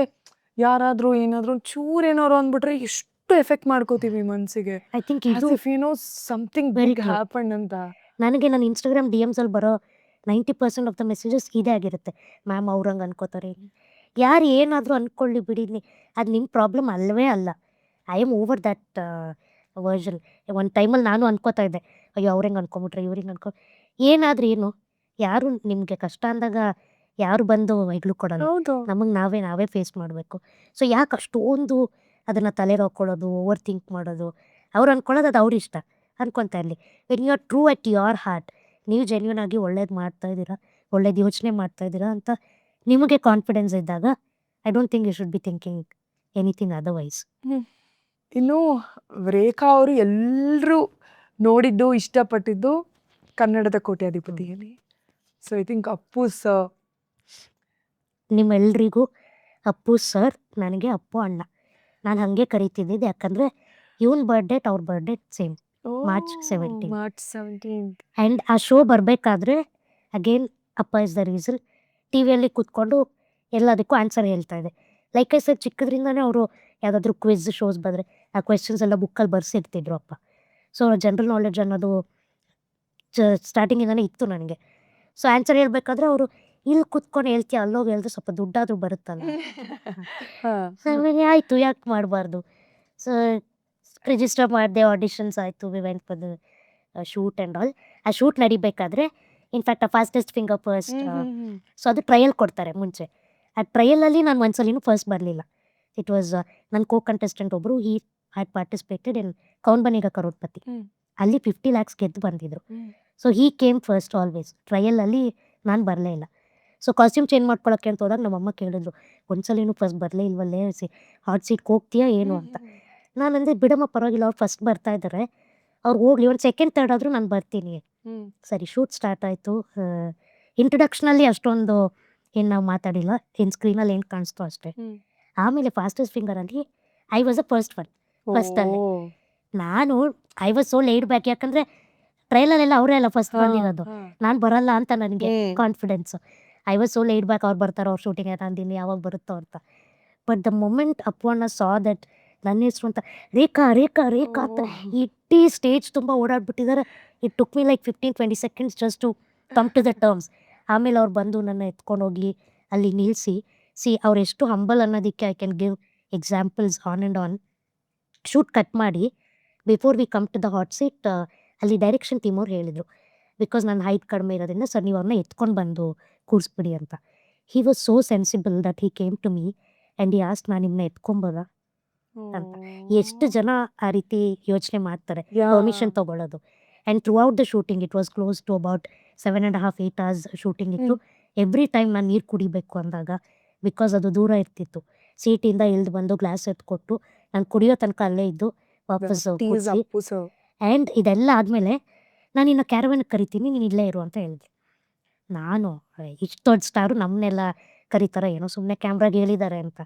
ಯಾರಾದರೂ ಏನಾದರೂ ಚೂರು ಏನಾದ್ರು ಅಂದ್ಬಿಟ್ರೆ ಎಷ್ಟು ಎಫೆಕ್ಟ್ ಮಾಡ್ಕೋತೀವಿ ಮನಸ್ಸಿಗೆ, ಐ ಥಿಂಕ್ ಆಸ್ ಇದು if you know something Very big true. Happen ಅಂತ. ನನಗೆ ನನ್ನ ಇನ್ಸ್ಟಾಗ್ರಾಮ್ DMsಲ್ಲಿ ಬರೋ 90% ಆಫ್ ದ ಮೆಸೇಜಸ್ ಇದೇ ಆಗಿರುತ್ತೆ. ಮ್ಯಾಮ್ ಅವ್ರಂಗೆ ಅನ್ಕೋತಾರೆ, ಯಾರು ಏನಾದರೂ ಅಂದ್ಕೊಳ್ಳಿ ಬಿಡಿ, ಅದು ನಿಮ್ಮ ಪ್ರಾಬ್ಲಮ್ ಅಲ್ಲವೇ ಅಲ್ಲ. I am over that version. ಒಂದು ಟೈಮಲ್ಲಿ ನಾನು ಅನ್ಕೋತಾ ಇದ್ದೆ, ಅಯ್ಯೋ ಅವ್ರಂಗೆ ಅನ್ಕೊಂಬಿಟ್ರೆ ಇವ್ರಿಂಗೆ ಏನಾದರೂ ಏನು, ಯಾರು ನಿಮಗೆ ಕಷ್ಟ ಅಂದಾಗ ಯಾರು ಬಂದು ಹೆಗ್ಲು ಕೊಡಲ್ಲ. ಹೌದು. ನಮಗೆ ನಾವೇ ಫೇಸ್ ಮಾಡಬೇಕು. ಸೊ ಯಾಕೆ ಅಷ್ಟೊಂದು ಅದನ್ನು ತಲೆಗೆ ಹಾಕ್ಕೊಳ್ಳೋದು, ಓವರ್ ಥಿಂಕ್ ಮಾಡೋದು? ಅವ್ರು ಅನ್ಕೊಳ್ಳೋದು ಅದು ಅವ್ರ ಇಷ್ಟ, ಅನ್ಕೊತಾ ಇರಲಿ. When you are true at your heart, ನೀವು ಜೆನ್ಯೂನ್ ಆಗಿ ಒಳ್ಳೇದು ಮಾಡ್ತಾ ಇದ್ದೀರಾ, ಒಳ್ಳೇದು ಯೋಚನೆ ಮಾಡ್ತಾ ಇದ್ದೀರಾ ಅಂತ ನಿಮಗೆ ಕಾನ್ಫಿಡೆನ್ಸ್ ಇದ್ದಾಗ, I don't think you should be thinking anything otherwise. ಇನ್ನು ರೇಖಾ ಅವರು ಎಲ್ಲರೂ ನೋಡಿದ್ದು ಇಷ್ಟಪಟ್ಟಿದ್ದು ಕನ್ನಡದ ಕೋಟ್ಯಾಧಿಪತಿಯಲ್ಲಿ. So I think Appu sir. ನಿಮ್ಮೆಲ್ರಿಗೂ ಅಪ್ಪು ಸರ್, ನನಗೆ ಅಪ್ಪು ಅಣ್ಣ. ನಾನು ಹಾಗೆ ಕರಿತಿದ್ದಿದ್ದು, ಯಾಕಂದರೆ ಇವನ್ ಬರ್ಡೇ ಅವ್ರ birthday same, March 17. March 17. And ಆ ಶೋ ಬರಬೇಕಾದ್ರೆ ಅಗೇನ್ ಅಪ್ಪ ಇಸ್ ದ ರೀಸನ್. ಟಿ ವಿಯಲ್ಲಿ ಕೂತ್ಕೊಂಡು ಎಲ್ಲದಕ್ಕೂ ಆನ್ಸರ್ ಹೇಳ್ತಾ ಇದೆ. ಲೈಕ್ ಐ ಸರ್, ಚಿಕ್ಕದ್ರಿಂದನೇ ಅವರು ಯಾವುದಾದ್ರೂ ಕ್ವಿಝ್ ಶೋಸ್ ಬಂದರೆ ಆ ಕ್ವೆಶನ್ಸ್ ಎಲ್ಲ ಬುಕ್ಕಲ್ಲಿ ಬರ್ಸಿರ್ತಿದ್ರು ಅಪ್ಪ. ಸೊ ಜನರಲ್ ನಾಲೆಡ್ಜ್ ಅನ್ನೋದು ಸ್ಟಾರ್ಟಿಂಗಿಂದನೇ ಇತ್ತು ನನಗೆ. ಸೊ ಆನ್ಸರ್ ಹೇಳ್ಬೇಕಾದ್ರೆ ಅವರು ಇಲ್ಲಿ ಕೂತ್ಕೊಂಡು ಹೇಳ್ತೀಯ, ಅಲ್ಲೋಗಿ ಹೇಳಿದ್ರೆ ಸ್ವಲ್ಪ ದುಡ್ಡಾದರೂ ಬರುತ್ತಲ್ಲ. ಆಮೇಲೆ ಆಯಿತು, ಯಾಕೆ ಮಾಡಬಾರ್ದು. ಸೊ ರಿಜಿಸ್ಟರ್ ಮಾಡಿದೆ, ಆಡಿಷನ್ಸ್ ಆಯಿತು, we went for the shoot and all. ಆ ಶೂಟ್ ನಡಿಬೇಕಾದ್ರೆ ಇನ್ಫ್ಯಾಕ್ಟ್ ಆ ಫಾಸ್ಟೆಸ್ಟ್ ಫಿಂಗರ್ ಫಸ್ಟ್, ಸೊ ಅದು ಟ್ರಯಲ್ ಕೊಡ್ತಾರೆ ಮುಂಚೆ. ಆ ಟ್ರಯಲಲ್ಲಿ ನಾನು ಒಂದ್ಸಲಿನೂ ಫಸ್ಟ್ ಬರಲಿಲ್ಲ. ಇಟ್ ವಾಸ್ ನನ್ನ ಕೋ ಕಂಟೆಸ್ಟೆಂಟ್ ಒಬ್ಬರು, he had participated in Kaun Banega Crorepati. ಅಲ್ಲಿ 50 lakhs ಗೆದ್ದು ಬಂದಿದ್ರು. So he came first always. ಟ್ರಯಲಲ್ಲಿ ನಾನು ಬರಲೇ ಇಲ್ಲ. ಸೊ ಕಾಸ್ಟ್ಯೂಮ್ ಚೇಂಜ್ ಮಾಡ್ಕೊಳಕ್ಕೆ ಅಂತ ಹೋದಾಗ ನಮ್ಮಮ್ಮ ಕೇಳಿದ್ರು, ಒಂದ್ಸಲಿನೂ ಫಸ್ಟ್ ಬರಲೇ ಇಲ್ವಲ್ಲೇ, ಹಾಟ್ ಸೀಟ್ಗೆ ಹೋಗ್ತೀಯಾ ಏನು ಅಂತ. ನಾನು ಅಂದೆ, ಬಿಡಮ್ಮ ಪರವಾಗಿಲ್ಲ, ಅವ್ರು ಫಸ್ಟ್ ಬರ್ತಾ ಇದ್ದಾರೆ, ಅವ್ರು ಹೋಗ್ಲಿ, ಒಂದು ಸೆಕೆಂಡ್ ಥರ್ಡ್ ಆದರೂ ನಾನು ಬರ್ತೀನಿ. ಸರಿ, ಶೂಟ್ ಸ್ಟಾರ್ಟ್ ಆಯಿತು. ಇಂಟ್ರೊಡಕ್ಷನಲ್ಲಿ ಅಷ್ಟೊಂದು ಏನು ನಾವು ಮಾತಾಡಿಲ್ಲ, ಏನು ಸ್ಕ್ರೀನಲ್ಲಿ ಏನು ಕಾಣಿಸ್ತೋ ಅಷ್ಟೇ. ಆಮೇಲೆ ಫಾಸ್ಟೆಸ್ಟ್ ಫಿಂಗರಲ್ಲಿ I was a first one. ಫಸ್ಟಲ್ಲಿ ನಾನು I was so laid back, ಯಾಕಂದರೆ ಟ್ರೈಲಲ್ಲೆಲ್ಲ ಅವರೇ ಅಲ್ಲ ಫಸ್ಟ್ ಬಂದಿರೋದು, ನಾನು ಬರಲ್ಲ ಅಂತ ನನಗೆ confidence. I was so laid back, ಅವ್ರು ಬರ್ತಾರೋ, ಅವ್ರು ಶೂಟಿಂಗ್ ಅಂದಿನಿ, ಯಾವಾಗ ಬರುತ್ತೋ ಅಂತ. But the moment Appanna saw that ನನ್ನ ಹೆಸರು ಅಂತ, ರೇಖಾ ರೇಖಾ ರೇಖಾ ಅಂತ ಇಡೀ ಸ್ಟೇಜ್ ತುಂಬ ಓಡಾಡ್ಬಿಟ್ಟಿದ್ದಾರೆ. It took me like 15-20 seconds just to come to the terms. ಆಮೇಲೆ ಅವ್ರು ಬಂದು ನನ್ನ ಎತ್ಕೊಂಡೋಗಿ ಅಲ್ಲಿ ನಿಲ್ಲಿಸಿ, ಅವ್ರು ಎಷ್ಟು ಹಂಬಲ್ ಅನ್ನೋದಕ್ಕೆ I can give examples on and on. Shoot cut ಮಾಡಿ before we come to the hot seat, ಅಲ್ಲಿ ಡೈರೆಕ್ಷನ್ ಟೀಮ್ ಅವ್ರು ಹೇಳಿದರು, ಬಿಕಾಸ್ ನನ್ನ ಹೈಟ್ ಕಡಿಮೆ ಇರೋದ್ರಿಂದ ಸರ್ ನೀವು ಅವ್ರನ್ನ ಎತ್ಕೊಂಡು ಬಂದು ಕೂರಿಸ್ಬಿಡಿ ಅಂತ. He was so sensible that he came to me and he asked, ನಾನು ನಿಮ್ಮನ್ನ ಎತ್ಕೊಂಬೋದಾ ಅಂತ. ಎಷ್ಟು ಜನ ಆ ರೀತಿ ಯೋಚನೆ ಮಾಡ್ತಾರೆ, ಪರ್ಮಿಷನ್ ತೊಗೊಳ್ಳೋದು. And throughout the shooting it was close to about 7.5-8 hours shooting ಇತ್ತು. ಎವ್ರಿ ಟೈಮ್ ನಾನು ನೀರು ಕುಡಿಬೇಕು ಅಂದಾಗ, ಬಿಕಾಸ್ ಅದು ದೂರ ಇರ್ತಿತ್ತು, ಸೀಟಿಂದ ಇಳಿದು ಬಂದು ಗ್ಲಾಸ್ ಎತ್ಕೊಟ್ಟು ನಾನು ಕುಡಿಯೋ ತನಕ ಅಲ್ಲೇ ಇದ್ದು ವಾಪಸ್ ಕೂರಿಸಿ. ಆ್ಯಂಡ್ ಇದೆಲ್ಲ ಆದಮೇಲೆ ನಾನು ಇನ್ನು ಕ್ಯಾರವನ್ಗೆ ಕರಿತೀನಿ, ನೀನು ಇಲ್ಲೇ ಇರು ಅಂತ ಹೇಳಿದೆ. ನಾನು ಇಷ್ಟು ದೊಡ್ಡ ಸ್ಟಾರು ನಮ್ಮನ್ನೆಲ್ಲ ಕರೀತಾರೆ ಏನೋ ಸುಮ್ಮನೆ ಕ್ಯಾಮ್ರಾಗೆ ಹೇಳಿದ್ದಾರೆ ಅಂತ.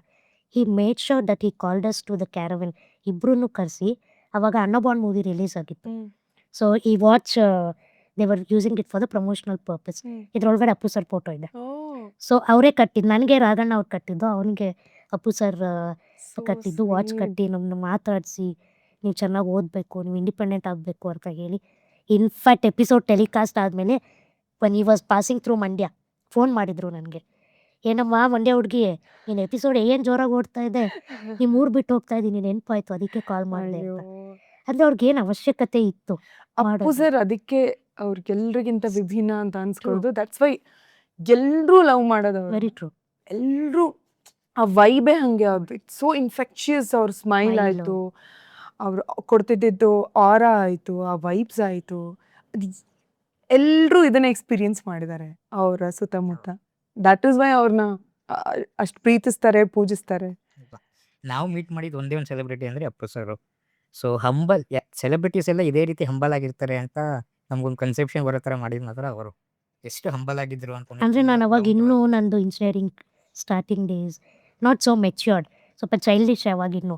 He made sure that he called us to the caravan, ಇಬ್ಬರೂ ಕರೆಸಿ. ಅವಾಗ ಅನ್ನಬಾಂಡ್ ಮೂವಿ ರಿಲೀಸ್ ಆಗಿತ್ತು. ಸೊ ಈ watch they were using it for the promotional purpose. ಇದ್ರೊಳಗಡೆ ಅಪ್ಪು ಸರ್ ಫೋಟೋ ಇದೆ. ಸೊ ಅವರೇ ಕಟ್ಟಿದ್ದು. ನನಗೆ ರಾಘಣ್ಣ ಅವ್ರು ಕಟ್ಟಿದ್ದು, ಅವನಿಗೆ ಅಪ್ಪು ಸರ್ ಕಟ್ಟಿದ್ದು. ವಾಚ್ ಕಟ್ಟಿ ನಮ್ಮನ್ನ ಮಾತಾಡಿಸಿ, ನೀವು ಚೆನ್ನಾಗಿ ಓದಬೇಕು, ನೀವು ಇಂಡಿಪೆಂಡೆಂಟ್ ಆಗಬೇಕು ಅಂತ ಹೇಳಿ. ಇನ್ಫ್ಯಾಕ್ಟ್ ಎಪಿಸೋಡ್ ಟೆಲಿಕಾಸ್ಟ್ ಆದಮೇಲೆ ಒನ್ ಈ was passing through Mandya phone ಮಾಡಿದ್ರು ನನಗೆ, ಏನಮ್ಮ ಮಂಡ್ಯ ಹುಡುಗಿ, ನೀನು ಎಪಿಸೋಡ್ ಏನು ಜೋರಾಗಿ ಓಡ್ತಾ ಇದೆ, ನಿಮ್ಮ ಊರು ಬಿಟ್ಟು ಹೋಗ್ತಾ ಇದ್ದೀನಿ, ನೆನಪಾಯ್ತು, ಅದಕ್ಕೆ ಕಾಲ್ ಮಾಡಿದೆ ಅಂತ. ಅಂದರೆ ಅವ್ರಿಗೇನು ಅವಶ್ಯಕತೆ ಇತ್ತು ಅಪ್ಪು ಮಾಡೋದು. ಸರ್ ಅದಕ್ಕೆ ಅವ್ರಿಗೆಲ್ರಿಗಿಂತ ವಿಭಿನ್ನ ಅಂತ ಅನ್ಸ್ಕೊಳ್ಳೋದು. ದಟ್ಸ್ ವೈ ಎಲ್ರೂ ಲವ್ ಮಾಡೋದು ಅವ್ರು. Very true. ಎಲ್ರೂ ಆ ವೈಬೇ ಹಂಗೆ. It's so infectious. ಅವ್ರ ಸ್ಮೈಲ್ Smile. ಆಯ್ತು, ಅವ್ರು ಕೊಡ್ತಿದ್ದಿದ್ದು ಆರಾ ಆಯ್ತು, ಆ ವೈಬ್ಸ್ ಆಯ್ತು. ಎಲ್ರೂ ಇದನ್ನ ಎಕ್ಸ್ಪೀರಿಯನ್ಸ್ ಮಾಡಿದ್ದಾರೆ ಅವರ ಸುತ್ತಮುತ್ತ. ದಟ್ ಇಸ್ ವೈ ಅವ್ರನ್ನ ಅಷ್ಟು ಪ್ರೀತಿಸ್ತಾರೆ, ಪೂಜಿಸ್ತಾರೆ. ನಾವು ಮೀಟ್ ಮಾಡಿದ್ದು ಒಂದೇ ಒಂದು ಸೆಲೆಬ್ರಿಟಿ ಅಂದರೆ Appu sir. So humble celebrities ಎಲ್ಲ ಇದೇ ರೀತಿ ಹಂಬಲ್ ಆಗಿರ್ತಾರೆ ಅಂತ ನಮ್ಗೊಂದು ಕನ್ಸೆಪ್ಷನ್ ಬರೋ ಥರ ಮಾಡಿದ ಮಾತ್ರ ಅವರು. ಎಷ್ಟು ಹಂಬಲ್ ಆಗಿದ್ರು ಅಂತ. ಅಂದರೆ ನಾನು ಅವಾಗ ಇನ್ನೂ ನಂದು engineering starting days, not so matured, ಸ್ವಲ್ಪ ಚೈಲ್ಡಿಶ್ ಅವಾಗಿನ್ನು.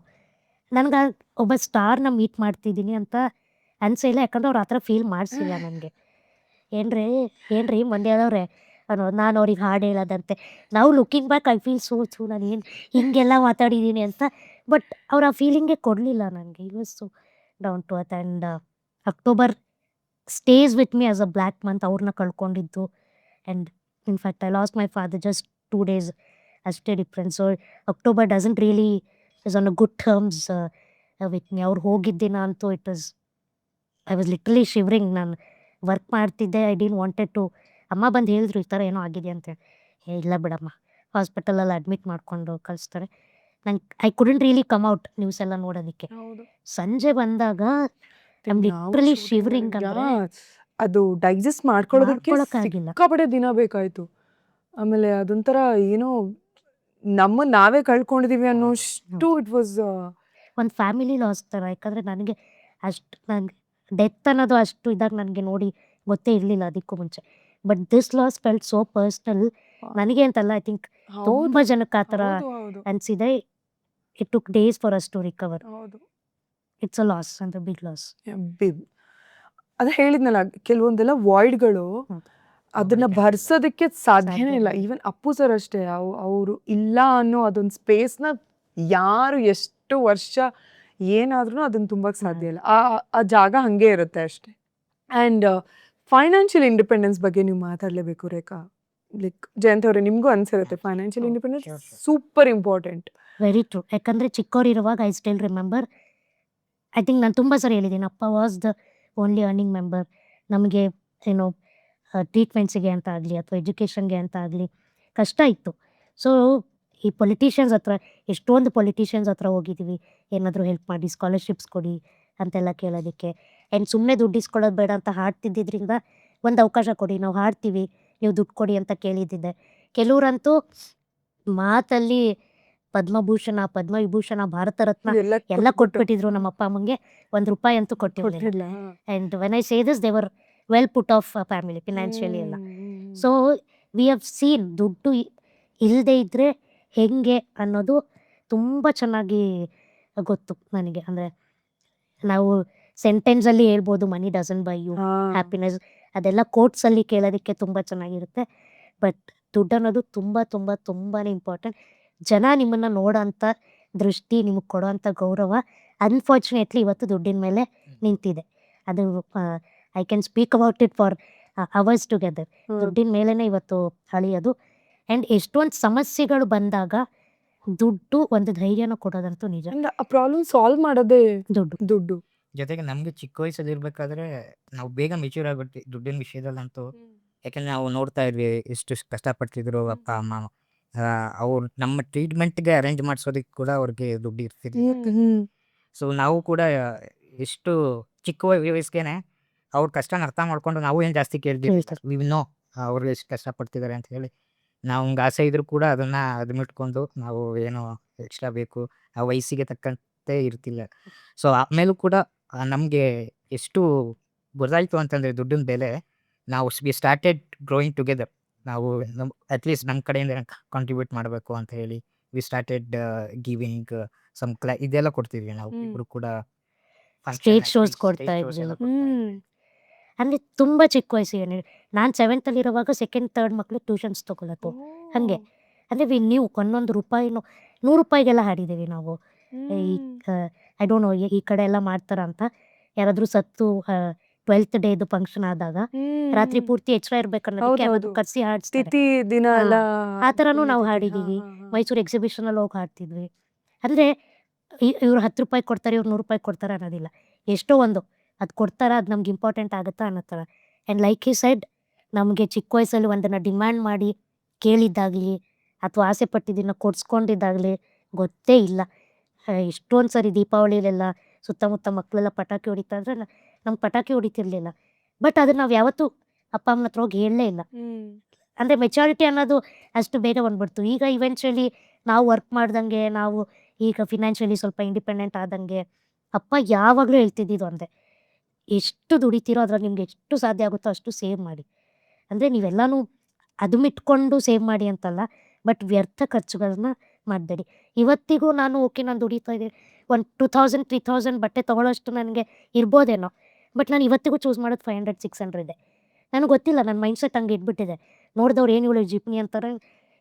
ನನಗೆ ಒಬ್ಬ ಸ್ಟಾರ್ನ ಮೀಟ್ ಮಾಡ್ತಿದ್ದೀನಿ ಅಂತ ಅನಿಸಿಲ್ಲ, ಯಾಕಂದ್ರೆ ಅವ್ರು ಆ ಥರ ಫೀಲ್ ಮಾಡಿಸಿಲ್ಲ ನನಗೆ. ಏನ್ರಿ ಮಂಡ್ಯದವ್ರೆ ಅನ್ನೋದು, ನಾನು ಅವ್ರಿಗೆ ಹಾಡು ಹೇಳೋದಂತೆ. ನಾವು looking back I feel so ನಾನು ಏನು ಹಿಂಗೆಲ್ಲ ಮಾತಾಡಿದ್ದೀನಿ ಅಂತ. ಬಟ್ ಅವ್ರು ಆ ಫೀಲಿಂಗೇ ಕೊಡಲಿಲ್ಲ ನನಗೆ. It was so down to earth. And October stays with me as a black month. ಅವ್ರನ್ನ ಕಳ್ಕೊಂಡಿದ್ದು. And in fact I lost my father just 2 days ಅಷ್ಟೇ difference. So October doesn't really is on a good terms with me. ಅವ್ರು ಹೋಗಿದ್ದಿನ ಅಂತೂ I was literally shivering. ನಾನು work ಮಾಡ್ತಿದ್ದೆ, I didn't wanted to. ಅಮ್ಮ ಬಂದು ಹೇಳಿದ್ರು ಈ ಥರ ಏನೋ ಆಗಿದೆ ಅಂತೇಳಿ. ಇಲ್ಲ ಬಿಡಮ್ಮ, ಹಾಸ್ಪಿಟಲಲ್ಲಿ ಅಡ್ಮಿಟ್ ಮಾಡಿಕೊಂಡು ಕಳಿಸ್ತಾರೆ. ನಂಗೆ I couldn't really come out news ಎಲ್ಲ ನೋಡೋದಕ್ಕೆ. ಸಂಜೆ ಬಂದಾಗ ಐ ಆಮ್ ಲಿಟ್ರಲಿ ಶಿವರಿಂಗ್. ಅಂದರೆ ಅದು ಡೈಜೆಸ್ಟ್ ಮಾಡ್ಕೊಳ್ಳೋದಕ್ಕೆ ಮಾಡ್ಕೊಳಕ್ಕಾಗಿಲ್ಲ. ಸಿಕ್ಕಾಪಟ್ಟೆ ದಿನ ಬೇಕಾಯ್ತು. ಆಮೇಲೆ ಅದೊಂಥರ ಏನೋ ನಮ್ಮನ್ನ ನಾವೇ ಕಳ್ಕೊಂಡಿದೀವಿ ಅನ್ನೋಷ್ಟು ಇಟ್ ವಾಸ್. ಒಂದು ಫ್ಯಾಮಿಲಿ ಲಾಸ್ ಥರ. ಯಾಕಂದರೆ ನನಗೆ ನನಗೆ ಡೆತ್ ಅನ್ನೋದು ಅಷ್ಟು ಇದಾಗ ನನಗೆ ನೋಡಿ ಗೊತ್ತೇ ಇರಲಿಲ್ಲ ಅದಕ್ಕೂ ಮುಂಚೆ. But this loss felt so personal. ನನಗೆ ಅಂತಲ್ಲ, ಐ ಥಿಂಕ್ ತುಂಬ ಜನಕ್ಕೆ ಆ ಥರ ಅನಿಸಿದೆ. It took days for us to recover. It's a loss, ಅಂದರೆ ಬಿಗ್ ಲಾಸ್. ಅದ ಹೇಳಿದ್ನಲ್ಲ, ಕೆಲವೊಂದೆಲ್ಲ ವಾಯ್ಡ್ಗಳು ಅದನ್ನ ಭರ್ಸೋದಕ್ಕೆ ಸಾಧ್ಯನೇ ಇಲ್ಲ. ಈವನ್ ಅಪ್ಪು ಸರ್ ಅಷ್ಟೇ, ಅವರು ಇಲ್ಲ ಅನ್ನೋ ಅದೊಂದು ಸ್ಪೇಸ್ನ ಯಾರು ಎಷ್ಟು ವರ್ಷ ಏನಾದ್ರೂ ಅದನ್ನ ತುಂಬಕ್ ಸಾಧ್ಯ ಇಲ್ಲ. ಆ ಜಾಗ ಹಂಗೆ ಇರುತ್ತೆ ಅಷ್ಟೇ. ಆ್ಯಂಡ್ ಫೈನಾನ್ಷಿಯಲ್ ಇಂಡಿಪೆಂಡೆನ್ಸ್ ಬಗ್ಗೆ ನೀವು ಮಾತಾಡಲೇಬೇಕು ರೇಖಾ. ಲೈಕ್ ಜಯಂತ್ ಅವರೇ, ನಿಮಗೂ ಅನ್ಸಿರುತ್ತೆ financial independence super important. Very true. ಯಾಕಂದರೆ ಚಿಕ್ಕವರಿರುವಾಗ I still remember, I think ನಾನು ತುಂಬ ಸರಿ ಹೇಳಿದ್ದೀನಿ, ಅಪ್ಪ was the only earning member. ನಮಗೆ ಏನೋ ಟ್ರೀಟ್ಮೆಂಟ್ಸಿಗೆ ಅಂತ ಆಗಲಿ ಅಥವಾ ಎಜುಕೇಷನ್ಗೆ ಅಂತ ಆಗಲಿ ಕಷ್ಟ ಇತ್ತು. ಸೊ ಈ ಪೊಲಿಟಿಷಿಯನ್ಸ್ ಹತ್ರ, ಎಷ್ಟೊಂದು ಪೊಲಿಟಿಷಿಯನ್ಸ್ ಹತ್ರ ಹೋಗಿದ್ದೀವಿ, ಏನಾದರೂ ಹೆಲ್ಪ್ ಮಾಡಿ, ಸ್ಕಾಲರ್ಶಿಪ್ಸ್ ಕೊಡಿ ಅಂತೆಲ್ಲ ಕೇಳೋದಕ್ಕೆ. ಆ್ಯಂಡ್ ಸುಮ್ಮನೆ ದುಡ್ಡು ಇಸ್ಕೊಳ್ಳೋದು ಬೇಡ ಅಂತ ಹಾಡ್ತಿದ್ದಿದ್ದರಿಂದ ಒಂದು ಅವಕಾಶ ಕೊಡಿ, ನಾವು ಹಾಡ್ತೀವಿ, ನೀವು ದುಡ್ಡು ಕೊಡಿ ಅಂತ ಕೇಳಿದ್ದಿದ್ದೆ. ಕೆಲವರಂತೂ ಮಾತಲ್ಲಿ ಪದ್ಮಭೂಷಣ, ಪದ್ಮವಿಭೂಷಣ, ಭಾರತ ರತ್ನ ಎಲ್ಲ ಕೊಟ್ಬಿಟ್ಟಿದ್ರು. ನಮ್ಮ ಅಪ್ಪ ಅಮ್ಮಂಗೆ ₹1 ಅಂತೂ ಕೊಟ್ಟಿರಲಿಲ್ಲ. And when I say this, they were well put off family financially ಎಲ್ಲ. ಸೊ ವಿ ಹ್ಯಾವ್ ಸೀನ್ ದುಡ್ಡು ಇಲ್ಲದೆ ಇದ್ದರೆ ಹೆಂಗೆ ಅನ್ನೋದು ತುಂಬ ಚೆನ್ನಾಗಿ ಗೊತ್ತು ನನಗೆ. ಅಂದರೆ ನಾವು ಸೆಂಟೆನ್ಸಲ್ಲಿ ಹೇಳ್ಬೋದು, money doesn't buy you happiness, ಅದೆಲ್ಲ ಕೋಟ್ಸಲ್ಲಿ ಕೇಳೋದಕ್ಕೆ ತುಂಬ ಚೆನ್ನಾಗಿರುತ್ತೆ. ಬಟ್ ದುಡ್ಡು ಅನ್ನೋದು ತುಂಬ ತುಂಬ ತುಂಬಾ ಇಂಪಾರ್ಟೆಂಟ್. ಜನ ನಿಮ್ಮನ್ನು ನೋಡೋಂಥ ದೃಷ್ಟಿ, ನಿಮಗೆ ಕೊಡೋವಂಥ ಗೌರವ ಅನ್ಫಾರ್ಚುನೇಟ್ಲಿ ಇವತ್ತು ದುಡ್ಡಿನ ಮೇಲೆ ನಿಂತಿದೆ. ಅದು I can speak about it for hours together. ದುಡ್ಡಿನ ಮೇಲೇ ಇವತ್ತು ಅಳಿಯೋದು. ಆ್ಯಂಡ್ ಎಷ್ಟೊಂದು ಸಮಸ್ಯೆಗಳು ಬಂದಾಗ ದುಡ್ಡು ಒಂದು ಧೈರ್ಯನ ಕೊಡೋದಂತೂ ನಿಜ. ಆ ಪ್ರಾಬ್ಲಮ್ ಸಾಲ್ವ್ ಮಾಡೋದೇ ದುಡ್ಡು. ಜೊತೆಗೆ ನಮಗೆ ಚಿಕ್ಕ ವಯಸ್ಸಲ್ಲಿ ಇರಬೇಕಾದ್ರೆ ನಾವು ಬೇಗ ಮೆಚ್ಯೂರ್ ಆಗ್ಬಿಡ್ತೀವಿ ದುಡ್ಡಿನ ವಿಷಯದಲ್ಲಂತೂ. ಯಾಕಂದ್ರೆ ನಾವು ನೋಡ್ತಾ ಇದ್ವಿ ಎಷ್ಟು ಕಷ್ಟಪಡ್ತಿದ್ರು ಅಪ್ಪ ಅಮ್ಮ. ಅವ್ರು ನಮ್ಮ ಟ್ರೀಟ್ಮೆಂಟ್ಗೆ ಅರೇಂಜ್ ಮಾಡಿಸೋದಕ್ಕೆ ಕೂಡ ಅವ್ರಿಗೆ ದುಡ್ಡು ಇರ್ತಿರ್ಲಿಲ್ಲ. ಸೊ ನಾವು ಕೂಡ ಎಷ್ಟು ಚಿಕ್ಕ ವಯಸ್ಸಿಗೆ ಅವ್ರ ಕಷ್ಟನ ಅರ್ಥ ಮಾಡ್ಕೊಂಡು ನಾವು ಏನು ಜಾಸ್ತಿ ಕೇಳ್ತೀವಿ, ನೋ ಅವ್ರು ಎಷ್ಟು ಕಷ್ಟಪಡ್ತಿದ್ದಾರೆ ಅಂತ ಹೇಳಿ. ನಾವು ಹಂಗೆ ಆಸೆ ಇದ್ರೂ ಕೂಡ ಅದನ್ನು ಅದ್ಮಿಟ್ಕೊಂಡು ನಾವು ಏನೋ ಎಕ್ಸ್ಟ್ರಾ ಬೇಕು, ಆ ವಯಸ್ಸಿಗೆ ತಕ್ಕಂತೆ ಇರ್ತಿಲ್ಲ. ಸೊ ಆಮೇಲೂ ಕೂಡ ನಮಗೆ ಎಷ್ಟು ಗೊತ್ತಾಯಿತು ಅಂತಂದರೆ ದುಡ್ಡಿನ ಬೆಲೆ, ನಾವು ವಿ ಸ್ಟಾರ್ಟೆಡ್ ಗ್ರೋಯಿಂಗ್ ಟುಗೆದರ್. ನಾವು ಅಟ್ಲೀಸ್ಟ್ ನಮ್ಮ ಕಡೆಯಿಂದ ಕಾಂಟ್ರಿಬ್ಯೂಟ್ ಮಾಡಬೇಕು ಅಂತ ಹೇಳಿ ವಿ ಸ್ಟಾರ್ಟೆಡ್ ಗಿವಿಂಗ್ ಸಮ್ ಇದೆಲ್ಲ ಕೊಡ್ತಿದ್ವಿ ನಾವು ಇಬ್ಬರು ಕೂಡ. ಸ್ಟೇಜ್ ಶೋಸ್ ಕೊಡ್ತಾ ಇದ್ವಿ. ಅಂದರೆ ತುಂಬ ಚಿಕ್ಕ ವಯಸ್ಸಿಗೆ. ನಾನು 7th ಇರುವಾಗ 2nd 3rd ಮಕ್ಕಳು ಟ್ಯೂಷನ್ಸ್ ತೊಗೊಳತ್ತು. ಹಂಗೆ. ಅಂದರೆ ನೀವು ಒಂದೊಂದು ರೂಪಾಯಿನೂ ₹100 ಹಾಡಿದ್ದೀವಿ ನಾವು. ಈ ಐ ಡೋಂಟ್ ನೋ ಈ ಕಡೆ ಎಲ್ಲ ಮಾಡ್ತಾರ ಅಂತ. ಯಾರಾದರೂ ಸತ್ತು 12th ಡೇದು ಫಂಕ್ಷನ್ ಆದಾಗ ರಾತ್ರಿ ಪೂರ್ತಿ ಎಚ್ಚರ ಇರ್ಬೇಕನ್ನೋದಕ್ಕೆ ಹೌದು, ಅವತ್ತು ಹೌದು. ಕರೆಸಿ ಹಾಡಿಸ್ತಾರೆ. ತಿಥಿ ದಿನ ಹಾ, ಎಲ್ಲ ಆ ಥರನೂ ನಾವು ಪುಣ್ಯತಿಥಿ. ಹಾಡಿದ್ದೀವಿ. ಮೈಸೂರು ಎಕ್ಸಿಬಿಷನಲ್ಲಿ ಹೋಗಿ ಹಾಡ್ತಿದ್ವಿ. ಅಂದರೆ ಇವ್ರು ₹10 ಕೊಡ್ತಾರೆ, ಇವ್ರು ₹100 ಕೊಡ್ತಾರೆ ಅನ್ನೋದಿಲ್ಲ. ಎಷ್ಟೋ ಒಂದು ಅದು ಕೊಡ್ತಾರ, ಅದು ನಮ್ಗೆ ಇಂಪಾರ್ಟೆಂಟ್ ಆಗುತ್ತಾ ಅನ್ನೋ ಥರ. ಆ್ಯಂಡ್ ಲೈಕ್ ಹಿ ಸೆಡ್, ನಮಗೆ ಚಿಕ್ಕ ವಯಸ್ಸಲ್ಲಿ ಒಂದನ್ನು ಡಿಮ್ಯಾಂಡ್ ಮಾಡಿ ಕೇಳಿದ್ದಾಗಲಿ ಅಥವಾ ಆಸೆ ಪಟ್ಟಿದ್ದನ್ನು ಕೊಡಿಸ್ಕೊಂಡಿದ್ದಾಗಲಿ ಗೊತ್ತೇ ಇಲ್ಲ. ಎಷ್ಟೊಂದು ಸರಿ ದೀಪಾವಳಿಲೆಲ್ಲ ಸುತ್ತಮುತ್ತ ಮಕ್ಕಳೆಲ್ಲ ಪಟಾಕಿ ಹೊಡಿತಾ ಇದ್ರೆ ನಮ್ಗೆ ಪಟಾಕಿ ಹೊಡಿತಿರ್ಲಿಲ್ಲ. ಬಟ್ ಅದನ್ನು ನಾವು ಯಾವತ್ತೂ ಅಪ್ಪ ಅಮ್ಮನ ಹತ್ರ ಹೋಗಿ ಹೇಳಲೇ ಇಲ್ಲ. ಅಂದರೆ ಮೆಚುರಿಟಿ ಅನ್ನೋದು ಅಷ್ಟು ಬೇಗ ಬಂದ್ಬಿಡ್ತು. ಈಗ ಇವೆಂಚುಲಿ ನಾವು ವರ್ಕ್ ಮಾಡ್ದಂಗೆ, ನಾವು ಈಗ ಫಿನಾನ್ಷಿಯಲಿ ಸ್ವಲ್ಪ ಇಂಡಿಪೆಂಡೆಂಟ್ ಆದಂಗೆ ಅಪ್ಪ ಯಾವಾಗಲೂ ಹೇಳ್ತಿದ್ದಿದ್ದು ಒಂದೇ, ಎಷ್ಟು ದುಡಿತೀರೋ ಅದ್ರಲ್ಲಿ ನಿಮ್ಗೆ ಎಷ್ಟು ಸಾಧ್ಯ ಆಗುತ್ತೋ ಅಷ್ಟು ಸೇವ್ ಮಾಡಿ. ಅಂದರೆ ನೀವೆಲ್ಲನೂ ಇಟ್ಕೊಂಡು ಸೇವ್ ಮಾಡಿ ಅಂತಲ್ಲ, ಬಟ್ ವ್ಯರ್ಥ ಖರ್ಚುಗಳನ್ನ ಮಾಡಬೇಡಿ. ಇವತ್ತಿಗೂ ನಾನು ಓಕೆ ನಾನು ದುಡಿತಾ ಇದ್ದೀನಿ, ಒಂದು 2000 3000 ಬಟ್ಟೆ ತೊಗೊಳ್ಳೋಷ್ಟು ನನಗೆ ಇರ್ಬೋದೇನೋ. ಬಟ್ ನಾನು ಇವತ್ತಿಗೂ ಚೂಸ್ ಮಾಡೋದು 500 600 ನನಗೆ ಗೊತ್ತಿಲ್ಲ, ನನ್ನ ಮೈಂಡ್ಸೆಟ್ ಹಂಗೆ ಇಟ್ಬಿಟ್ಟಿದೆ. ನೋಡಿದವ್ರು ಏನು ಇವಳು ಜಿಪ್ನಿ ಅಂತಾರೆ,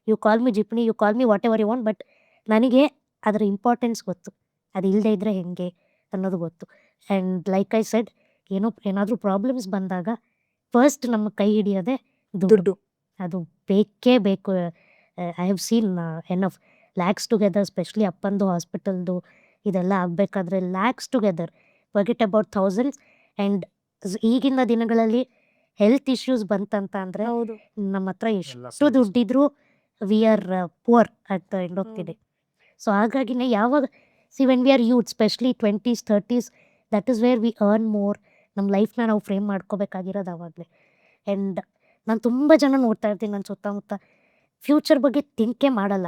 ಯು ಕಾಲ್ ಮಿ ಜಿಪ್ನಿ, you call me whatever you want, but ನನಗೆ ಅದರ ಇಂಪಾರ್ಟೆನ್ಸ್ ಗೊತ್ತು. ಅದು ಇಲ್ಲದೆ ಇದ್ದರೆ ಹೆಂಗೆ ಅನ್ನೋದು ಗೊತ್ತು. ಆ್ಯಂಡ್ ಲೈಕ್ ಐ ಸೆಡ್, ಏನಾದರೂ ಪ್ರಾಬ್ಲಮ್ಸ್ ಬಂದಾಗ ಫಸ್ಟ್ ನಮ್ಮ ಕೈ ಹಿಡಿಯೋದೆ ದುಡ್ಡು. ಅದು ಬೇಕೇ ಬೇಕು. I have seen enough lakhs together, specially ಅಪ್ಪಂದು ಹಾಸ್ಪಿಟಲ್ದು ಇದೆಲ್ಲ ಆಗಬೇಕಾದ್ರೆ lakhs together, forget about thousands. And ಈಗಿನ ದಿನಗಳಲ್ಲಿ ಹೆಲ್ತ್ ಇಶ್ಯೂಸ್ ಬಂತಂತ ಅಂದರೆ ಹೌದು. ನಮ್ಮ ಹತ್ರ ಎಲ್ಲ ಎಷ್ಟು ದುಡ್ಡಿದ್ರು we are poor at the end of the day. So ಹಾಗಾಗಿನೇ ಯಾವಾಗ when we are youth, specially 20s 30s, that is where we earn more. ನಮ್ಮ ಲೈಫ್ನ ನಾವು ಫ್ರೇಮ್ ಮಾಡ್ಕೋಬೇಕಾಗಿರೋದು ಆವಾಗಲೇ. ಆ್ಯಂಡ್ ನಾನು ತುಂಬ ಜನ ನೋಡ್ತಾ ಇರ್ತೀನಿ ನನ್ನ ಸುತ್ತಮುತ್ತ, ಫ್ಯೂಚರ್ ಬಗ್ಗೆ ಥಿಂಕೇ ಮಾಡಲ್ಲ.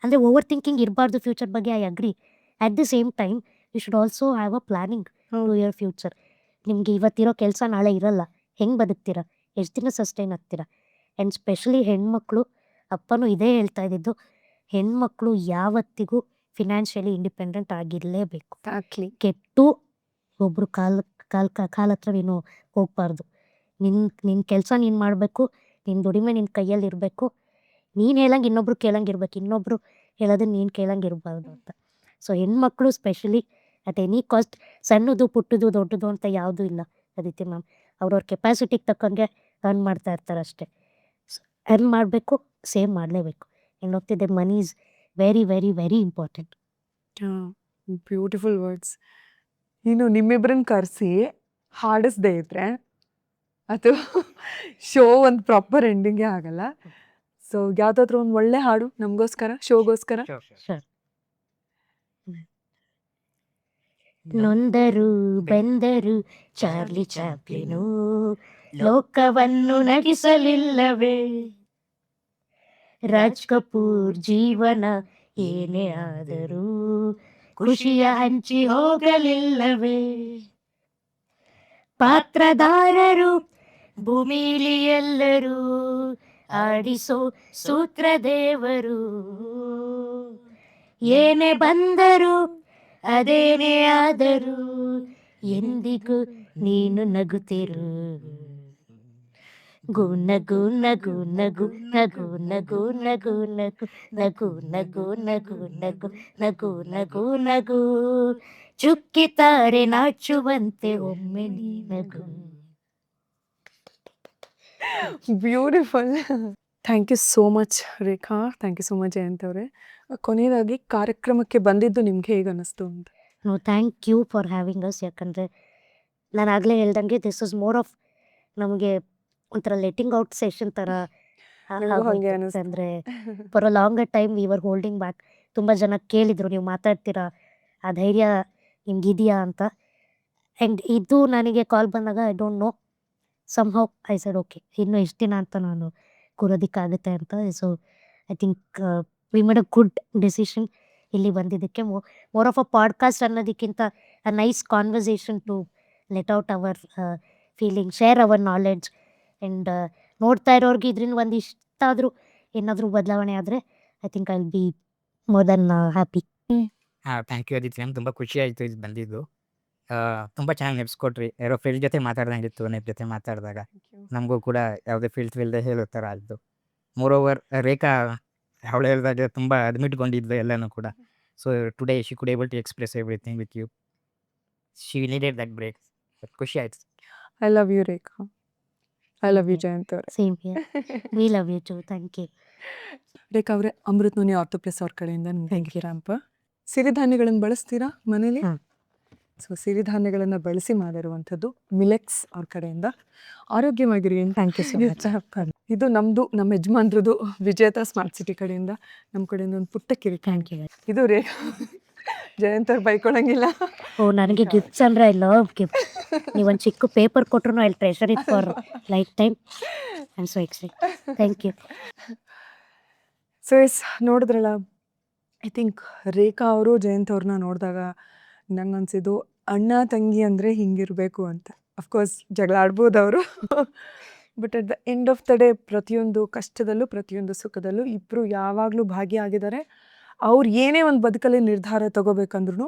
ಅಂದರೆ ಓವರ್ ಥಿಂಕಿಂಗ್ ಇರಬಾರ್ದು ಫ್ಯೂಚರ್ ಬಗ್ಗೆ, I agree. At the same time you should also have a planning to your future. ನಿಮಗೆ ಇವತ್ತಿರೋ ಕೆಲಸ ನಾಳೆ ಇರಲ್ಲ, ಹೆಂಗೆ ಬದುಕ್ತೀರಾ, ಎಷ್ಟು ದಿನ ಸಸ್ಟೈನ್ ಆಗ್ತೀರಾ? ಆ್ಯಂಡ್ ಸ್ಪೆಷಲಿ ಹೆಣ್ಮಕ್ಳು, ಅಪ್ಪನೂ ಇದೇ ಹೇಳ್ತಾ ಇದ್ದಿದ್ದು, ಹೆಣ್ಮಕ್ಳು ಯಾವತ್ತಿಗೂ ಫಿನಾನ್ಷಿಯಲಿ ಇಂಡಿಪೆಂಡೆಂಟ್ ಆಗಿರಲೇಬೇಕು. ಎಕ್ಸಾಕ್ಟ್ಲಿ. ಕೆಟ್ಟು ಒಬ್ಬರು ಕಾಲ ಹತ್ರ ನೀನು ಹೋಗ್ಬಾರ್ದು. ನಿನ್ನ ಕೆಲಸ ನೀನು ಮಾಡಬೇಕು, ನಿನ್ನ ದುಡಿಮೆ ನಿನ್ನ ಕೈಯಲ್ಲಿ ಇರಬೇಕು. ನೀನು ಹೇಳಂಗೆ ಇನ್ನೊಬ್ರು ಕೇಳಂಗೆ ಇರ್ಬೇಕು, ಇನ್ನೊಬ್ರು ಹೇಳೋದನ್ನ ನೀನು ಕೇಳಂಗೆ ಇರಬಾರ್ದು ಅಂತ. ಸೊ ಹೆಣ್ಮಕ್ಳು ಸ್ಪೆಷಲಿ ಅಟ್ ಎನಿ ಕಾಸ್ಟ್, ಸಣ್ಣದು ಪುಟ್ಟದು ದೊಡ್ಡದು ಅಂತ ಯಾವುದೂ ಇಲ್ಲ ಅದಿತಿ ಮ್ಯಾಮ್. ಅವ್ರವ್ರ ಕೆಪಾಸಿಟಿಗೆ ತಕ್ಕಂಗೆ ಅರ್ನ್ ಮಾಡ್ತಾ ಇರ್ತಾರೆ ಅಷ್ಟೇ. ಅರ್ನ್ ಮಾಡಬೇಕು, ಸೇವ್ ಮಾಡಲೇಬೇಕು. End of the day money is very very very important. Beautiful words. ಇನ್ನು ನಿಮ್ಮಿಬ್ಬರನ್ನ ಕರೆಸಿ ಹಾಡಿಸ್ದೇ ಇದ್ರೆ ಅದು ಶೋ ಒಂದು ಪ್ರಾಪರ್ ಎಂಡಿಂಗೇ ಆಗಲ್ಲ. ಸೊ ಯಾವುದಾದ್ರೂ ಒಂದು ಒಳ್ಳೆ ಹಾಡು ನಮಗೋಸ್ಕರ, ಶೋಗೋಸ್ಕರ. ನೊಂದರು ಬೆಂದರು ಚಾರ್ಲಿ ಚಾಪ್ಲಿನು ಲೋಕವನ್ನು ನಗಿಸಲಿಲ್ಲವೇ, ರಾಜ್ ಕಪೂರ್ ಜೀವನ ಏನೇ ಆದರೂ ಖುಷಿಯ ಹಂಚಿ ಹೋಗಲಿಲ್ಲವೇ, ಪಾತ್ರದಾರರು ಭೂಮಿಲಿ ಎಲ್ಲರೂ ಆಡಿಸೋ ಸೂತ್ರದೇವರು, ಏನೇ ಬಂದರು ಅದೇನೇ ಆದರೂ ಎಂದಿಗೂ ನೀನು ನಗುತ್ತಿರು, ನಗು ನಗು ನಗು ನಗು ನಗು ನಗು ನಗು ನಗು ನಗು ನಗು ನಗು ನಗು ನಗು ನಗು ಚುಕ್ಕಿತಾರೆ ನಾಚುವಂತೆ ಒಮ್ಮೆ ನೀ ನಗು. Beautiful. Thank you so much Rekha, thank you so much Jayanth ಅವರೇ. ಕೊನೆಯದಾಗಿ ಕಾರ್ಯಕ್ರಮಕ್ಕೆ ಬಂದಿದ್ದು ನಿಮ್ಗೆ ಹೇಗೆ ಅನ್ನಿಸ್ತು ಅಂತ? No, thank you for having us. ಯಾಕಂದರೆ ನಾನು ಆಗಲೇ ಹೇಳ್ದಂಗೆ ದಿಸ್ ಇಸ್ ಮೋರ್ ಆಫ್ ನಮಗೆ ಒಂಥರ ಲೆಟಿಂಗ್ ಔಟ್ ಸೆಷನ್ ಥರ ನನಗೂ ಹಾಗೆ ಅನ್ನಿಸ್ತು. ಅಂದರೆ for a longer time we were holding back. ತುಂಬ ಜನ ಕೇಳಿದರು, ನೀವು ಮಾತಾಡ್ತೀರಾ, ಆ ಧೈರ್ಯ ನಿಮ್ಗಿದೆಯಾ ಅಂತ. ಆ್ಯಂಡ್ ಇದು ನನಗೆ ಕಾಲ್ ಬಂದಾಗ I don't know, somehow I said okay, ಇನ್ನೂ ಎಷ್ಟು ದಿನ ಅಂತ ನಾನು ಕೂರೋದಕ್ಕಾಗುತ್ತೆ ಅಂತ. So I think we made a good decision ಇಲ್ಲಿ ಬಂದಿದ್ದಕ್ಕೆ. ಮೋರ್ ಆಫ್ ಅ ಪಾಡ್ಕಾಸ್ಟ್ ಅನ್ನೋದಕ್ಕಿಂತ a nice conversation to let out our feeling, share our knowledge. And ನೋಡ್ತಾ ಇರೋರಿಗೆ ಇದರಿಂದ ಒಂದಿಷ್ಟಾದರೂ ಏನಾದರೂ ಬದಲಾವಣೆ ಆದರೆ I think I will be more than happy. Thank you Aditi ma'am, ತುಂಬ ಖುಷಿ ಆಯಿತು ಇದು ಬಂದಿದ್ದು. ತುಂಬ ಚೆನ್ನಾಗಿ ನೆಪ್ಸ್ಕೊಟ್ರಿ. ಯಾರೋ ಫೀಲ್ಡ್ ಜೊತೆ ಮಾತಾಡ್ದಂಗಿತ್ತು, ನೆಪ್ ಜೊತೆ ಮಾತಾಡಿದಾಗ ನಮಗೂ ಕೂಡ ಯಾವುದೇ ಫೀಲ್ಡ್ ಹೇಳೋ ಥರ ಆಯಿತು. ಮೋರ್ ಓವರ್ ರೇಖಾ ಅವಳು ಹೇಳಿದಾಗ ತುಂಬ ಅಡ್ಮಿಟ್ಕೊಂಡಿದ್ಲು ಎಲ್ಲನೂ ಕೂಡ. So today she could able to express everything with you. She needed that break. ಖುಷಿ ಆಯ್ತು. I love you Rekha. I love you Jayant ಅವರೇ. Same here. We love you too. Thank you. Rekha ಅವರೇ, ಅಮೃತ್ ನೋನಿ ಆರ್ಥೋಪ್ಲಸ್ ಅವ್ರ ಕಡೆಯಿಂದ ನಿಮ್ಗೆ ರ್ಯಾಂಪ್. ಸಿರಿಧಾನ್ಯಗಳನ್ನು ಬಳಸ್ತೀರಾ ಮನೇಲಿ? ಹ್ಮ್. ಸೊ ಸಿರಿಧಾನ್ಯಗಳನ್ನು ಬಳಸಿ ಮಾಡಿರುವಂಥದ್ದು ಮಿಲೆಕ್ಸ್ ಅವ್ರ ಕಡೆಯಿಂದ. ಆರೋಗ್ಯವಾಗಿರಿ. Thank you so much. ಇದು ನಮ್ಮ ಯಜಮಾನ್ರದ್ದು ವಿಜೇತ ಸ್ಮಾರ್ಟ್ ಸಿಟಿ ಕಡೆಯಿಂದ, ನಮ್ಮ ಕಡೆಯಿಂದ ಒಂದು ಪುಟ್ಟ ಕಿರೀಟ. Thank you. ಇದು ರೇಖಾ ಜಯಂತ್ ಅವ್ರು ಬೈಕೊಳಂಗಿಲ್ಲ. ಓ, ನನಗೆ ಗಿಫ್ಟ್ಸ್ ಅಂದರೆ ಐ ಲವ್ ಗಿಫ್ಟ್. ನೀವೊಂದು ಚಿಕ್ಕ ಪೇಪರ್ ಕೊಟ್ರು I treasure it for lifetime. I am so excite. Thank you. So yes, ನೋಡಿದ್ರಲ್ಲ, ಐ ಥಿಂಕ್ ರೇಖಾ ಅವರು ಜಯಂತ್ ಅವ್ರನ್ನ ನೋಡಿದಾಗ ನಂಗೆ ಅನ್ಸಿದ್ದು ಅಣ್ಣ ತಂಗಿ ಅಂದರೆ ಹಿಂಗಿರಬೇಕು ಅಂತ. ಅಫ್ಕೋರ್ಸ್ ಜಗಳ ಆಡ್ಬೋದು ಅವರು, but at the end of the day ಪ್ರತಿಯೊಂದು ಕಷ್ಟದಲ್ಲೂ ಪ್ರತಿಯೊಂದು ಸುಖದಲ್ಲೂ ಇಬ್ಬರು ಯಾವಾಗಲೂ ಭಾಗಿಯಾಗಿದ್ದಾರೆ. ಅವ್ರು ಏನೇ ಒಂದು ಬದುಕಲ್ಲಿ ನಿರ್ಧಾರ ತಗೋಬೇಕಂದ್ರೂ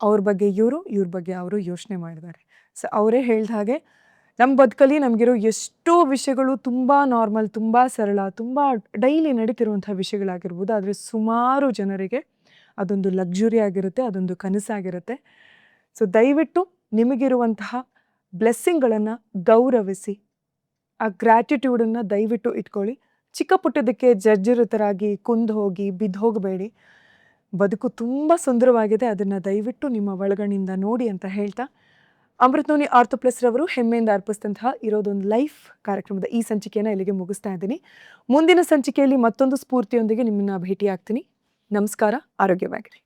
ಅವ್ರ ಬಗ್ಗೆ ಇವ್ರ ಬಗ್ಗೆ ಅವರು ಯೋಚನೆ ಮಾಡಿದ್ದಾರೆ. ಸೊ ಅವರೇ ಹೇಳ್ದ ಹಾಗೆ ನಮ್ಮ ಬದುಕಲ್ಲಿ ನಮಗಿರೋ ಎಷ್ಟೋ ವಿಷಯಗಳು ತುಂಬ ನಾರ್ಮಲ್, ತುಂಬ ಸರಳ, ತುಂಬ ಡೈಲಿ ನಡೀತಿರುವಂಥ ವಿಷಯಗಳಾಗಿರ್ಬೋದು. ಆದರೆ ಸುಮಾರು ಜನರಿಗೆ ಅದೊಂದು ಲಕ್ಸುರಿ ಆಗಿರುತ್ತೆ, ಅದೊಂದು ಕನಸಾಗಿರುತ್ತೆ. ಸೊ ದಯವಿಟ್ಟು ನಿಮಗಿರುವಂತಹ ಬ್ಲೆಸ್ಸಿಂಗ್ಗಳನ್ನು ಗೌರವಿಸಿ, ಆ ಗ್ರ್ಯಾಟಿಟ್ಯೂಡನ್ನು ದಯವಿಟ್ಟು ಇಟ್ಕೊಳ್ಳಿ. ಚಿಕ್ಕ ಪುಟ್ಟದಕ್ಕೆ ಜರ್ಜರಿತರಾಗಿ ಕುಂದು ಹೋಗಿ ಬಿದ್ದು ಹೋಗಬೇಡಿ. ಬದುಕು ತುಂಬ ಸುಂದರವಾಗಿದೆ, ಅದನ್ನು ದಯವಿಟ್ಟು ನಿಮ್ಮ ಒಳಗಣ್ಣಿಂದ ನೋಡಿ ಅಂತ ಹೇಳ್ತಾ, ಅಮೃತ್ ನೋನಿ ಆರ್ಥೋಪ್ಲಸ್ ರವರು ಹೆಮ್ಮೆಯಿಂದ ಅರ್ಪಿಸಿದಂತಹ ಇರೋದೊಂದು ಲೈಫ್ ಕಾರ್ಯಕ್ರಮದ ಈ ಸಂಚಿಕೆಯನ್ನು ಇಲ್ಲಿಗೆ ಮುಗಿಸ್ತಾ ಇದ್ದೀನಿ. ಮುಂದಿನ ಸಂಚಿಕೆಯಲ್ಲಿ ಮತ್ತೊಂದು ಸ್ಫೂರ್ತಿಯೊಂದಿಗೆ ನಿಮ್ಮನ್ನ ಭೇಟಿ ಆಗ್ತೀನಿ. ನಮಸ್ಕಾರ, ಆರೋಗ್ಯವಾಗಿರಿ.